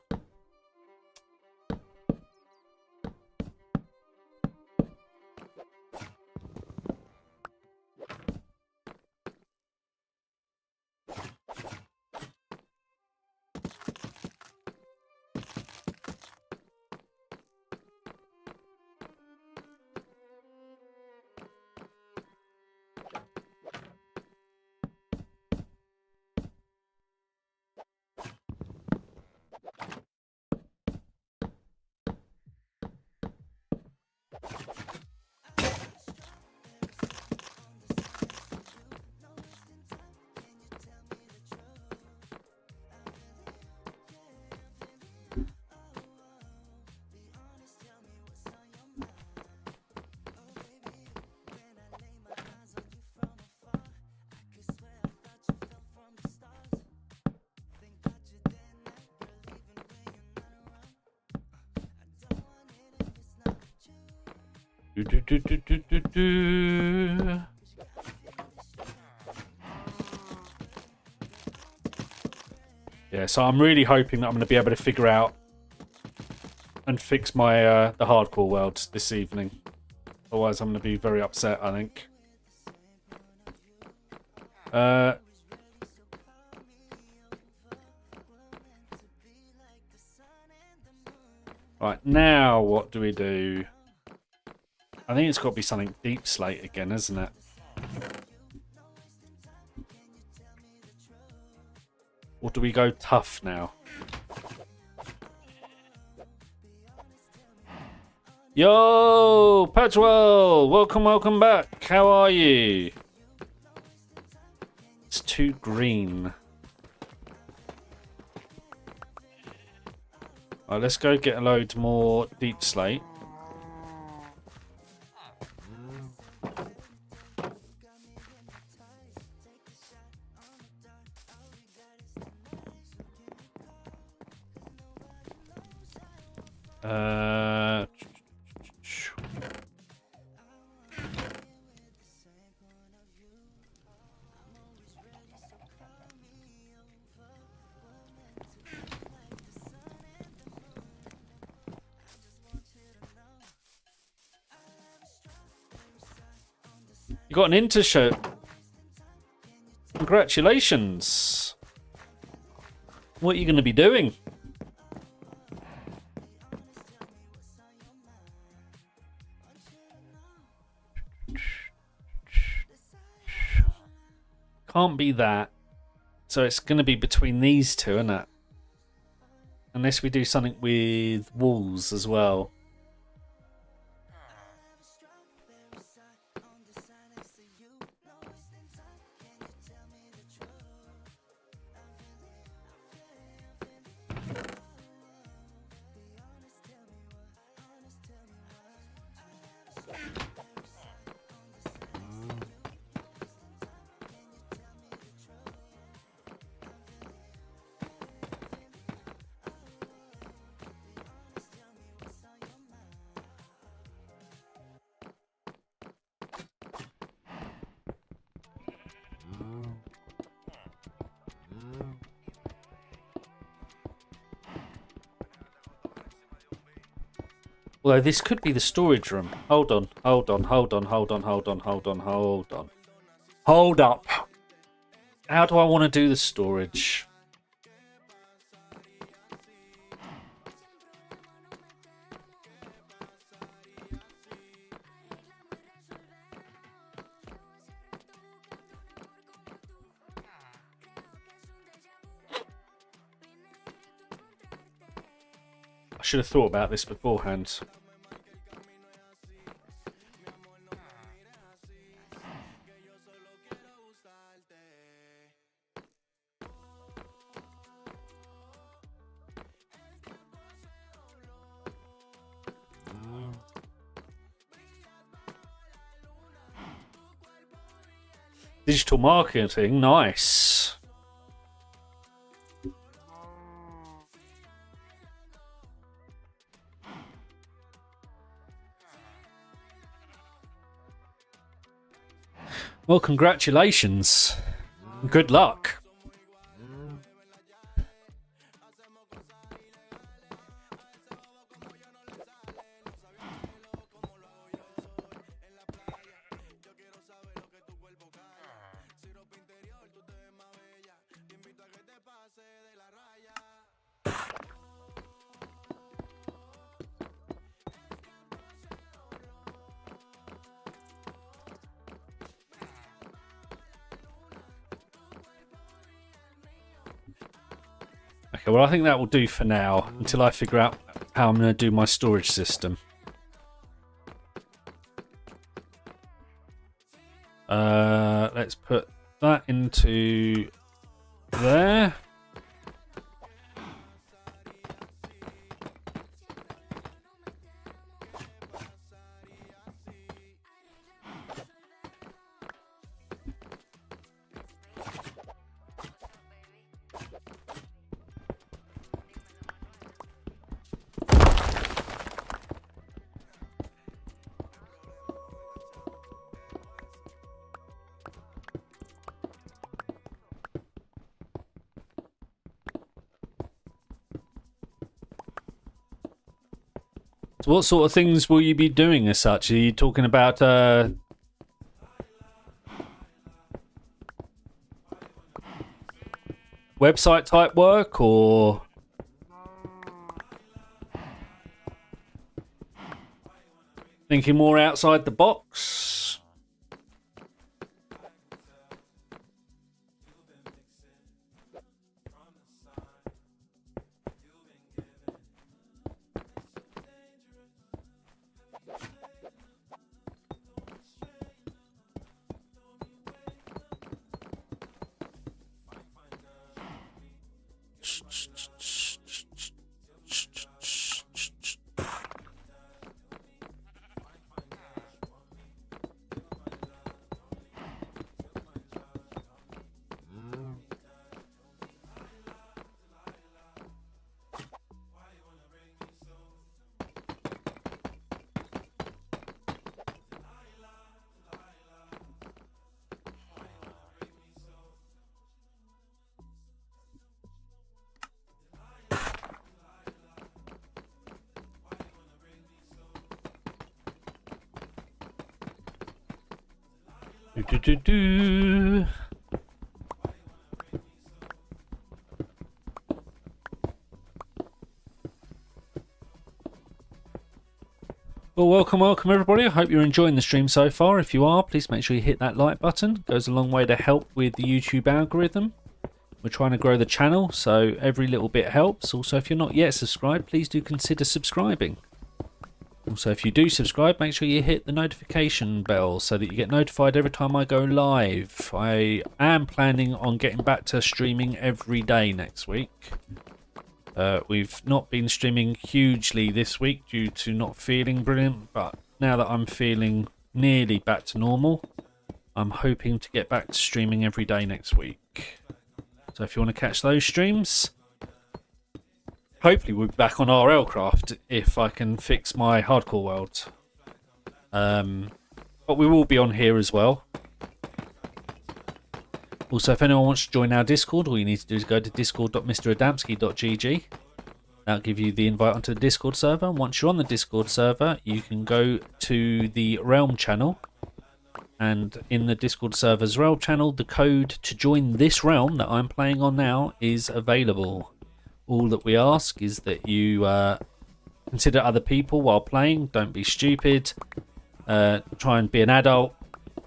Yeah, so I'm really hoping that I'm going to be able to figure out and fix my the hardcore world this evening. Otherwise, I'm going to be very upset, I think. Right, now what do we do? I think it's got to be something deep slate again, isn't it? Or do we go tough now? Yo, Patchwell! Welcome back. How are you? It's too green. Alright, let's go get a load more deep slate. You got an intershirt. Congratulations. What are you going to be doing? Can't be that. So it's going to be between these two, isn't it? Unless we do something with walls as well. Although this could be the storage room. Hold on. Hold up. How do I want to do the storage? I should have thought about this beforehand. Digital marketing, nice. Well, congratulations. Good luck. Okay, well, I think that will do for now until I figure out how I'm going to do my storage system. Let's put that into there. So what sort of things will you be doing as such? Are you talking about website type work, or thinking more outside the box? Do. Well, welcome everybody. I hope you're enjoying the stream so far. If you are, please make sure you hit that like button. It goes a long way to help with the YouTube algorithm. We're trying to grow the channel, so every little bit helps. Also, if you're not yet subscribed, please do consider subscribing. Also, if you do subscribe, make sure you hit the notification bell so that you get notified every time I go live. I am planning on getting back to streaming every day next week. We've not been streaming hugely this week due to not feeling brilliant, but now that I'm feeling nearly back to normal, I'm hoping to get back to streaming every day next week. So if you want to catch those streams, hopefully we'll be back on RLCraft if I can fix my hardcore world. But we will be on here as well. Also, if anyone wants to join our Discord, all you need to do is go to discord.mradamski.gg. That'll give you the invite onto the Discord server. Once you're on the Discord server, you can go to the Realm channel. And in the Discord server's Realm channel, the code to join this realm that I'm playing on now is available. All that we ask is that you consider other people while playing. Don't be stupid. Try and be an adult.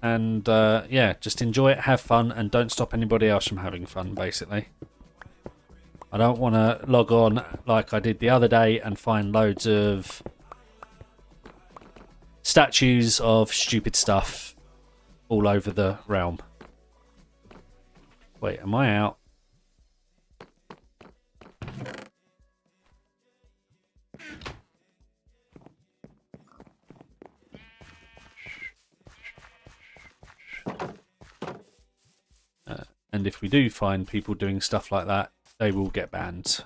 And yeah, just enjoy it, have fun, and don't stop anybody else from having fun, basically. I don't want to log on like I did the other day and find loads of statues of stupid stuff all over the realm. Wait, am I out? And if we do find people doing stuff like that, they will get banned.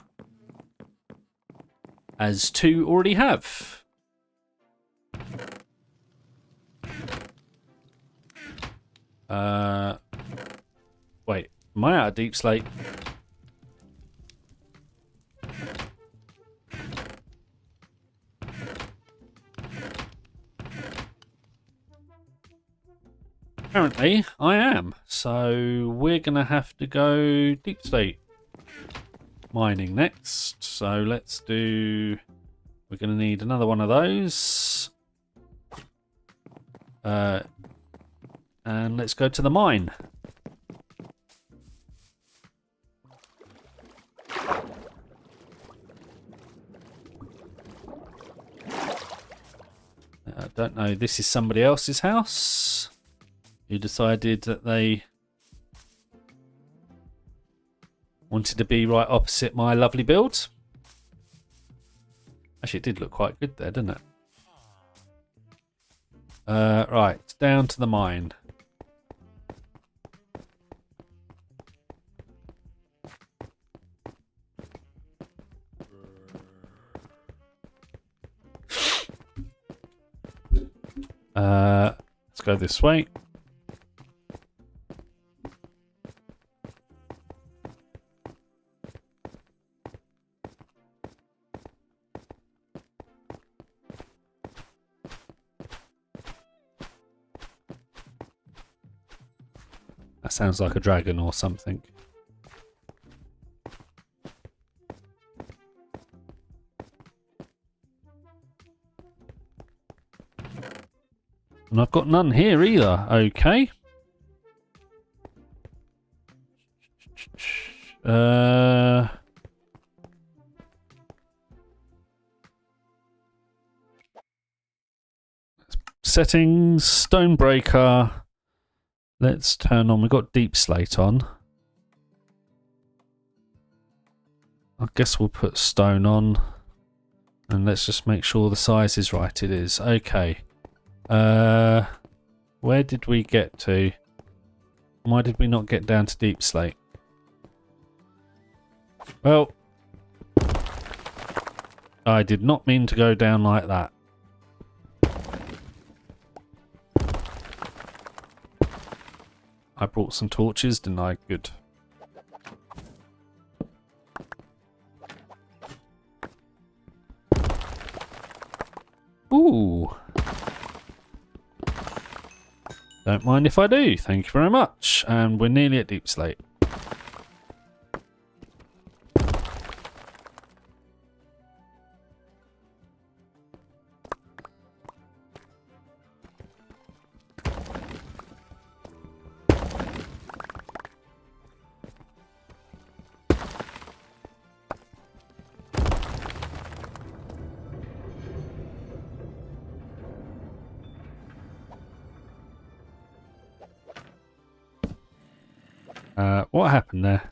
As two already have. Wait, am I out of Deep Slate? Apparently, I am. So we're going to have to go Deep State mining next. So let's do... We're going to need another one of those. And let's go to the mine. I don't know, this is somebody else's house who decided that they wanted to be right opposite my lovely build. Actually, it did look quite good there, didn't it? Right, down to the mine. Let's go this way. That sounds like a dragon or something. And I've got none here either. Okay. Settings, Stonebreaker. Let's turn on. We've got Deep Slate on. I guess we'll put stone on. And let's just make sure the size is right. It is. Okay. Where did we get to? Why did we not get down to Deep Slate? Well, I did not mean to go down like that. I brought some torches, didn't I? Good. Ooh. Don't mind if I do. Thank you very much. And we're nearly at Deep Slate. What happened there?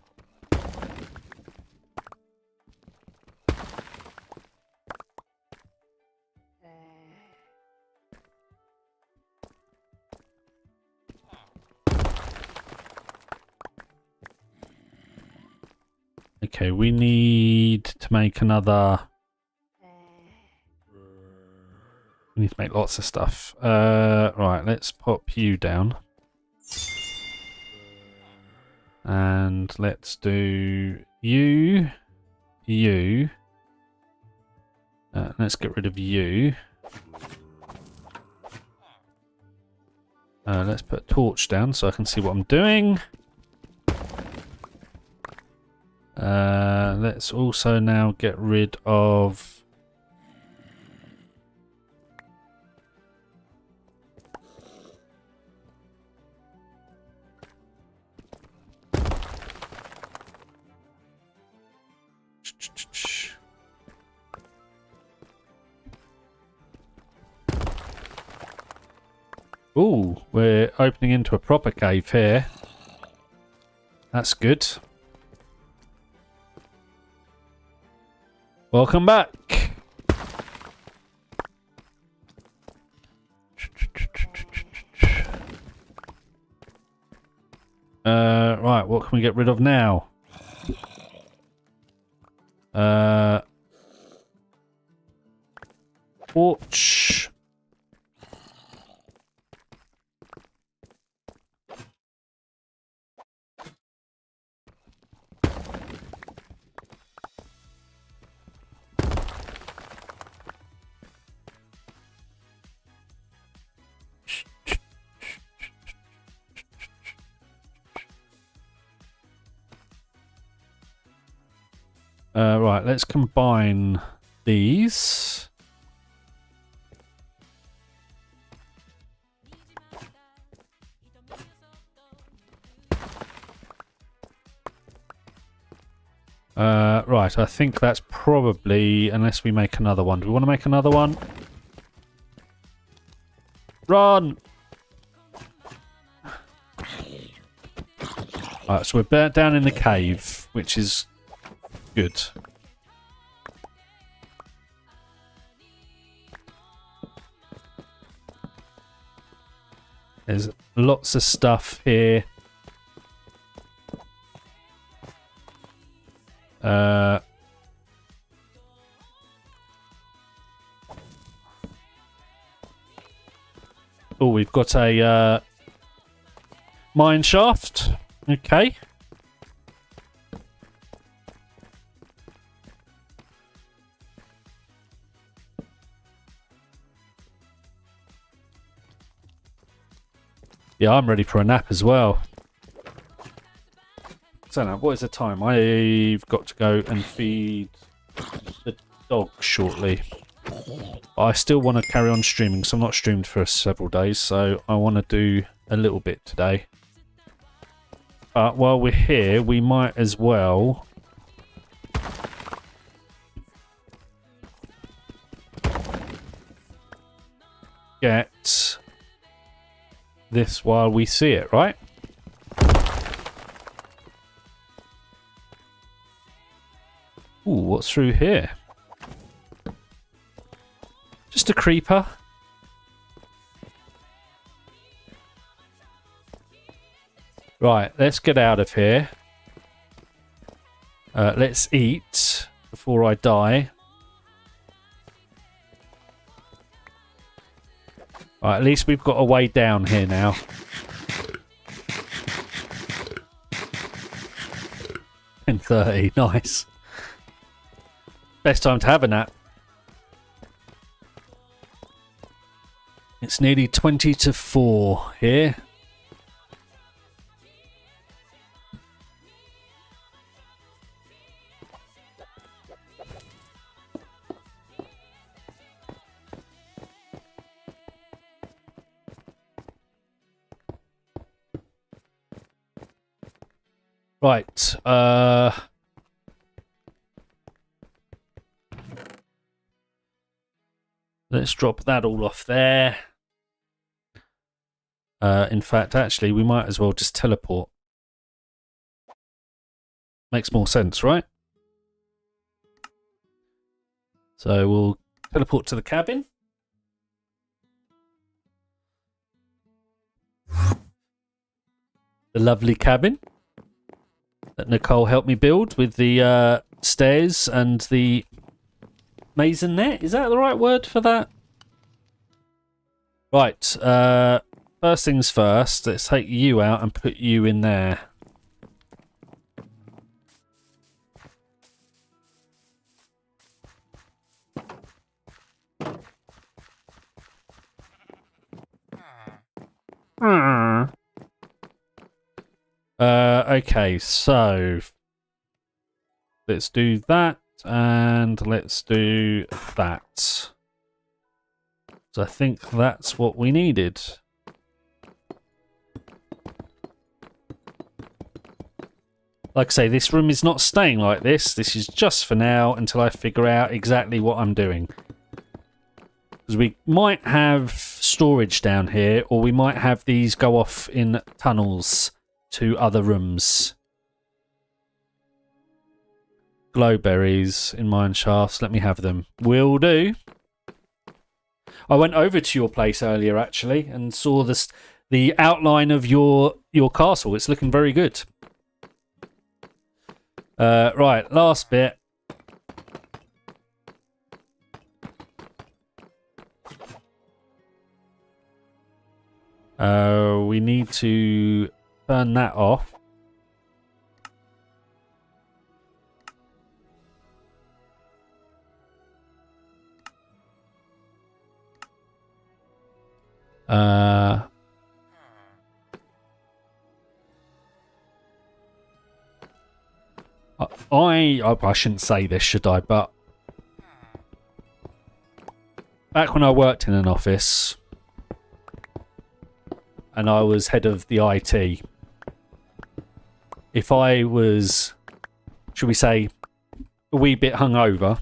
Okay, we need to make another... We need to make lots of stuff. Right, let's pop you down. And let's do you. Let's get rid of you. Let's put a torch down so I can see what I'm doing. Let's also now get rid of... Ooh, we're opening into a proper cave here. That's good. Welcome back. Right, what can we get rid of now? Torch. Right, let's combine these. Right, I think that's probably, unless we make another one. Do we want to make another one? Run! Alright, so we're down in the cave, which is good. There's lots of stuff here. Oh, we've got a mine shaft. Okay. Yeah, I'm ready for a nap as well. So now, what is the time? I've got to go and feed the dog shortly. I still want to carry on streaming, so I'm not streamed for several days, so I want to do a little bit today. But while we're here, we might as well get this while we see it, right? Ooh, what's through here? Just a creeper. Right, let's get out of here. Let's eat before I die. Right, at least we've got a way down here now. $10:30, nice. Best time to have a nap. It's nearly 20 to 4 here. Right, let's drop that all off there. In fact, actually, we might as well just teleport. Makes more sense, right? So we'll teleport to the cabin. The lovely cabin that Nicole helped me build with the stairs and the maisonette. Is that the right word for that? Right, first things first, let's take you out and put you in there. Okay, so let's do that and let's do that. So I think that's what we needed. Like I say, this room is not staying like this. This is just for now until I figure out exactly what I'm doing. Because we might have storage down here, or we might have these go off in tunnels to other rooms. Glowberries in mine shafts. Let me have them. Will do. I went over to your place earlier, actually, and saw the outline of your castle. It's looking very good. Right, last bit. We need to turn that off. I shouldn't say this, should I? But back when I worked in an office and I was head of the IT, if I was, should we say, a wee bit hungover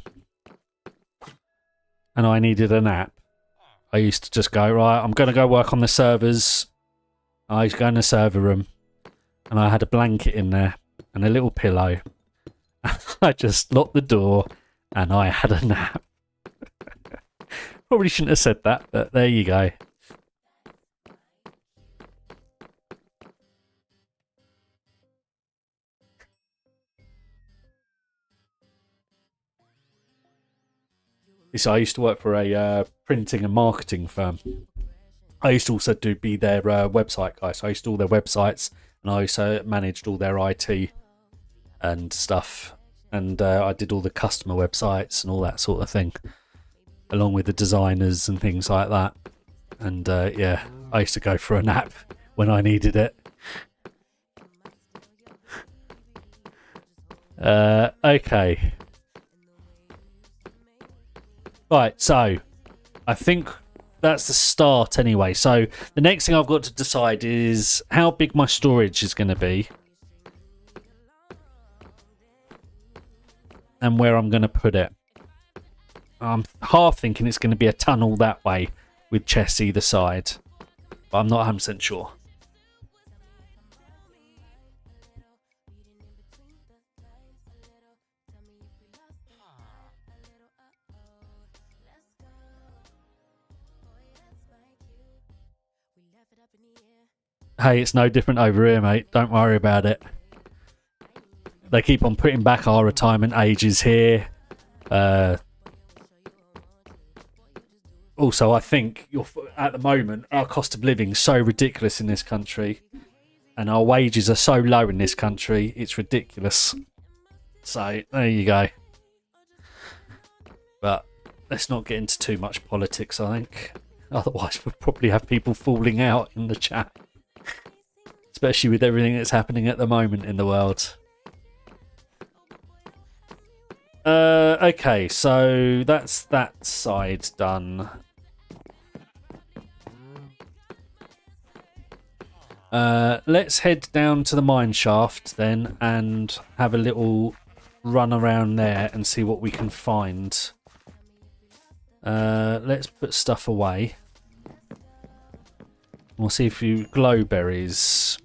and I needed a nap, I used to just go, right, I'm going to go work on the servers. I used to go in the server room and I had a blanket in there and a little pillow. I just locked the door and I had a nap. Probably shouldn't have said that, but there you go. So I used to work for a printing and marketing firm. I used to also be their website guy. So I used to do all their websites and I also managed all their IT and stuff. And I did all the customer websites and all that sort of thing, along with the designers and things like that. And yeah, I used to go for a nap when I needed it. Okay. Right, so I think that's the start anyway. So the next thing I've got to decide is how big my storage is going to be. And where I'm going to put it. I'm half thinking it's going to be a tunnel that way with chests either side. But I'm not 100% sure. Hey, it's no different over here, mate. Don't worry about it. They keep on putting back our retirement ages here. Also, I think at the moment, our cost of living is so ridiculous in this country. And our wages are so low in this country, it's ridiculous. So, there you go. But let's not get into too much politics, I think. Otherwise, we'll probably have people falling out in the chat. Especially with everything that's happening at the moment in the world. Okay, so that's that side done. Let's head down to the mine shaft then and have a little run around there and see what we can find. Let's put stuff away. We'll see if you glow berries.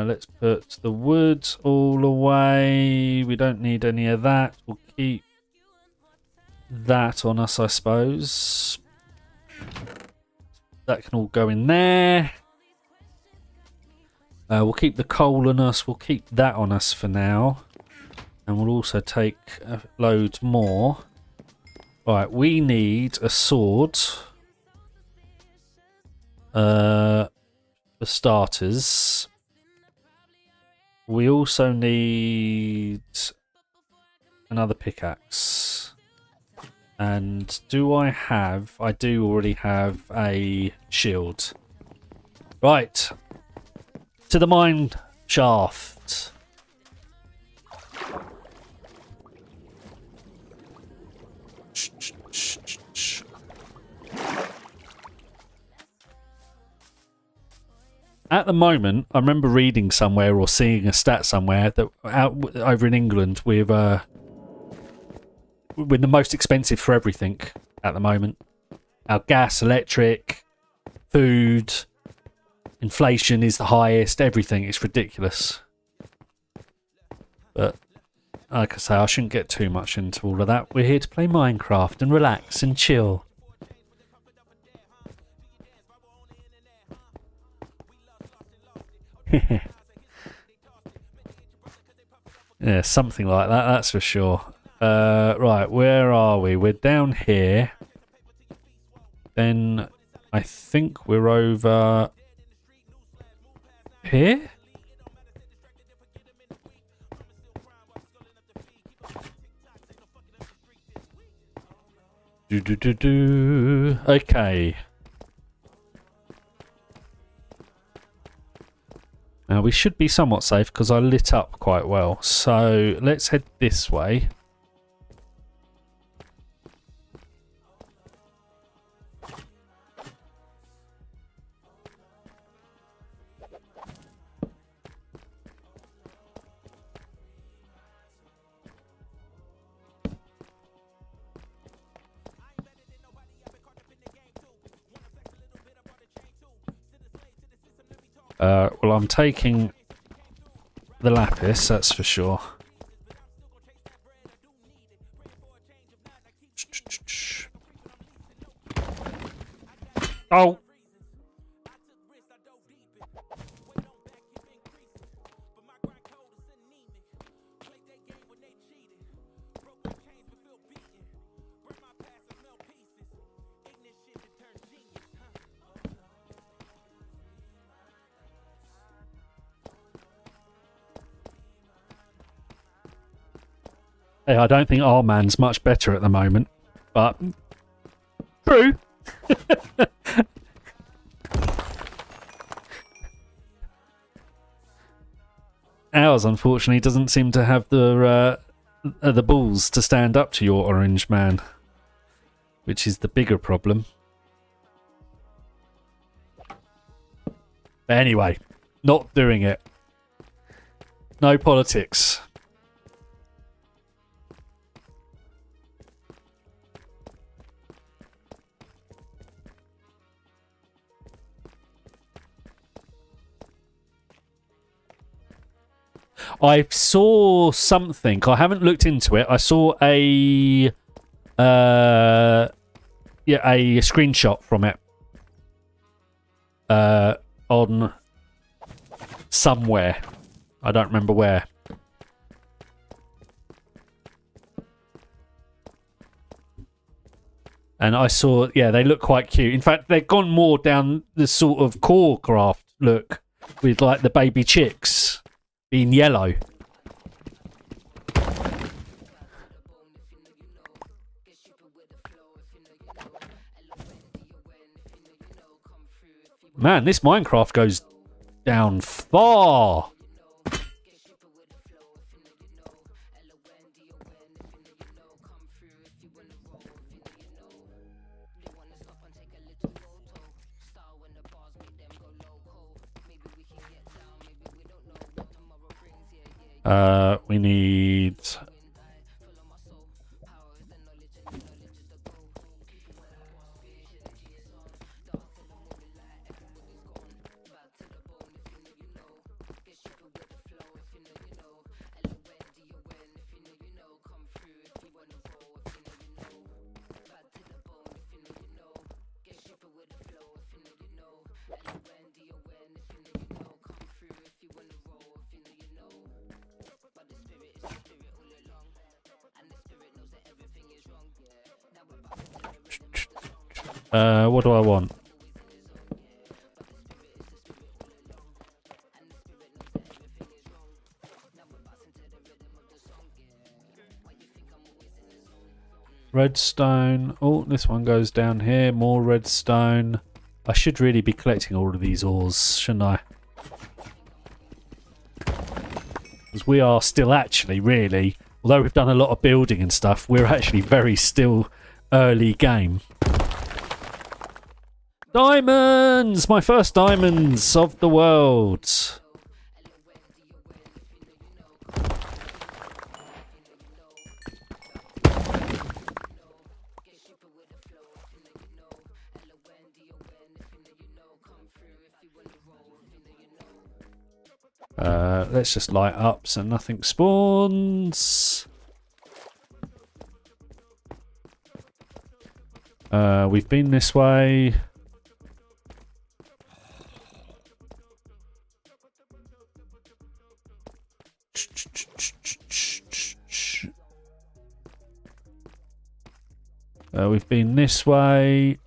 Let's put the wood all away. We don't need any of that. We'll keep that on us, I suppose. That can all go in there. We'll keep the coal on us. We'll keep that on us for now. And we'll also take loads more. Right, we need a sword. For starters. We also need another pickaxe. And do I have... I do already have a shield. Right. To the mine shaft. At the moment, I remember reading somewhere or seeing a stat somewhere that over in England we're the most expensive for everything at the moment. Our gas, electric, food, inflation is the highest, everything. It's ridiculous. But like I say, I shouldn't get too much into all of that. We're here to play Minecraft and relax and chill. Yeah, something like that, that's for sure. Right, where are we? We're down here. Then I think we're over here? Okay. Now we should be somewhat safe because I lit up quite well. So let's head this way. Well, I'm taking the lapis, that's for sure. Oh! Hey, I don't think our man's much better at the moment, but true. Ours, unfortunately, doesn't seem to have the balls to stand up to your orange man, which is the bigger problem. But anyway, not doing it. No politics. I saw something. I haven't looked into it. I saw a screenshot from it on somewhere. I don't remember where. And I saw, yeah, they look quite cute. In fact, they've gone more down the sort of RLCraft look with like the baby chicks being yellow. Man, this Minecraft goes down far. We need... what do I want? Redstone. Oh, this one goes down here. More redstone. I should really be collecting all of these ores, shouldn't I? Because we are still actually, really, although we've done a lot of building and stuff, we're actually very still early game. Diamonds! My first diamonds of the world. Let's just light up so nothing spawns. We've been this way. We've been this way.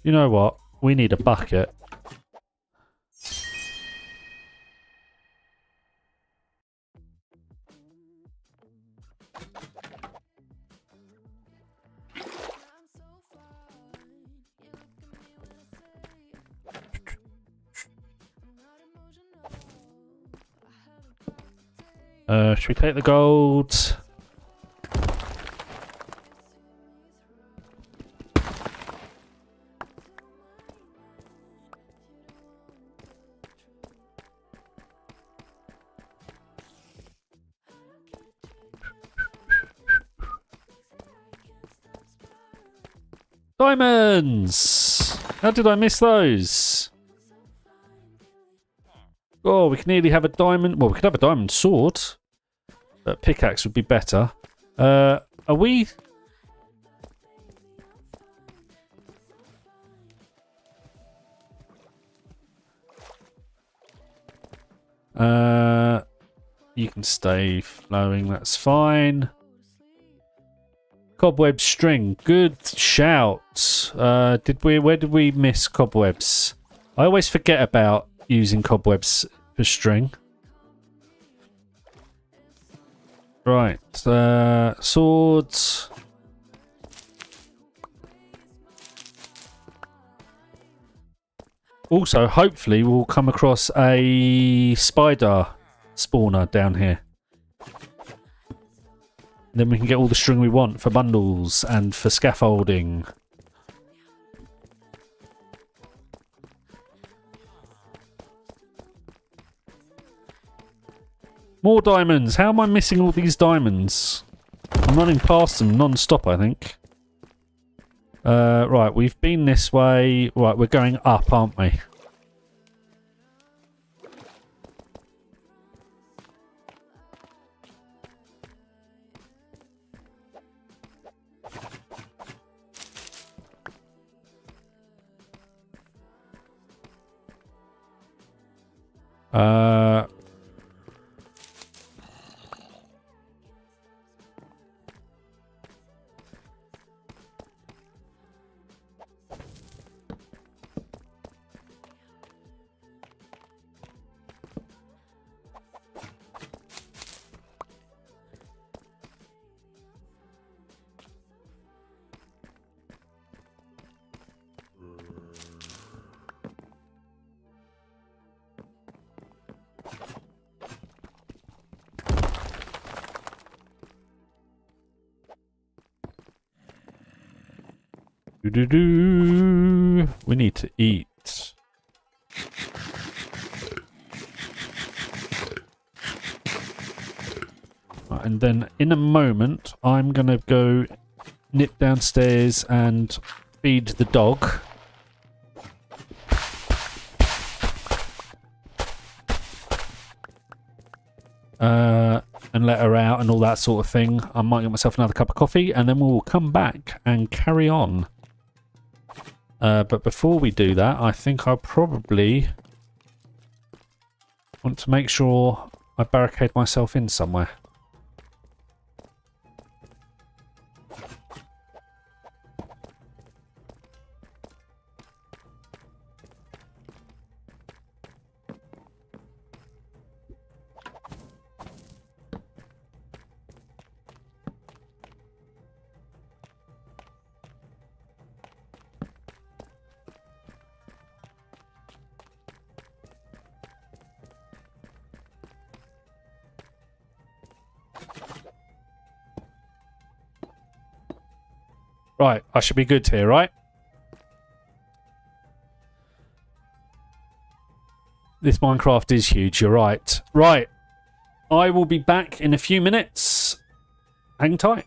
You know what? We need a bucket. Should we take the gold? Diamonds! How did I miss those? Oh, we can nearly have a diamond. Well, we could have a diamond sword. But pickaxe would be better. Are we... You can stay flowing, that's fine. Cobweb string, good shout. Where did we miss cobwebs? I always forget about using cobwebs for string. Right, swords. Also, hopefully, we'll come across a spider spawner down here. Then we can get all the string we want for bundles and for scaffolding. More diamonds! How am I missing all these diamonds? I'm running past them non-stop, I think. Right, we've been this way. Right, we're going up, aren't we? We need to eat. Right, and then in a moment, I'm going to go nip downstairs and feed the dog. And let her out and all that sort of thing. I might get myself another cup of coffee and then we'll come back and carry on. But before we do that, I think I'll probably want to make sure I barricade myself in somewhere. Right, I should be good here, right? This Minecraft is huge, you're right. Right, I will be back in a few minutes. Hang tight.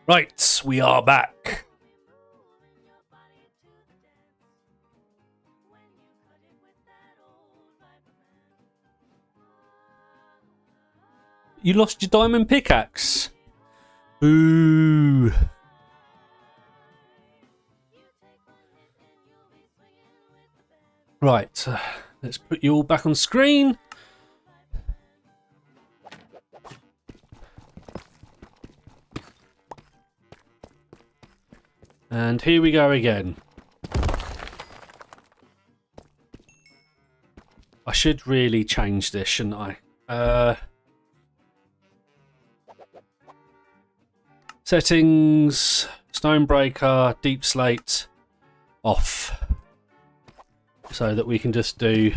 Right, we are back. You lost your diamond pickaxe. Boo. Right, let's put you all back on screen. And here we go again. I should really change this, shouldn't I? Settings, Stonebreaker, Deep Slate, off. So that we can just do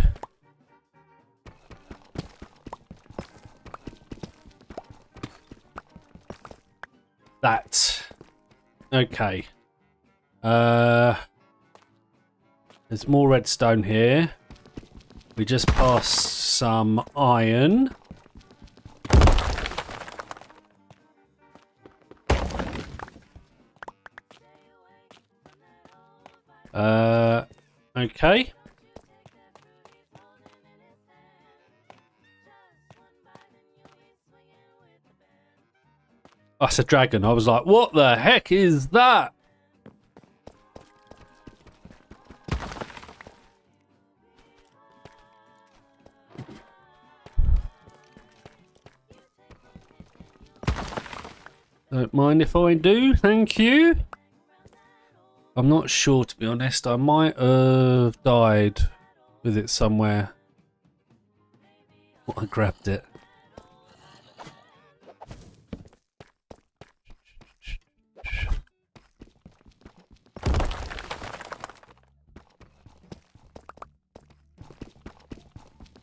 that. Okay. There's more redstone here. We just passed some iron. Okay. That's a dragon. I was like, what the heck is that? Don't mind if I do, thank you. I'm not sure, to be honest. I might have died with it somewhere. I grabbed it.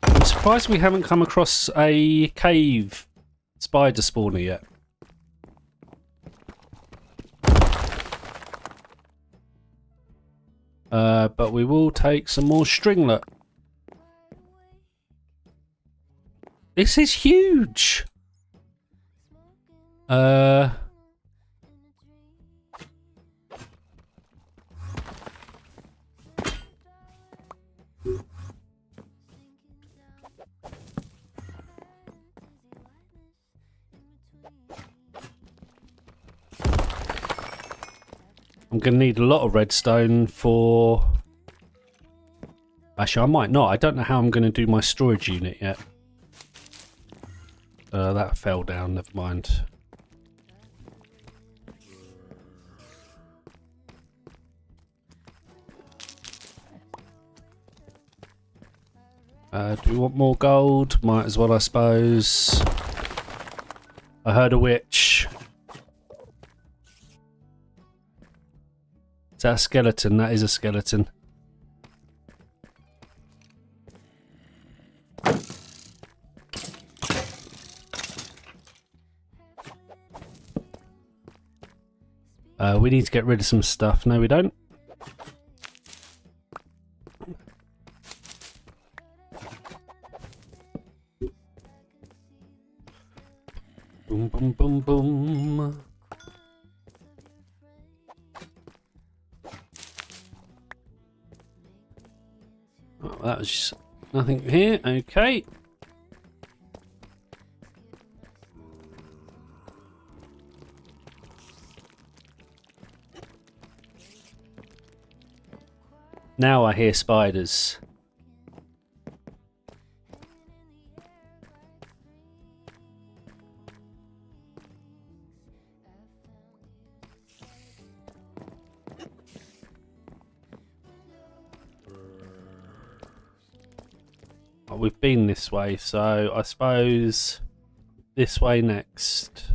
I'm surprised we haven't come across a cave spider spawner yet. But we will take some more stringlet. This is huge. I'm going to need a lot of redstone for... Actually, I might not. I don't know how I'm going to do my storage unit yet. That fell down. Never mind. Do we want more gold? Might as well, I suppose. I heard a witch. Is that a skeleton? That is a skeleton. We need to get rid of some stuff. No, we don't. Boom, boom, boom, boom. Oh, that was just nothing here. Okay. Now I hear spiders. Oh, we've been this way, so I suppose this way next.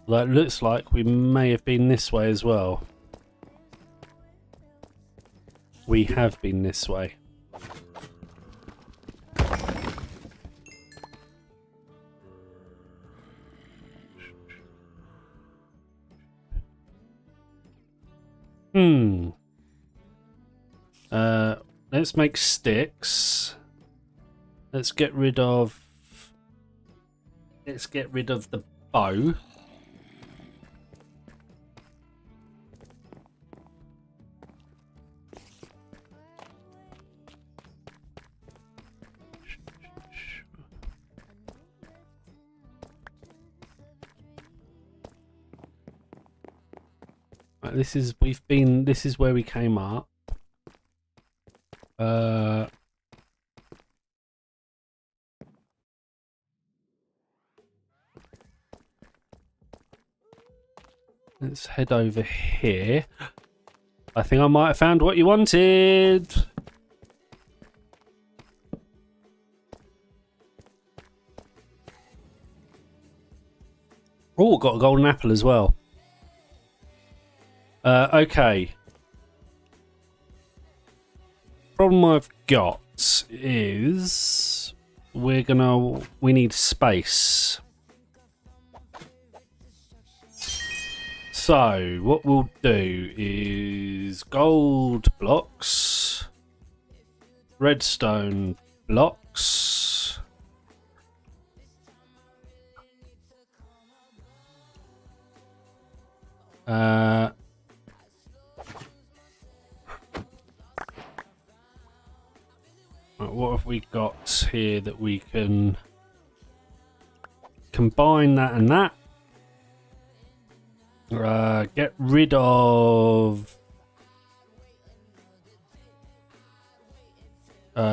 Well, it looks like we may have been this way as well. We have been this way. Let's make sticks. Let's get rid of the bow. This is where we came up. Let's head over here. I think I might have found what you wanted. Oh, got a golden apple as well. Okay. Problem I've got is we need space. So what we'll do is gold blocks, redstone blocks, what have we got here that we can combine that and that? Get rid of is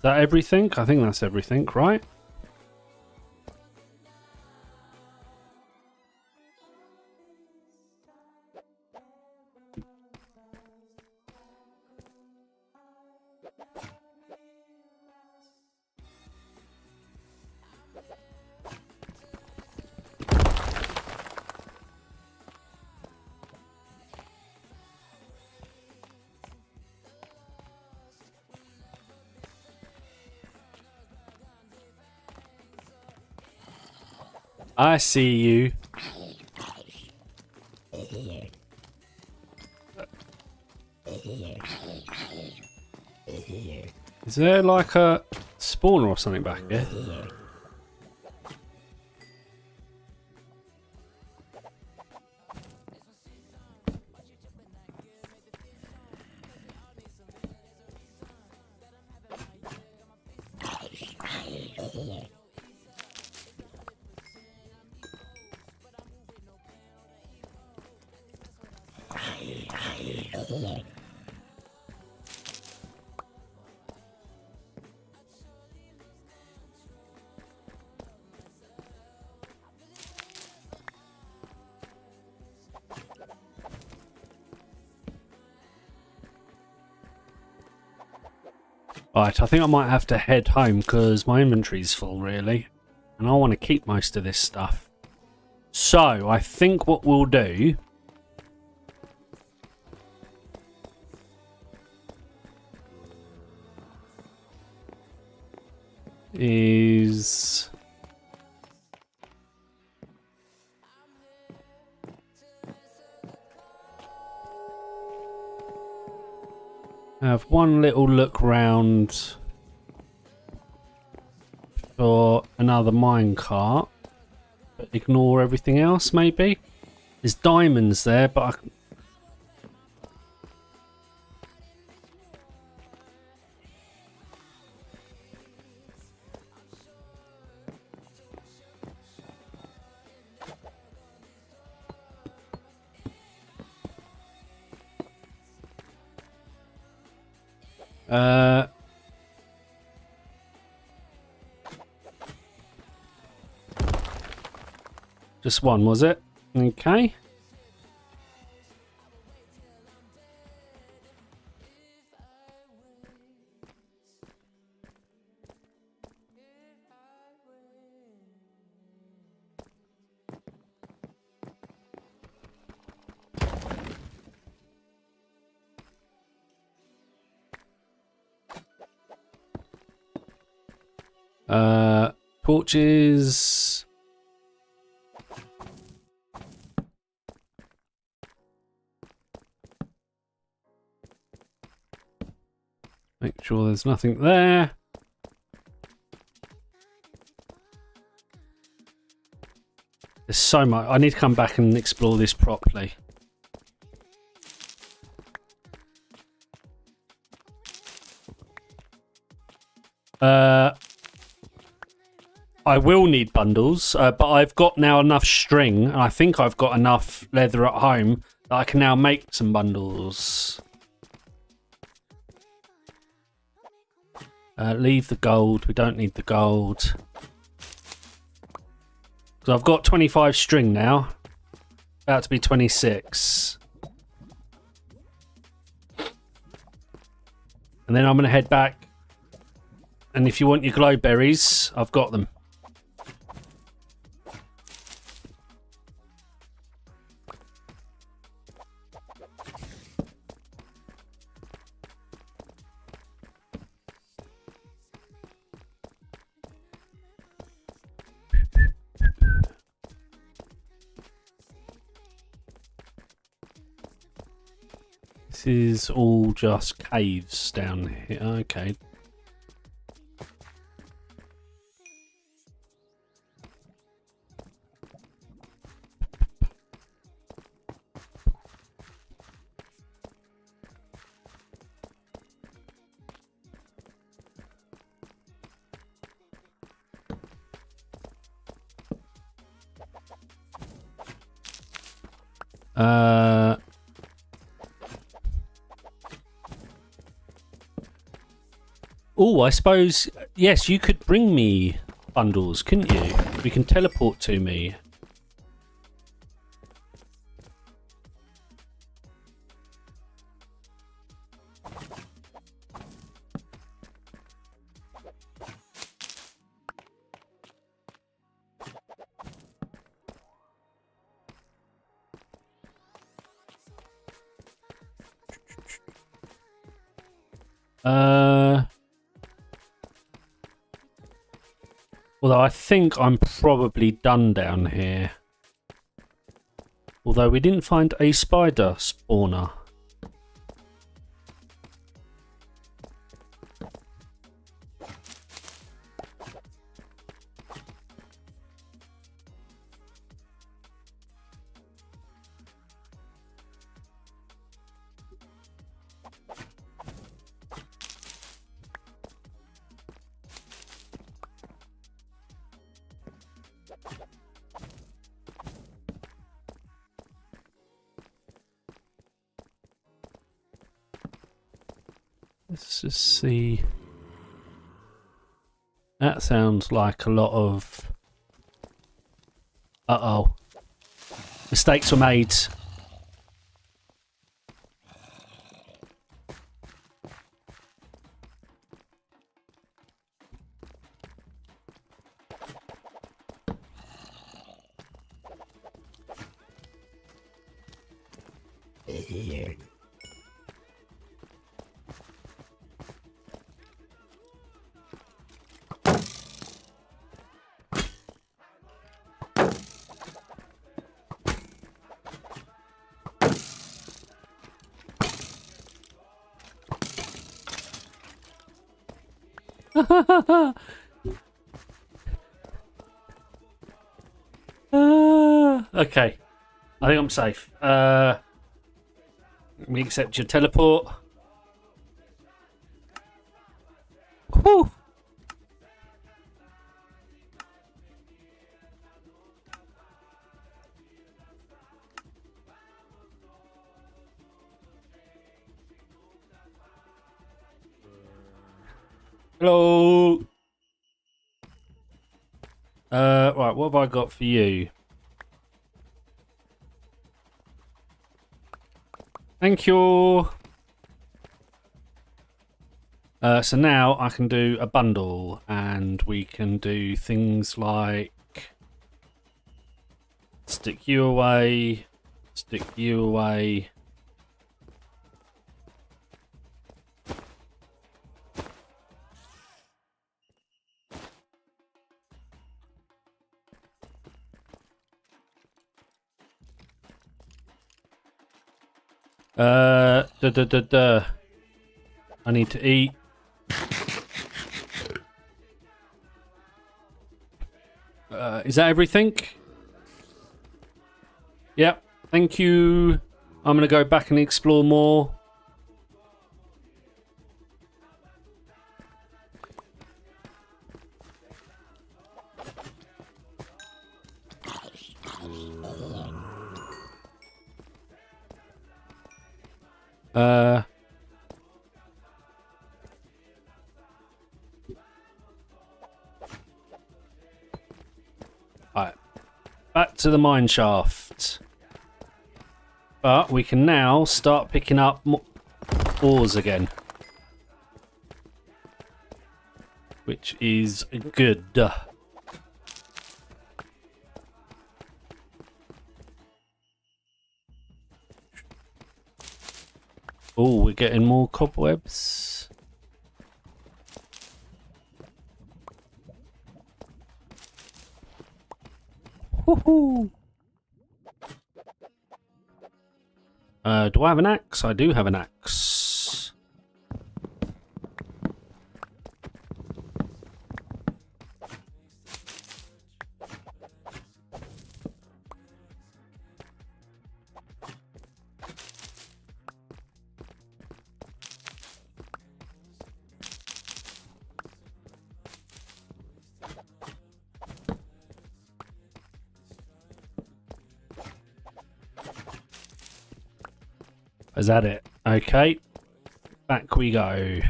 that everything? I think that's everything, right? I see you. Is there like a spawner or something back here? Right, I think I might have to head home because my inventory's full, really. And I want to keep most of this stuff. So, I think what we'll do is have one little look round for another minecart, but ignore everything else. Maybe there's diamonds there, but just one, was it? Okay. Torches. Make sure there's nothing there. There's so much. I need to come back and explore this properly. I will need bundles, but I've got now enough string, and I think I've got enough leather at home that I can now make some bundles. Leave the gold. We don't need the gold. So I've got 25 string now. About to be 26. And then I'm going to head back. And if you want your glow berries, I've got them. This is all just caves down here. Okay. Oh, I suppose, yes, you could bring me bundles, couldn't you? We can teleport to me. Although I think I'm probably done down here. Although we didn't find a spider spawner. Let's just see. That sounds like a lot of... Uh-oh. Mistakes were made. Okay, I think I'm safe. Let me accept your teleport. Whew. Hello. Right, what have I got for you? Thank you. So now I can do a bundle, and we can do things like stick you away, stick you away. I need to eat. Is that everything? Yep. Thank you. I'm gonna go back and explore more. Alright. Back to the mine shaft. But we can now start picking up ores again. Which is good. Oh, we're getting more cobwebs. Woohoo! Do I have an axe? I do have an axe. Is that it? Okay. Back we go.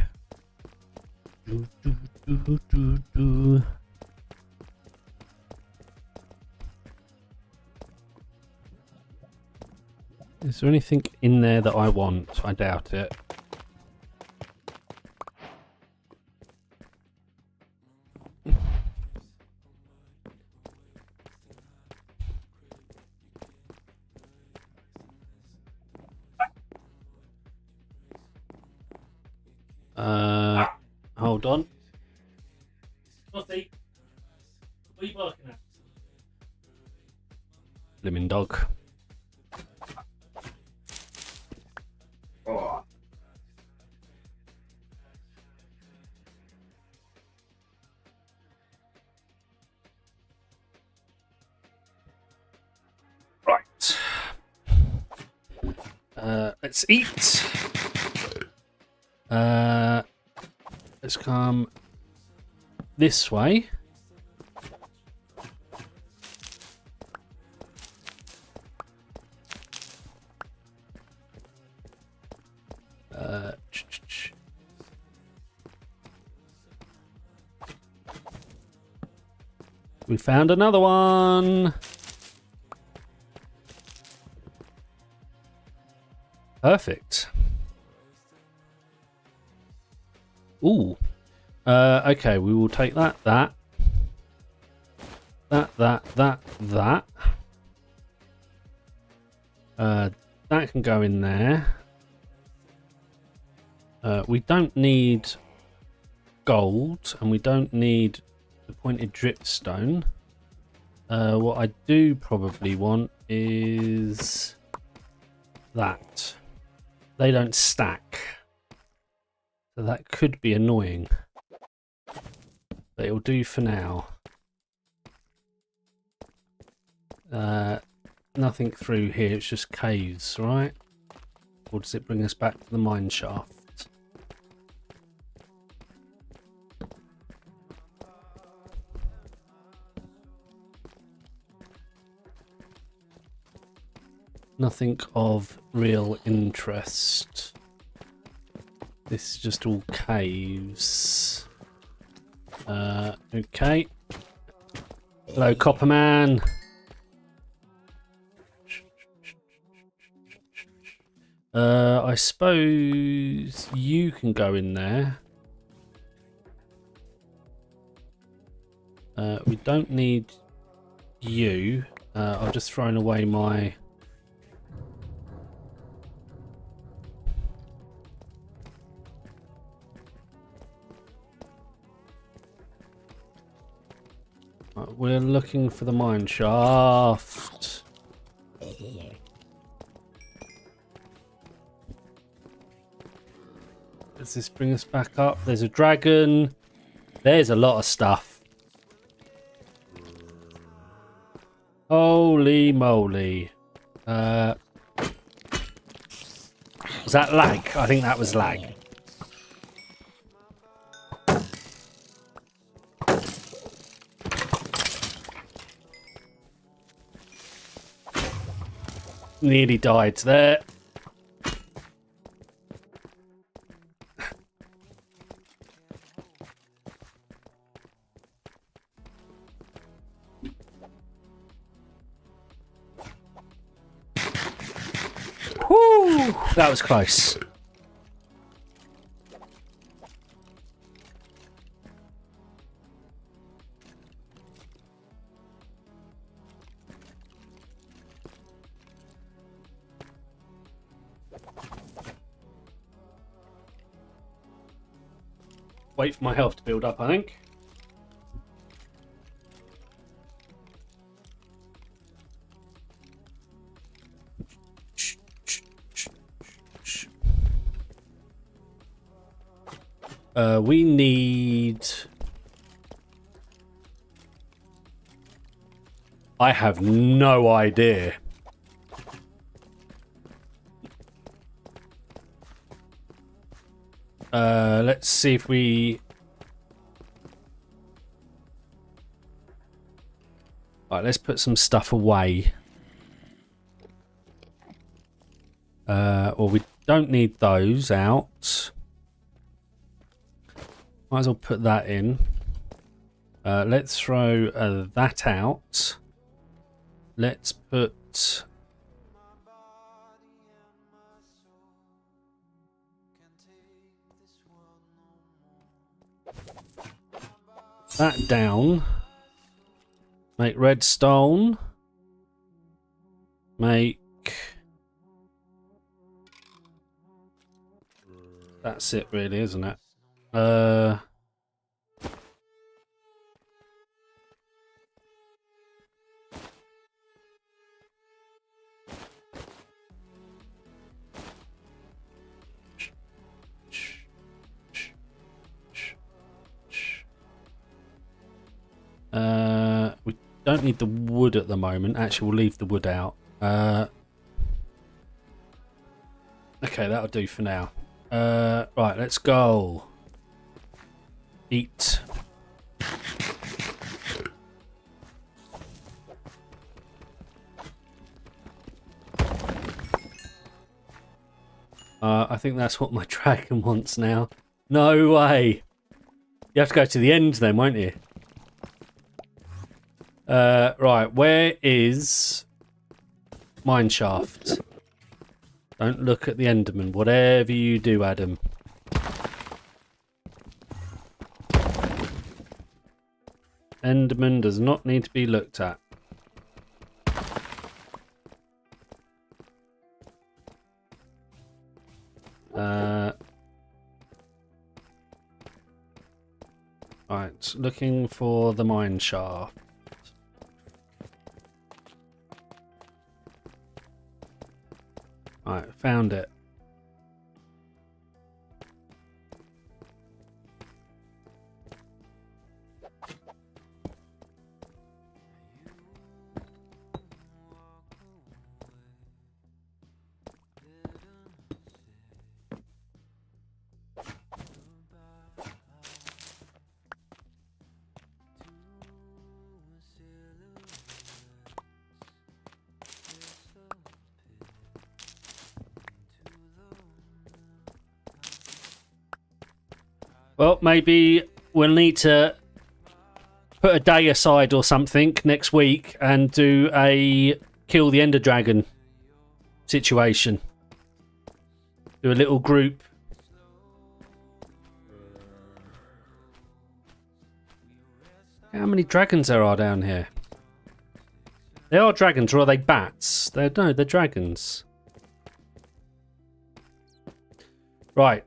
Is there anything in there that I want? I doubt it. Hold on. Scotty, what are you barking at? Blimmin' dog. Oh. Right. Let's eat. Let's come this way. We found another one. Perfect. Ooh. Okay, we will take that. That can go in there. We don't need gold, and we don't need the pointed dripstone. What I do probably want is that. They don't stack. So that could be annoying. But it'll do for now. Nothing through here, it's just caves, right? Or does it bring us back to the mine shaft? Nothing of real interest. This is just all caves. Okay. Hello, Copperman. I suppose you can go in there. We don't need you. I've just thrown away my... We're looking for the mine shaft. Does this bring us back up? There's a dragon. There's a lot of stuff. Holy moly. Was that lag? I think that was lag. Nearly died there. That was close. Wait for my health to build up, I think. We need... I have no idea. Let's see if we... Alright, let's put some stuff away. Well, we don't need those out. Might as well put that in. Let's throw that out. Let's put... that down. Make redstone. Make... That's it really, isn't it? We don't need the wood at the moment. Actually, we'll leave the wood out. Okay, that'll do for now. Right, let's go. Eat. I think that's what my dragon wants now. No way. You have to go to the end then, won't you? Right, where is mineshaft? Don't look at the Enderman. Whatever you do, Adam. Enderman does not need to be looked at. Right, looking for the mineshaft. Right, found it. Well, maybe we'll need to put a day aside or something next week and do a kill the Ender Dragon situation. Do a little group. How many dragons there are down here? They are dragons, or are they bats? No, they're dragons. Right.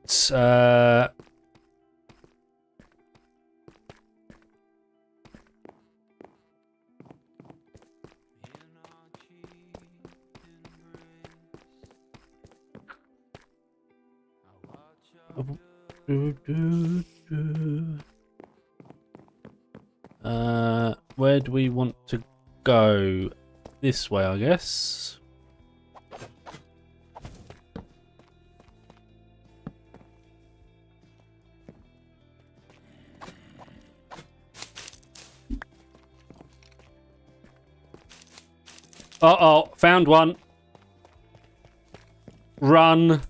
Where do we want to go? This way, I guess. Uh-oh, found one. Run.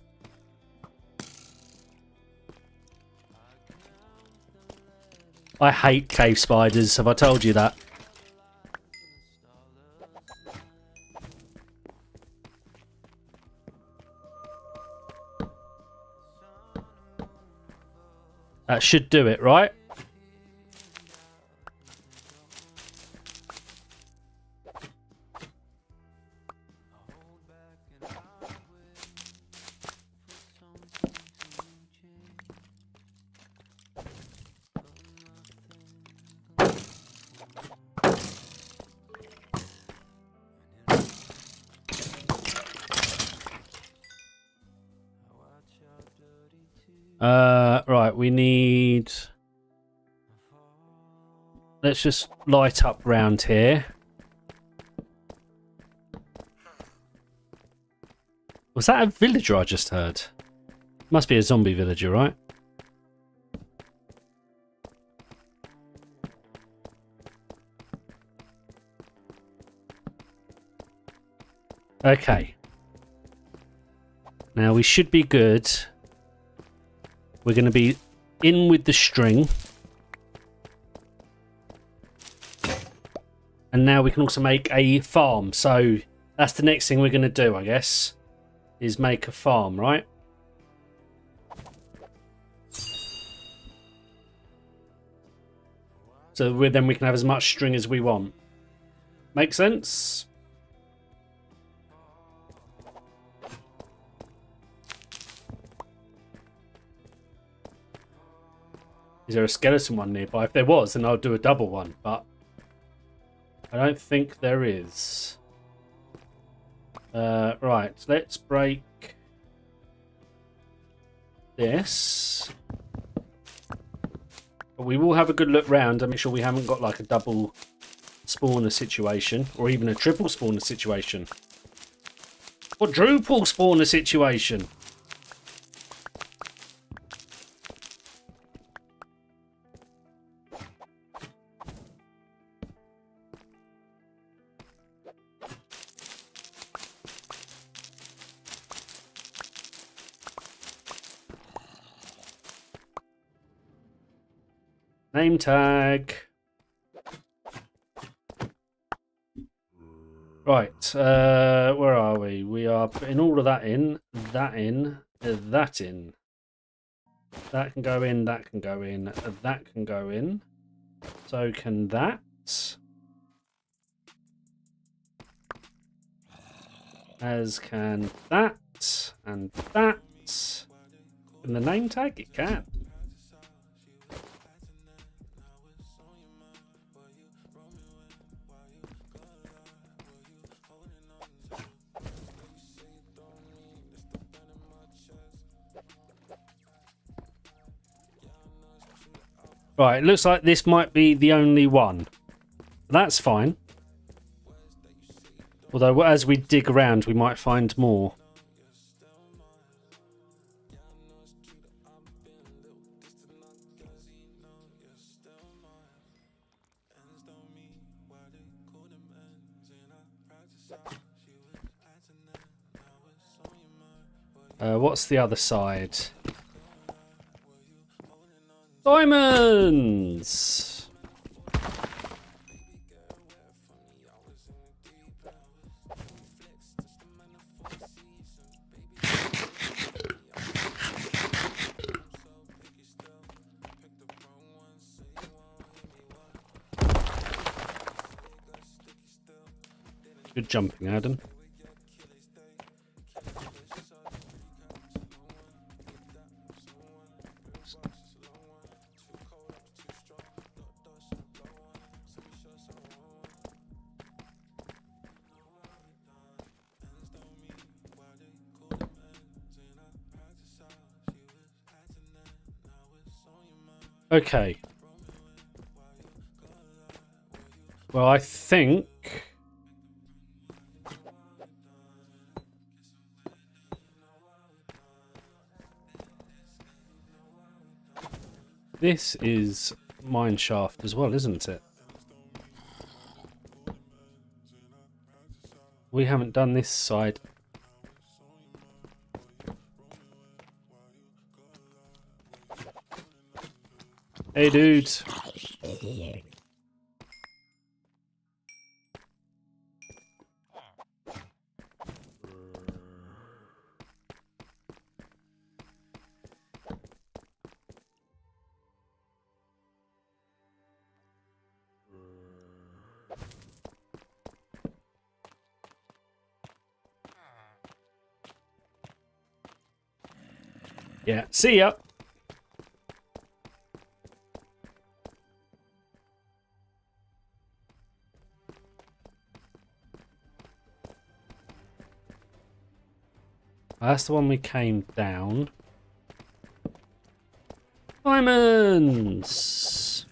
I hate cave spiders. Have I told you that? That should do it, right? Right, we need... Let's just light up round here. Was that a villager I just heard? Must be a zombie villager, right? Okay. Now we should be good. We're going to be in with the string. And now we can also make a farm. So that's the next thing we're going to do, I guess. Is make a farm, right? So then we can have as much string as we want. Make sense? Is there a skeleton one nearby? If there was, then I'll do a double one, but I don't think there is. Right, let's break this. But we will have a good look round and make sure we haven't got like a double spawner situation, or even a triple spawner situation. Quadruple spawner situation. Name tag. Right, where are we? We are putting all of that in, that in, that in. That can go in, that can go in, that can go in. So can that. As can that, and that. And the name tag, it can. Right, it looks like this might be the only one. That's fine. Although as we dig around, we might find more. What's the other side? Diamonds! Good jumping, Adam. Okay. Well, I think this is mine shaft as well, isn't it? We haven't done this side. Hey, dude. Yeah, see ya. That's the one we came down. Diamonds!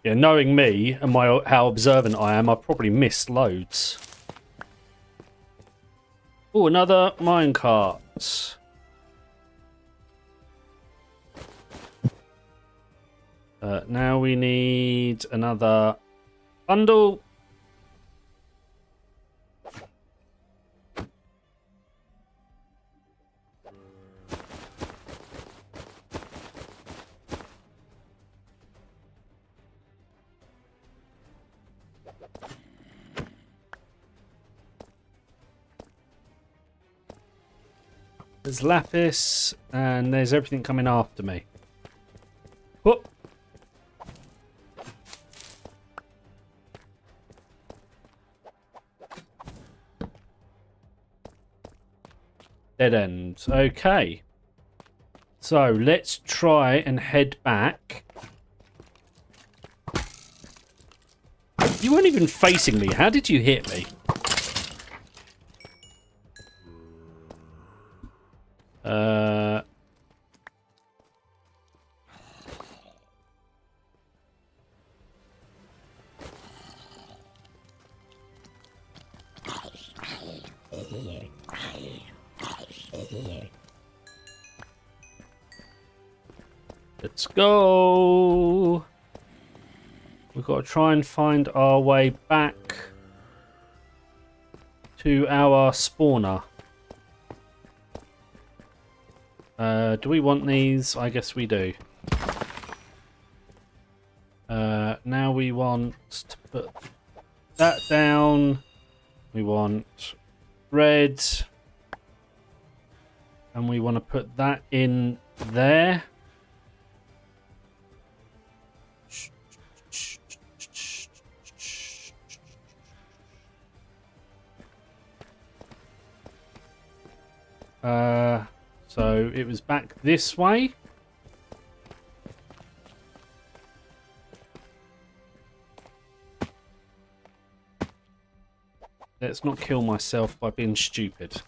Yeah, knowing me and how observant I am, I've probably missed loads. Oh, another minecart. Now we need another bundle. There's lapis, and there's everything coming after me. Whoop. Dead end. Okay. So let's try and head back. You weren't even facing me. How did you hit me? Let's go. We've got to try and find our way back to our spawner. Do we want these? I guess we do. Now we want to put that down. We want red. And we want to put that in there. So it was back this way. Let's not kill myself by being stupid.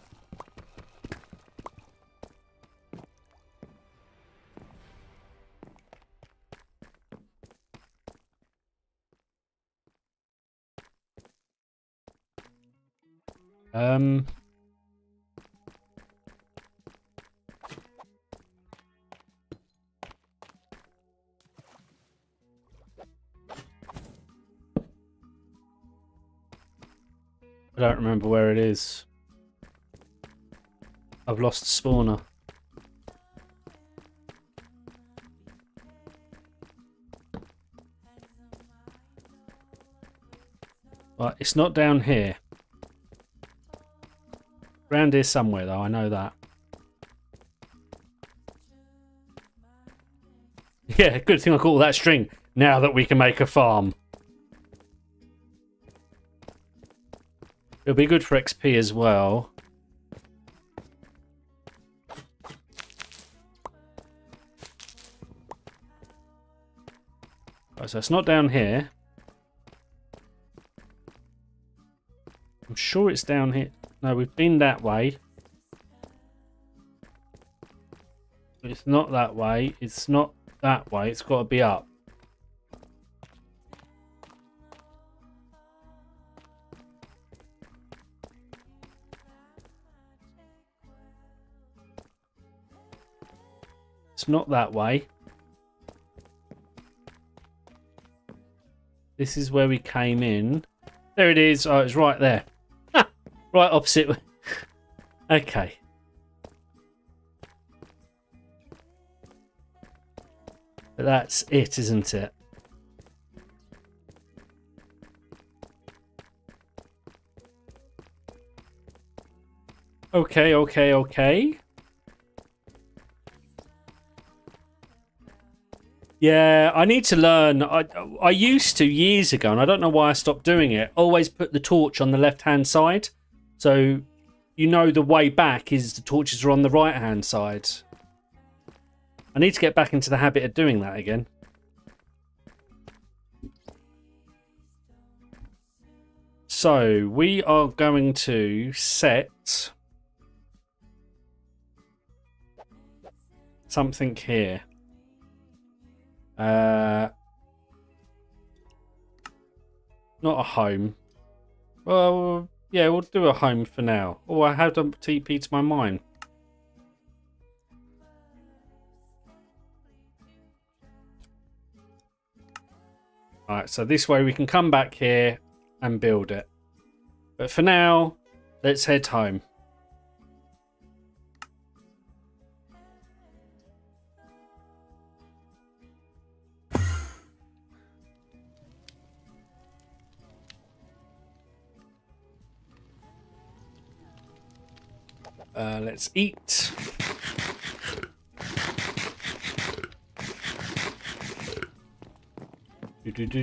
I don't remember where it is. I've lost the spawner. But it's not down here. Around here somewhere though, I know that. Yeah, good thing I caught all that string. Now that we can make a farm. It'll be good for XP as well. Right, so it's not down here. I'm sure it's down here. No, we've been that way. It's not that way. It's not that way. It's got to be up. It's not that way. This is where we came in. There it is. Oh, it's right there. Ha! Right opposite. Okay. But that's it, isn't it? Okay, okay, okay. Yeah, I need to learn. I used to years ago, and I don't know why I stopped doing it. Always put the torch on the left-hand side. So, you know the way back is the torches are on the right-hand side. I need to get back into the habit of doing that again. So, we are going to set something here. Not a home. Well, yeah, we'll do a home for now. Oh, I had a TP to my mine. Alright, so this way we can come back here and build it. But for now, let's head home. Let's eat.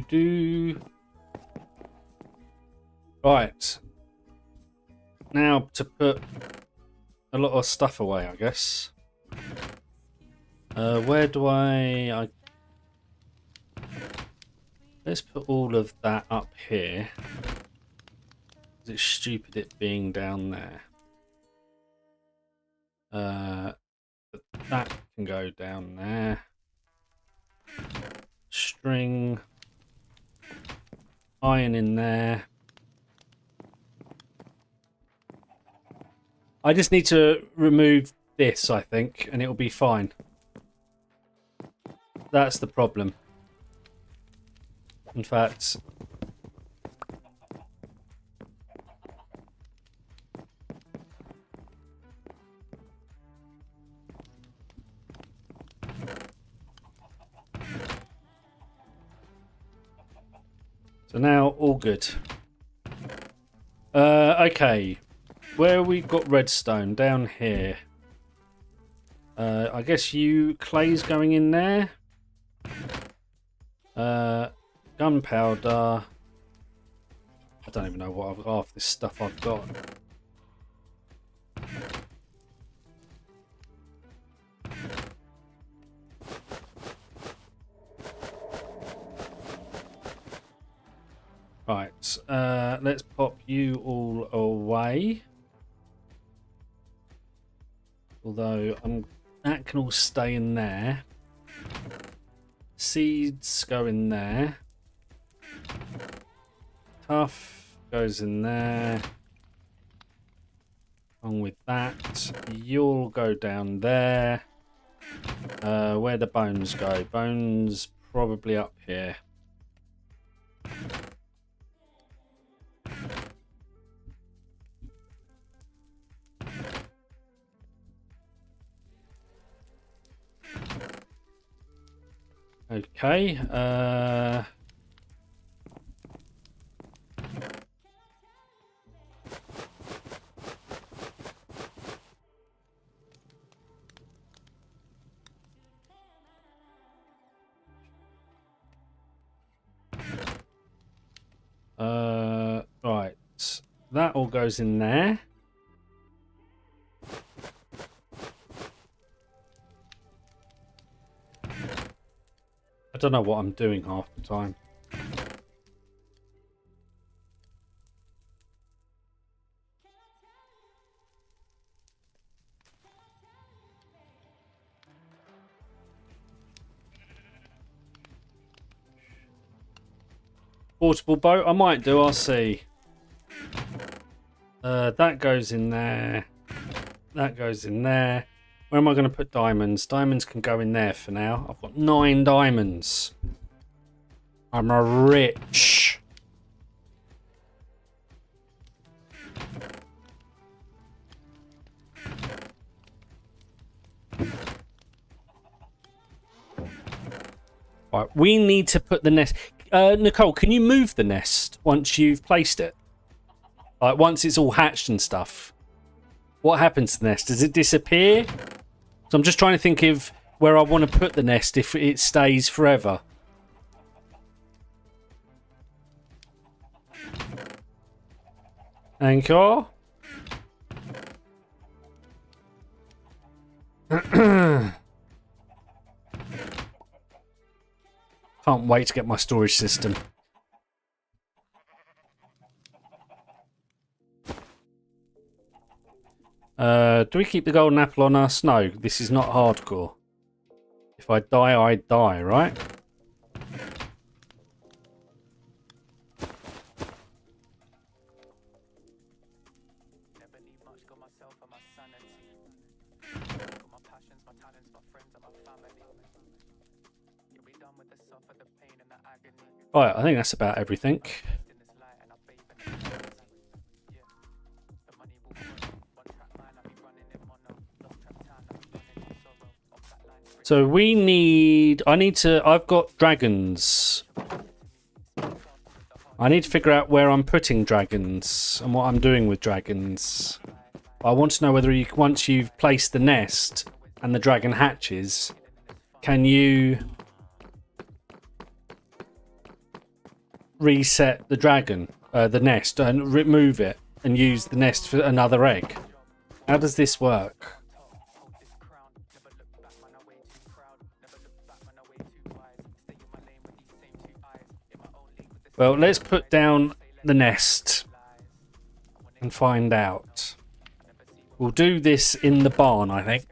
Do. Right. Now to put a lot of stuff away, I guess. Where do I... Let's put all of that up here. It's stupid it being down there. But that can go down there. String. Iron in there. I just need to remove this, I think, and it'll be fine. That's the problem. In fact... So now, all good. Okay. Where we've got redstone? Down here. I guess clay's going in there. Gunpowder. I don't even know what half this stuff I've got. Right, let's pop you all away. Although that can all stay in there. Seeds go in there. Tough goes in there. Along with that, you'll go down there. Where the bones go? Bones probably up here. Okay, right. That all goes in there. I don't know what I'm doing half the time. Portable boat, I might do, I'll see. That goes in there. That goes in there. Where am I going to put diamonds? Diamonds can go in there for now. I've got 9 diamonds. I'm a rich. Right, we need to put the nest... Nicole, can you move the nest once you've placed it? Like, once it's all hatched and stuff. What happens to the nest? Does it disappear? So I'm just trying to think of where I want to put the nest if it stays forever. Anchor. Can't wait to get my storage system. Do we keep the golden apple on us? No, this is not hardcore. If I die, I die, right? Right, I think that's about everything. So we need... I've got dragons. I need to figure out where I'm putting dragons and what I'm doing with dragons. I want to know whether once you've placed the nest and the dragon hatches, can you reset the dragon, the nest, and remove it and use the nest for another egg? How does this work? Well, let's put down the nest and find out. We'll do this in the barn, I think.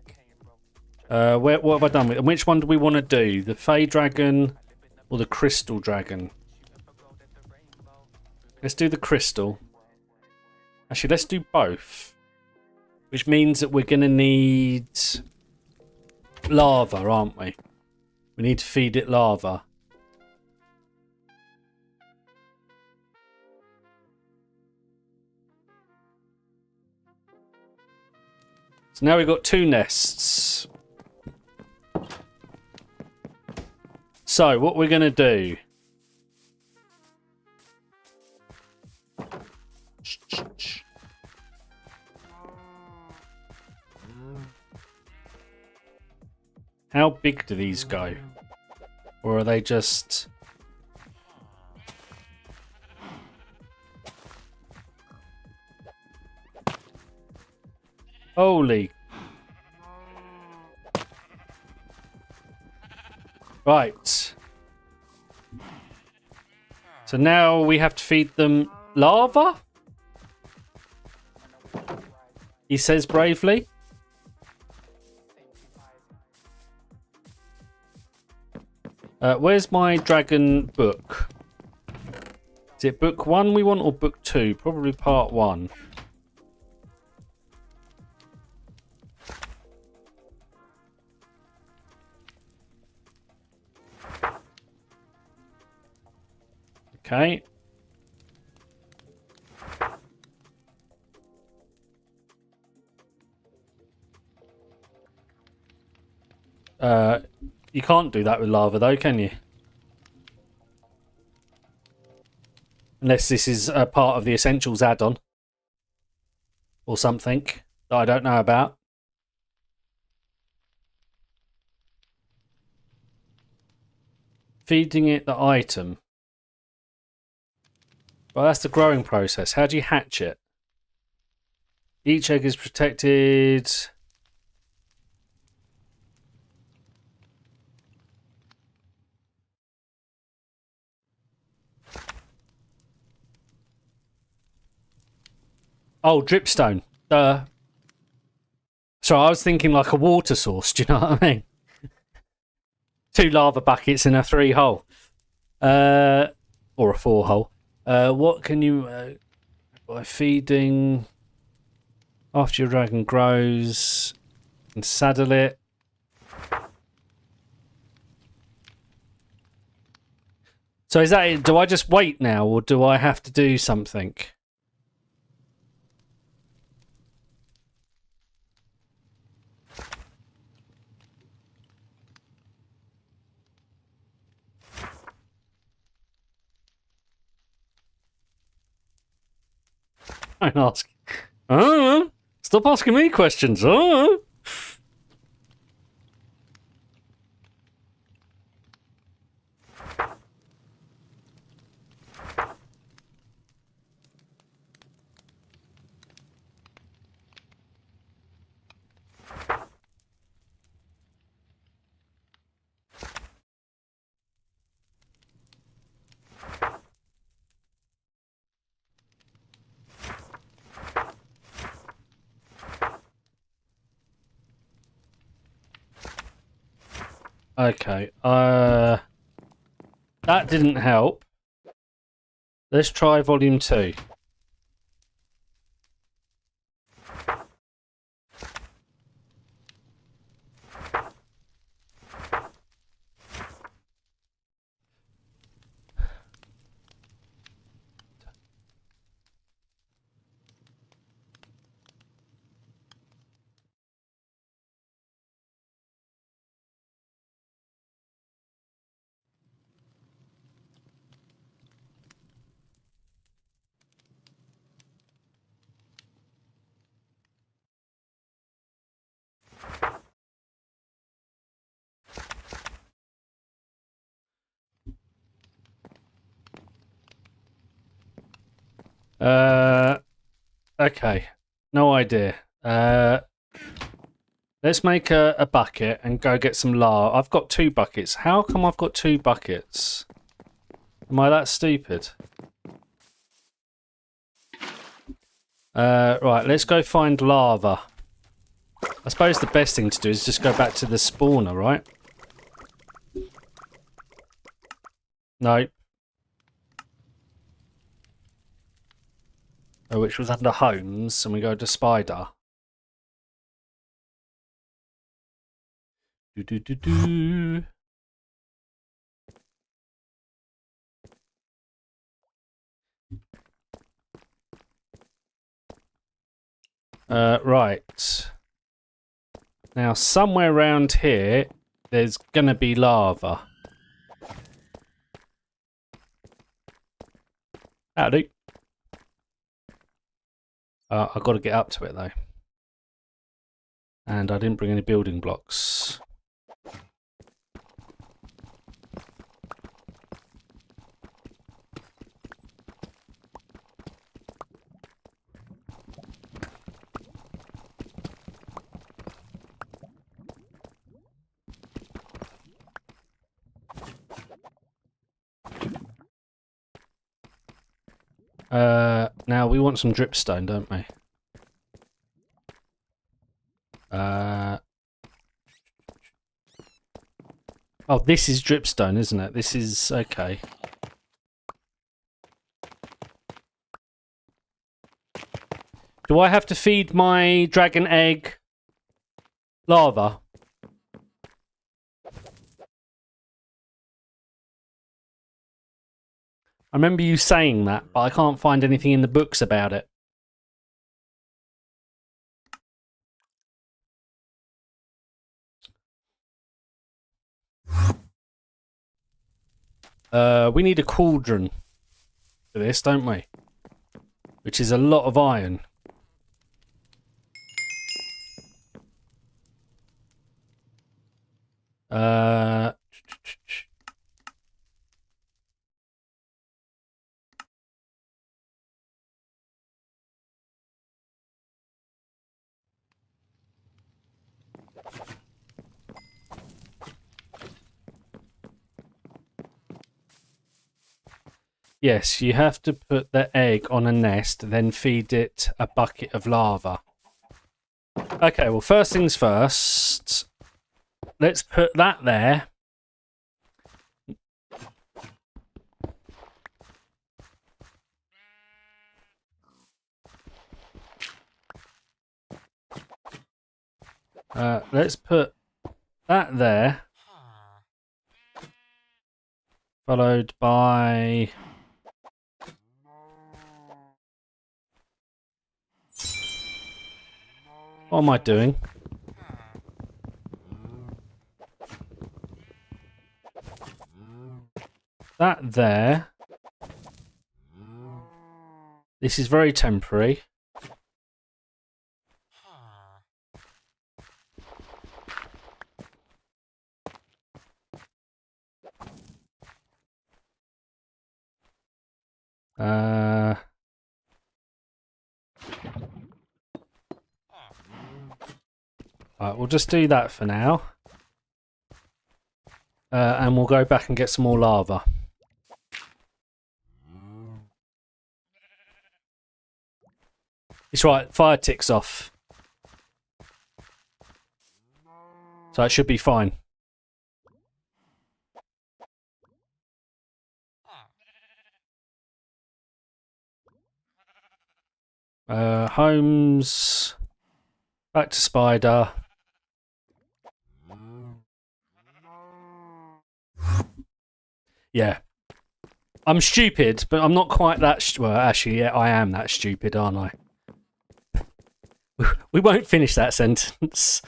What have I done with it? Which one do we want to do? The Fey Dragon or the Crystal Dragon? Let's do the Crystal. Actually, let's do both. Which means that we're going to need lava, aren't we? We need to feed it lava. So now we've got 2 nests. So what we're going to do... How big do these go? Or are they just... Holy. Right. So now we have to feed them lava? He says bravely. Where's my dragon book? Is it book 1 we want or book 2? Probably part 1. Okay. You can't do that with lava though, can you? Unless this is a part of the Essentials add-on. Or something that I don't know about. Feeding it the item. Well, that's the growing process. How do you hatch it? Each egg is protected. Oh, dripstone. So I was thinking like a water source. Do you know what I mean? 2 lava buckets in a 3-hole. Or a 4-hole. What can you... by feeding... After your dragon grows... And saddle it. So is that it? Do I just wait now, or do I have to do something? Don't ask. Stop asking me questions. Okay. That didn't help. Let's try volume 2. Okay. No idea. Let's make a bucket and go get some lava. I've got 2 buckets. How come I've got 2 buckets? Am I that stupid? Right, let's go find lava. I suppose the best thing to do is just go back to the spawner, right? Nope. Oh, which was under homes, and we go to spider. Do do do do. Right. Now, somewhere around here, there's gonna be lava. Howdy. I've got to get up to it, though. And I didn't bring any building blocks. Now we want some dripstone, don't we? Oh, this is dripstone, isn't it? This is okay. Do I have to feed my dragon egg lava? I remember you saying that, but I can't find anything in the books about it. We need a cauldron for this, don't we? Which is a lot of iron. Yes, you have to put the egg on a nest, then feed it a bucket of lava. Okay, well, first things first. Let's put that there. Let's put that there. Followed by... What am I doing? That there. This is very temporary. Alright, we'll just do that for now. And we'll go back and get some more lava. It's right, fire ticks off. So it should be fine. Homes. Back to spider. Yeah. I'm stupid, but I'm not quite that... well, actually, yeah, I am that stupid, aren't I? We won't finish that sentence.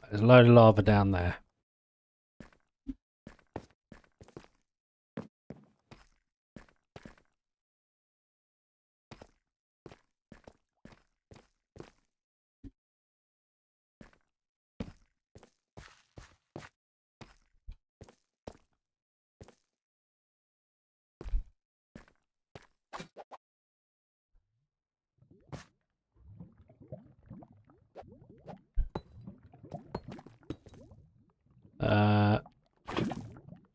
There's a load of lava down there.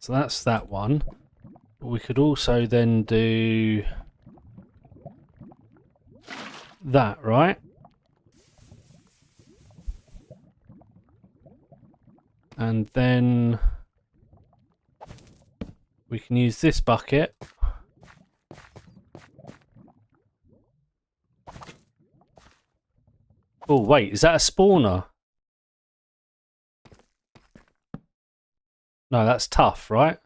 So that's that one. We could also then do that, right? And then we can use this bucket. Oh, wait, is that a spawner? No, that's tough, right?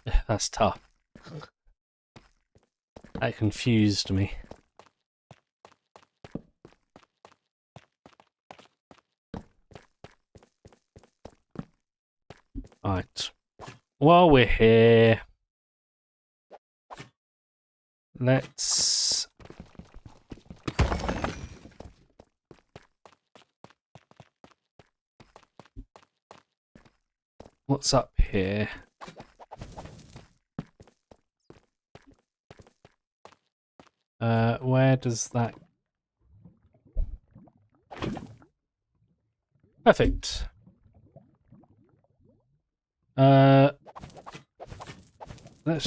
Yeah, that's tough. That confused me. Right. While we're here, let's... what's up here? Where does that... Perfect. Let's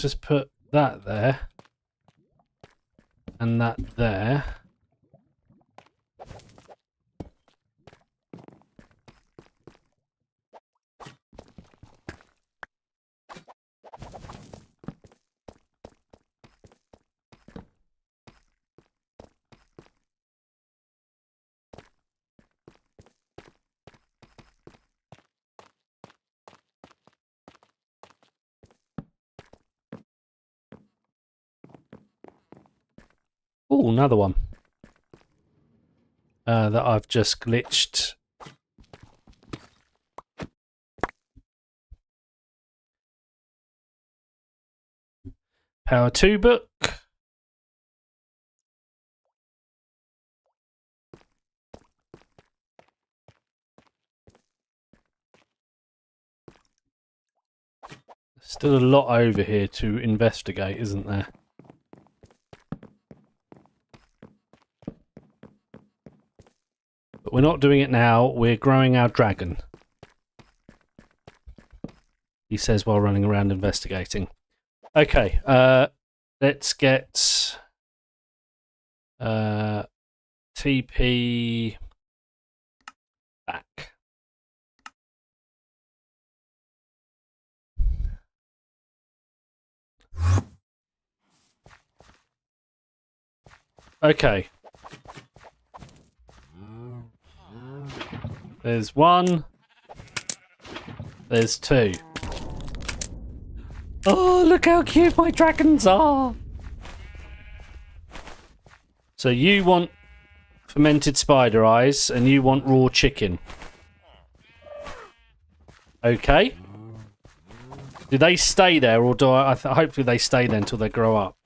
just put that there. And that there. Oh, another one. That I've just glitched. Power 2 book. Still a lot over here to investigate, isn't there? But we're not doing it now. We're growing our dragon. He says while running around investigating. Okay, let's get TP back. Okay. There's one. There's two. Oh, look how cute my dragons are. So you want fermented spider eyes and you want raw chicken. Okay. Do they stay there or do hopefully they stay there until they grow up?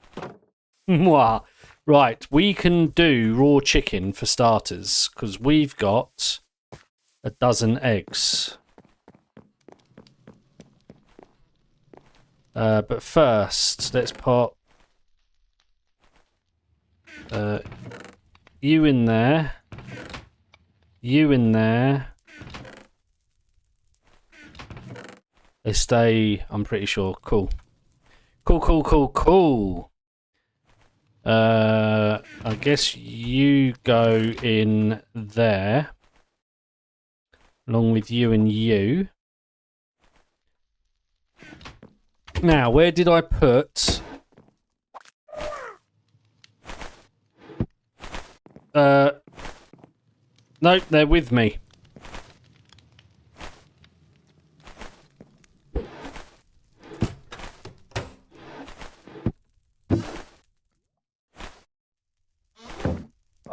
Mwah. Right, we can do raw chicken for starters because we've got a dozen eggs. But first, let's put you in there, you in there. They stay, I'm pretty sure. Cool. Cool. I guess you go in there, along with you and you. Now, where did I put... Nope, they're with me.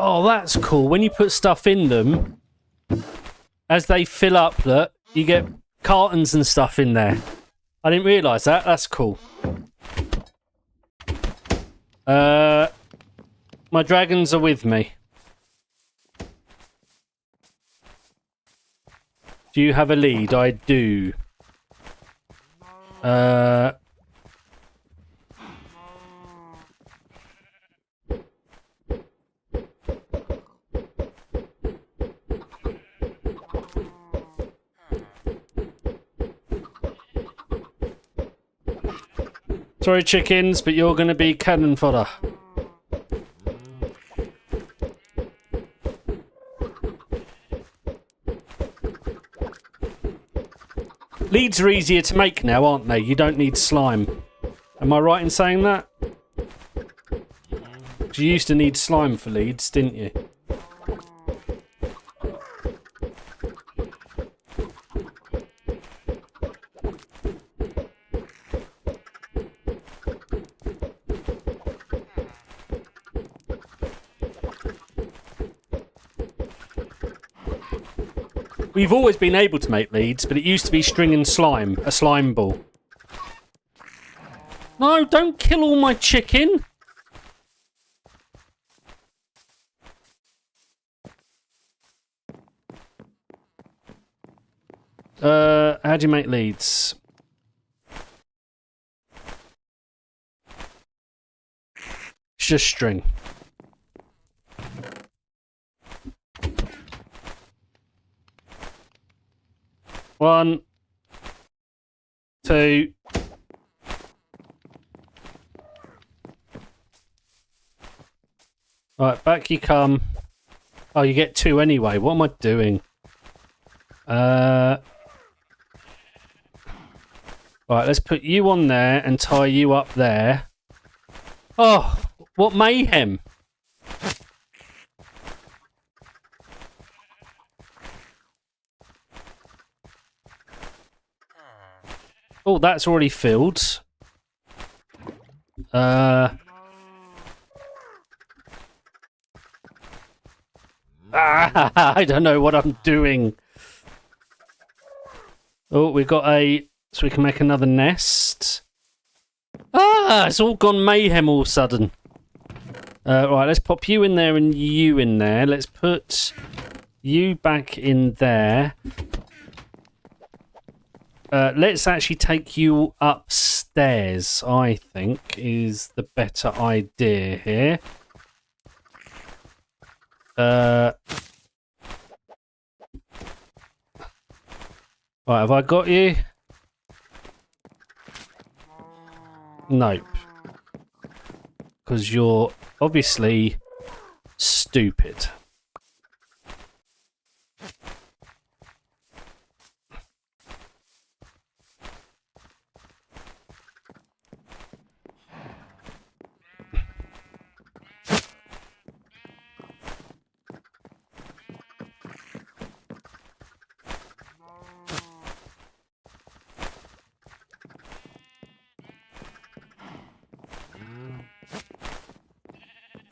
Oh, that's cool. When you put stuff in them, as they fill up, look, you get cartons and stuff in there. I didn't realise that. That's cool. My dragons are with me. Do you have a lead? I do. Sorry, chickens, but you're going to be cannon fodder. Leads are easier to make now, aren't they? You don't need slime. Am I right in saying that? You used to need slime for leads, didn't you? We've always been able to make leads, but it used to be string and slime, a slime ball. No, don't kill all my chicken. How do you make leads? It's just string. One, two. Right, back you come. Oh, you get two anyway. What am I doing? Right, let's put you on there and tie you up there. Oh, what mayhem. Oh, that's already filled. I don't know what I'm doing. Oh, we've got so we can make another nest. It's all gone mayhem all of a sudden. Right, let's pop you in there and you in there. Let's put you back in there. Let's actually take you upstairs, I think, is the better idea here. Right, have I got you? Nope. Because you're obviously stupid.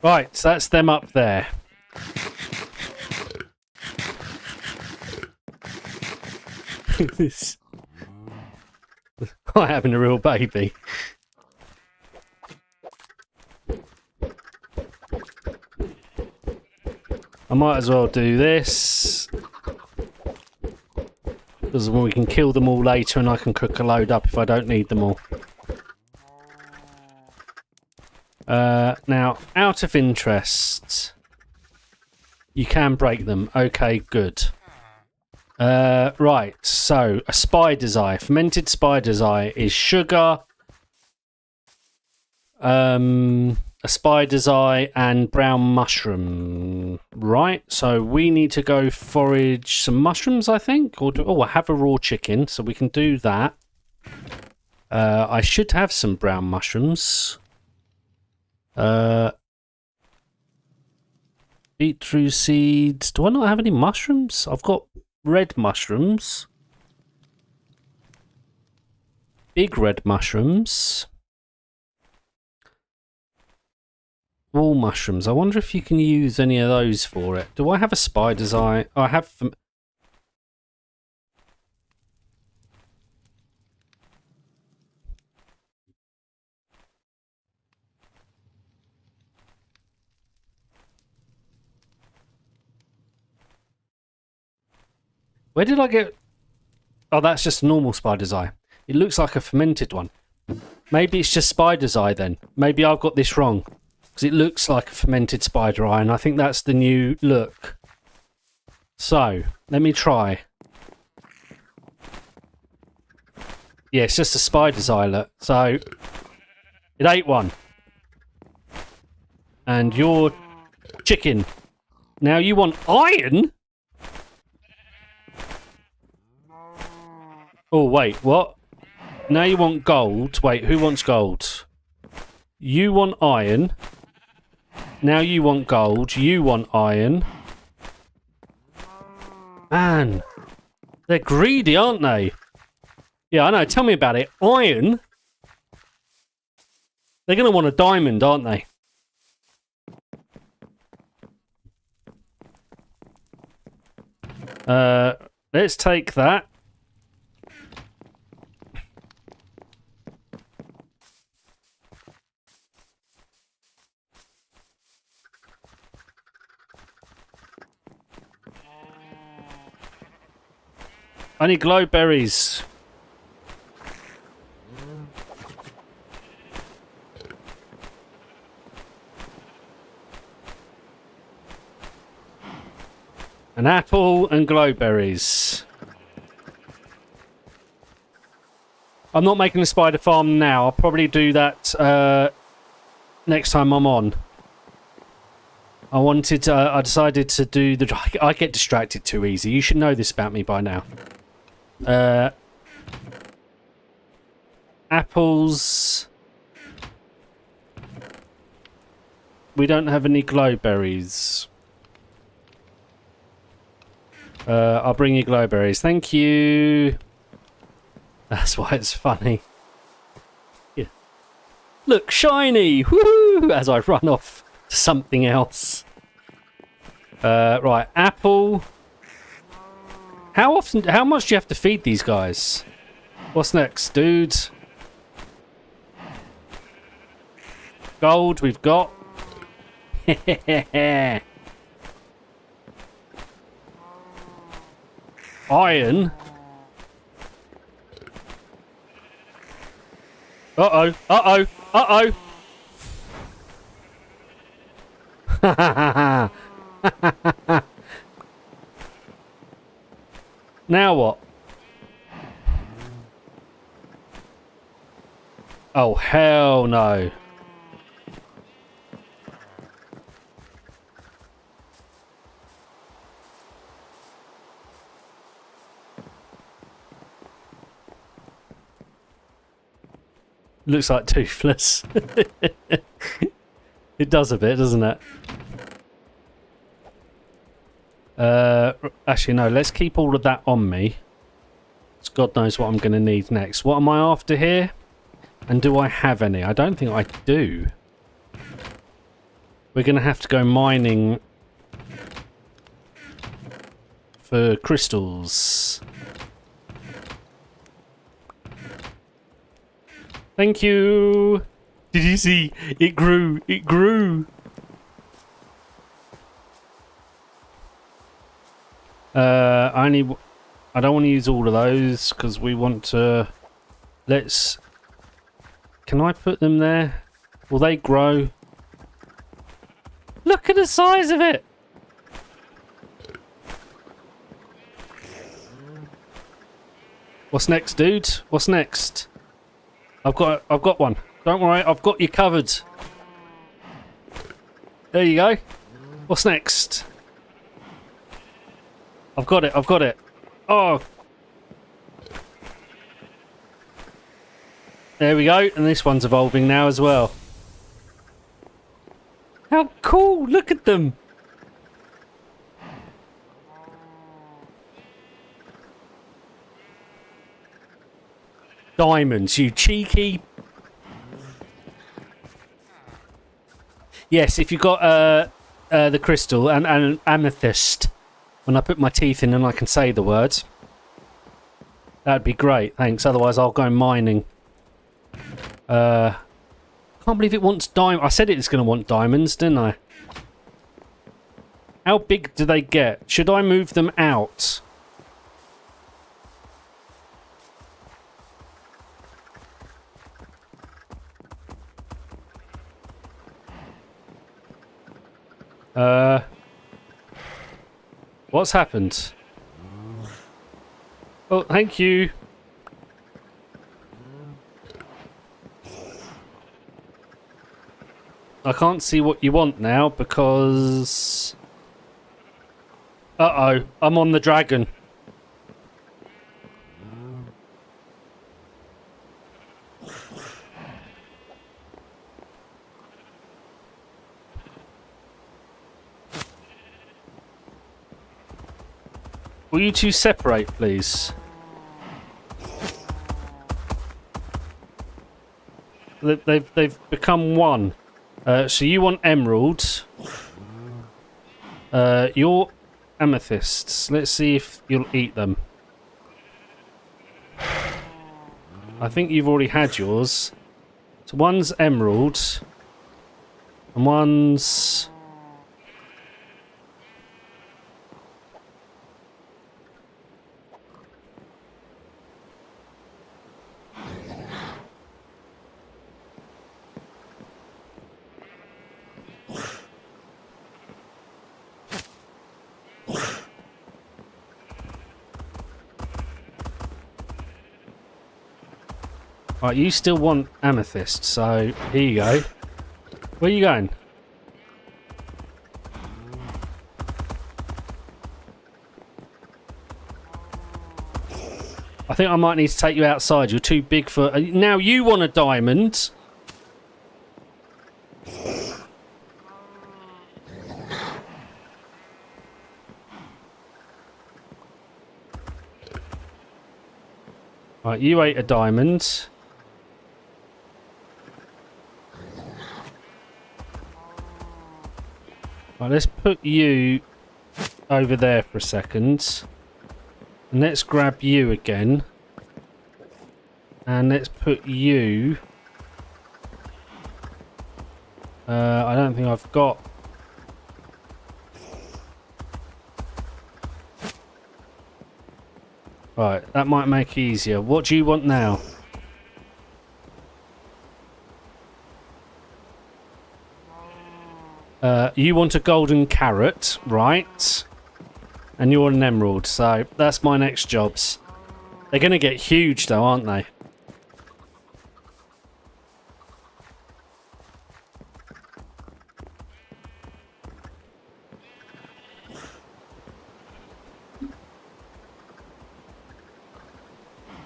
Right, so that's them up there. This like having a real baby. I might as well do this, because we can kill them all later and I can cook a load up if I don't need them all. Now, out of interest, you can break them. Okay, good. Right, so a spider's eye. Fermented spider's eye is sugar, a spider's eye, and brown mushroom. Right, so we need to go forage some mushrooms, I think. Or I have a raw chicken, so we can do that. I should have some brown mushrooms. Beetroot seeds. Do I not have any mushrooms? I've got red mushrooms. Big red mushrooms. Wall mushrooms. I wonder if you can use any of those for it. Do I have a spider's eye? I have... Where did I get... Oh, that's just a normal spider's eye. It looks like a fermented one. Maybe it's just spider's eye then. Maybe I've got this wrong. Because it looks like a fermented spider eye, and I think that's the new look. So, let me try. Yeah, it's just a spider's eye look. So, it ate one. And you're chicken. Now you want iron? Oh, wait, what? Now you want gold. Wait, who wants gold? You want iron. Now you want gold. You want iron. Man, they're greedy, aren't they? Yeah, I know. Tell me about it. Iron? They're going to want a diamond, aren't they? Let's take that. I need glow berries. An apple and glow berries. I'm not making a spider farm now. I'll probably do that next time I'm on. I decided to do the... I get distracted too easy. You should know this about me by now. Apples. We don't have any glowberries. I'll bring you glowberries. Thank you. That's why it's funny. Yeah. Look, shiny! Woohoo! As I run off to something else. Right, apple. How much do you have to feed these guys? What's next, dudes? Gold, we've got. Iron. Uh-oh, uh-oh, uh-oh. Now what? Oh, hell no. Looks like Toothless. It does a bit, doesn't it? Actually, no, let's keep all of that on me. Because God knows what I'm going to need next. What am I after here? And do I have any? I don't think I do. we're going to have to go mining for crystals. Thank you. Did you see? It grew. It grew. I don't want to use all of those because we want to. Let's. Can I put them there? Will they grow? Look at the size of it. What's next, dude? What's next? I've got one. Don't worry, I've got you covered. There you go. What's next? I've got it, I've got it. Oh. There we go, and this one's evolving now as well. How cool, look at them. Diamonds, you cheeky. Yes, if you've got the crystal and an amethyst, when I put my teeth in and I can say the words, that'd be great, thanks. Otherwise I'll go mining. Can't believe it wants diamonds. I said it's going to want diamonds, didn't I? How big do they get? Should I move them out? What's happened? Oh, thank you. I can't see what you want now because... Uh-oh, I'm on the dragon. Will you two separate, please? They've become one. So you want emerald. Your amethysts. Let's see if you'll eat them. I think you've already had yours. So one's emerald. And one's... Right, you still want amethyst, so here you go. Where are you going? I think I might need to take you outside. You're too big for... Now you want a diamond. Right, you ate a diamond. Right, let's put you over there for a second. And let's grab you again. And let's put you... I don't think I've got... Right, that might make it easier. What do you want now? You want a golden carrot, right? And you want an emerald, so that's my next jobs. They're going to get huge though, aren't they?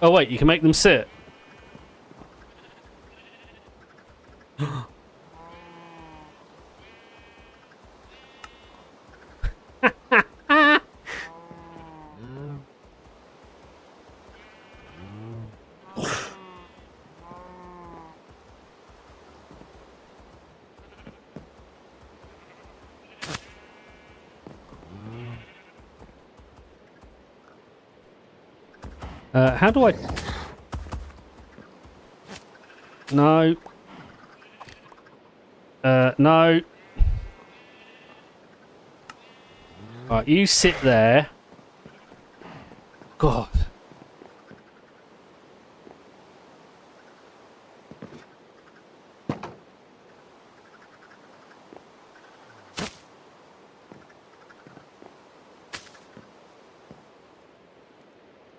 Oh wait, you can make them sit. How do I... No. No. Right, you sit there. God.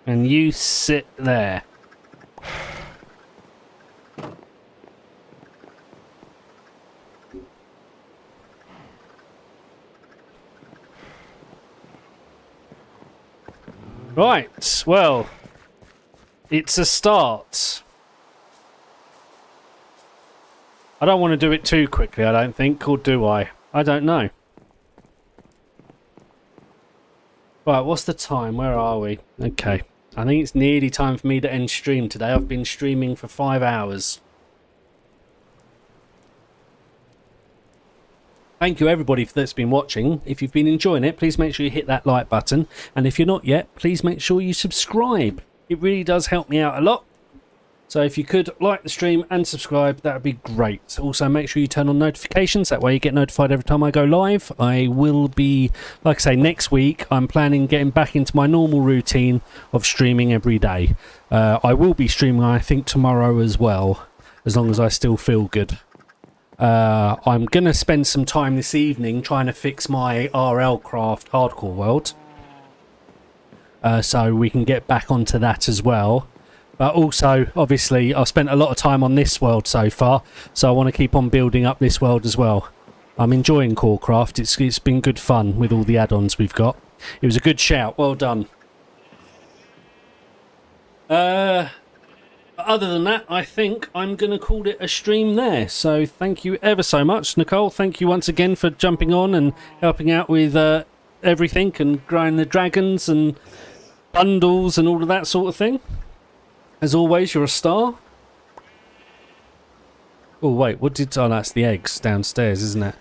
And you sit there. Right, well, it's a start. I don't want to do it too quickly, I don't think, or do I? I don't know. Right, what's the time? Where are we? Okay, I think it's nearly time for me to end stream today. I've been streaming for 5 hours. Thank you everybody that's been watching. If you've been enjoying it, please make sure you hit that like button. And if you're not yet, please make sure you subscribe. It really does help me out a lot. So if you could like the stream and subscribe, that would be great. Also, make sure you turn on notifications. That way you get notified every time I go live. I will be, like I say, next week, I'm planning getting back into my normal routine of streaming every day. I will be streaming, I think, tomorrow as well, as long as I still feel good. I'm going to spend some time this evening trying to fix my RLCraft hardcore world. So we can get back onto that as well. But also, obviously, I've spent a lot of time on this world so far, so I want to keep on building up this world as well. I'm enjoying Corecraft. It's been good fun with all the add-ons we've got. It was a good shout. Well done. Other than that, I think I'm going to call it a stream there. So thank you ever so much, Nicole. Thank you once again for jumping on and helping out with everything and growing the dragons and bundles and all of that sort of thing. As always, you're a star. Oh, wait, what did... Oh, that's the eggs downstairs, isn't it?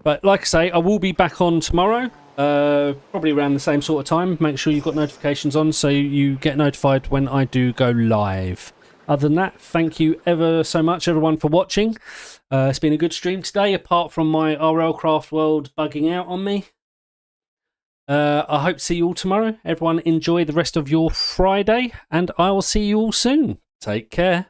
But like I say, I will be back on tomorrow. Probably around the same sort of time. Make sure you've got notifications on so you get notified when I do go live. Other than that, thank you ever so much, everyone, for watching. It's been a good stream today, apart from my RLCraft world bugging out on me. I hope to see you all tomorrow. Everyone enjoy the rest of your Friday, and I will see you all soon. Take care.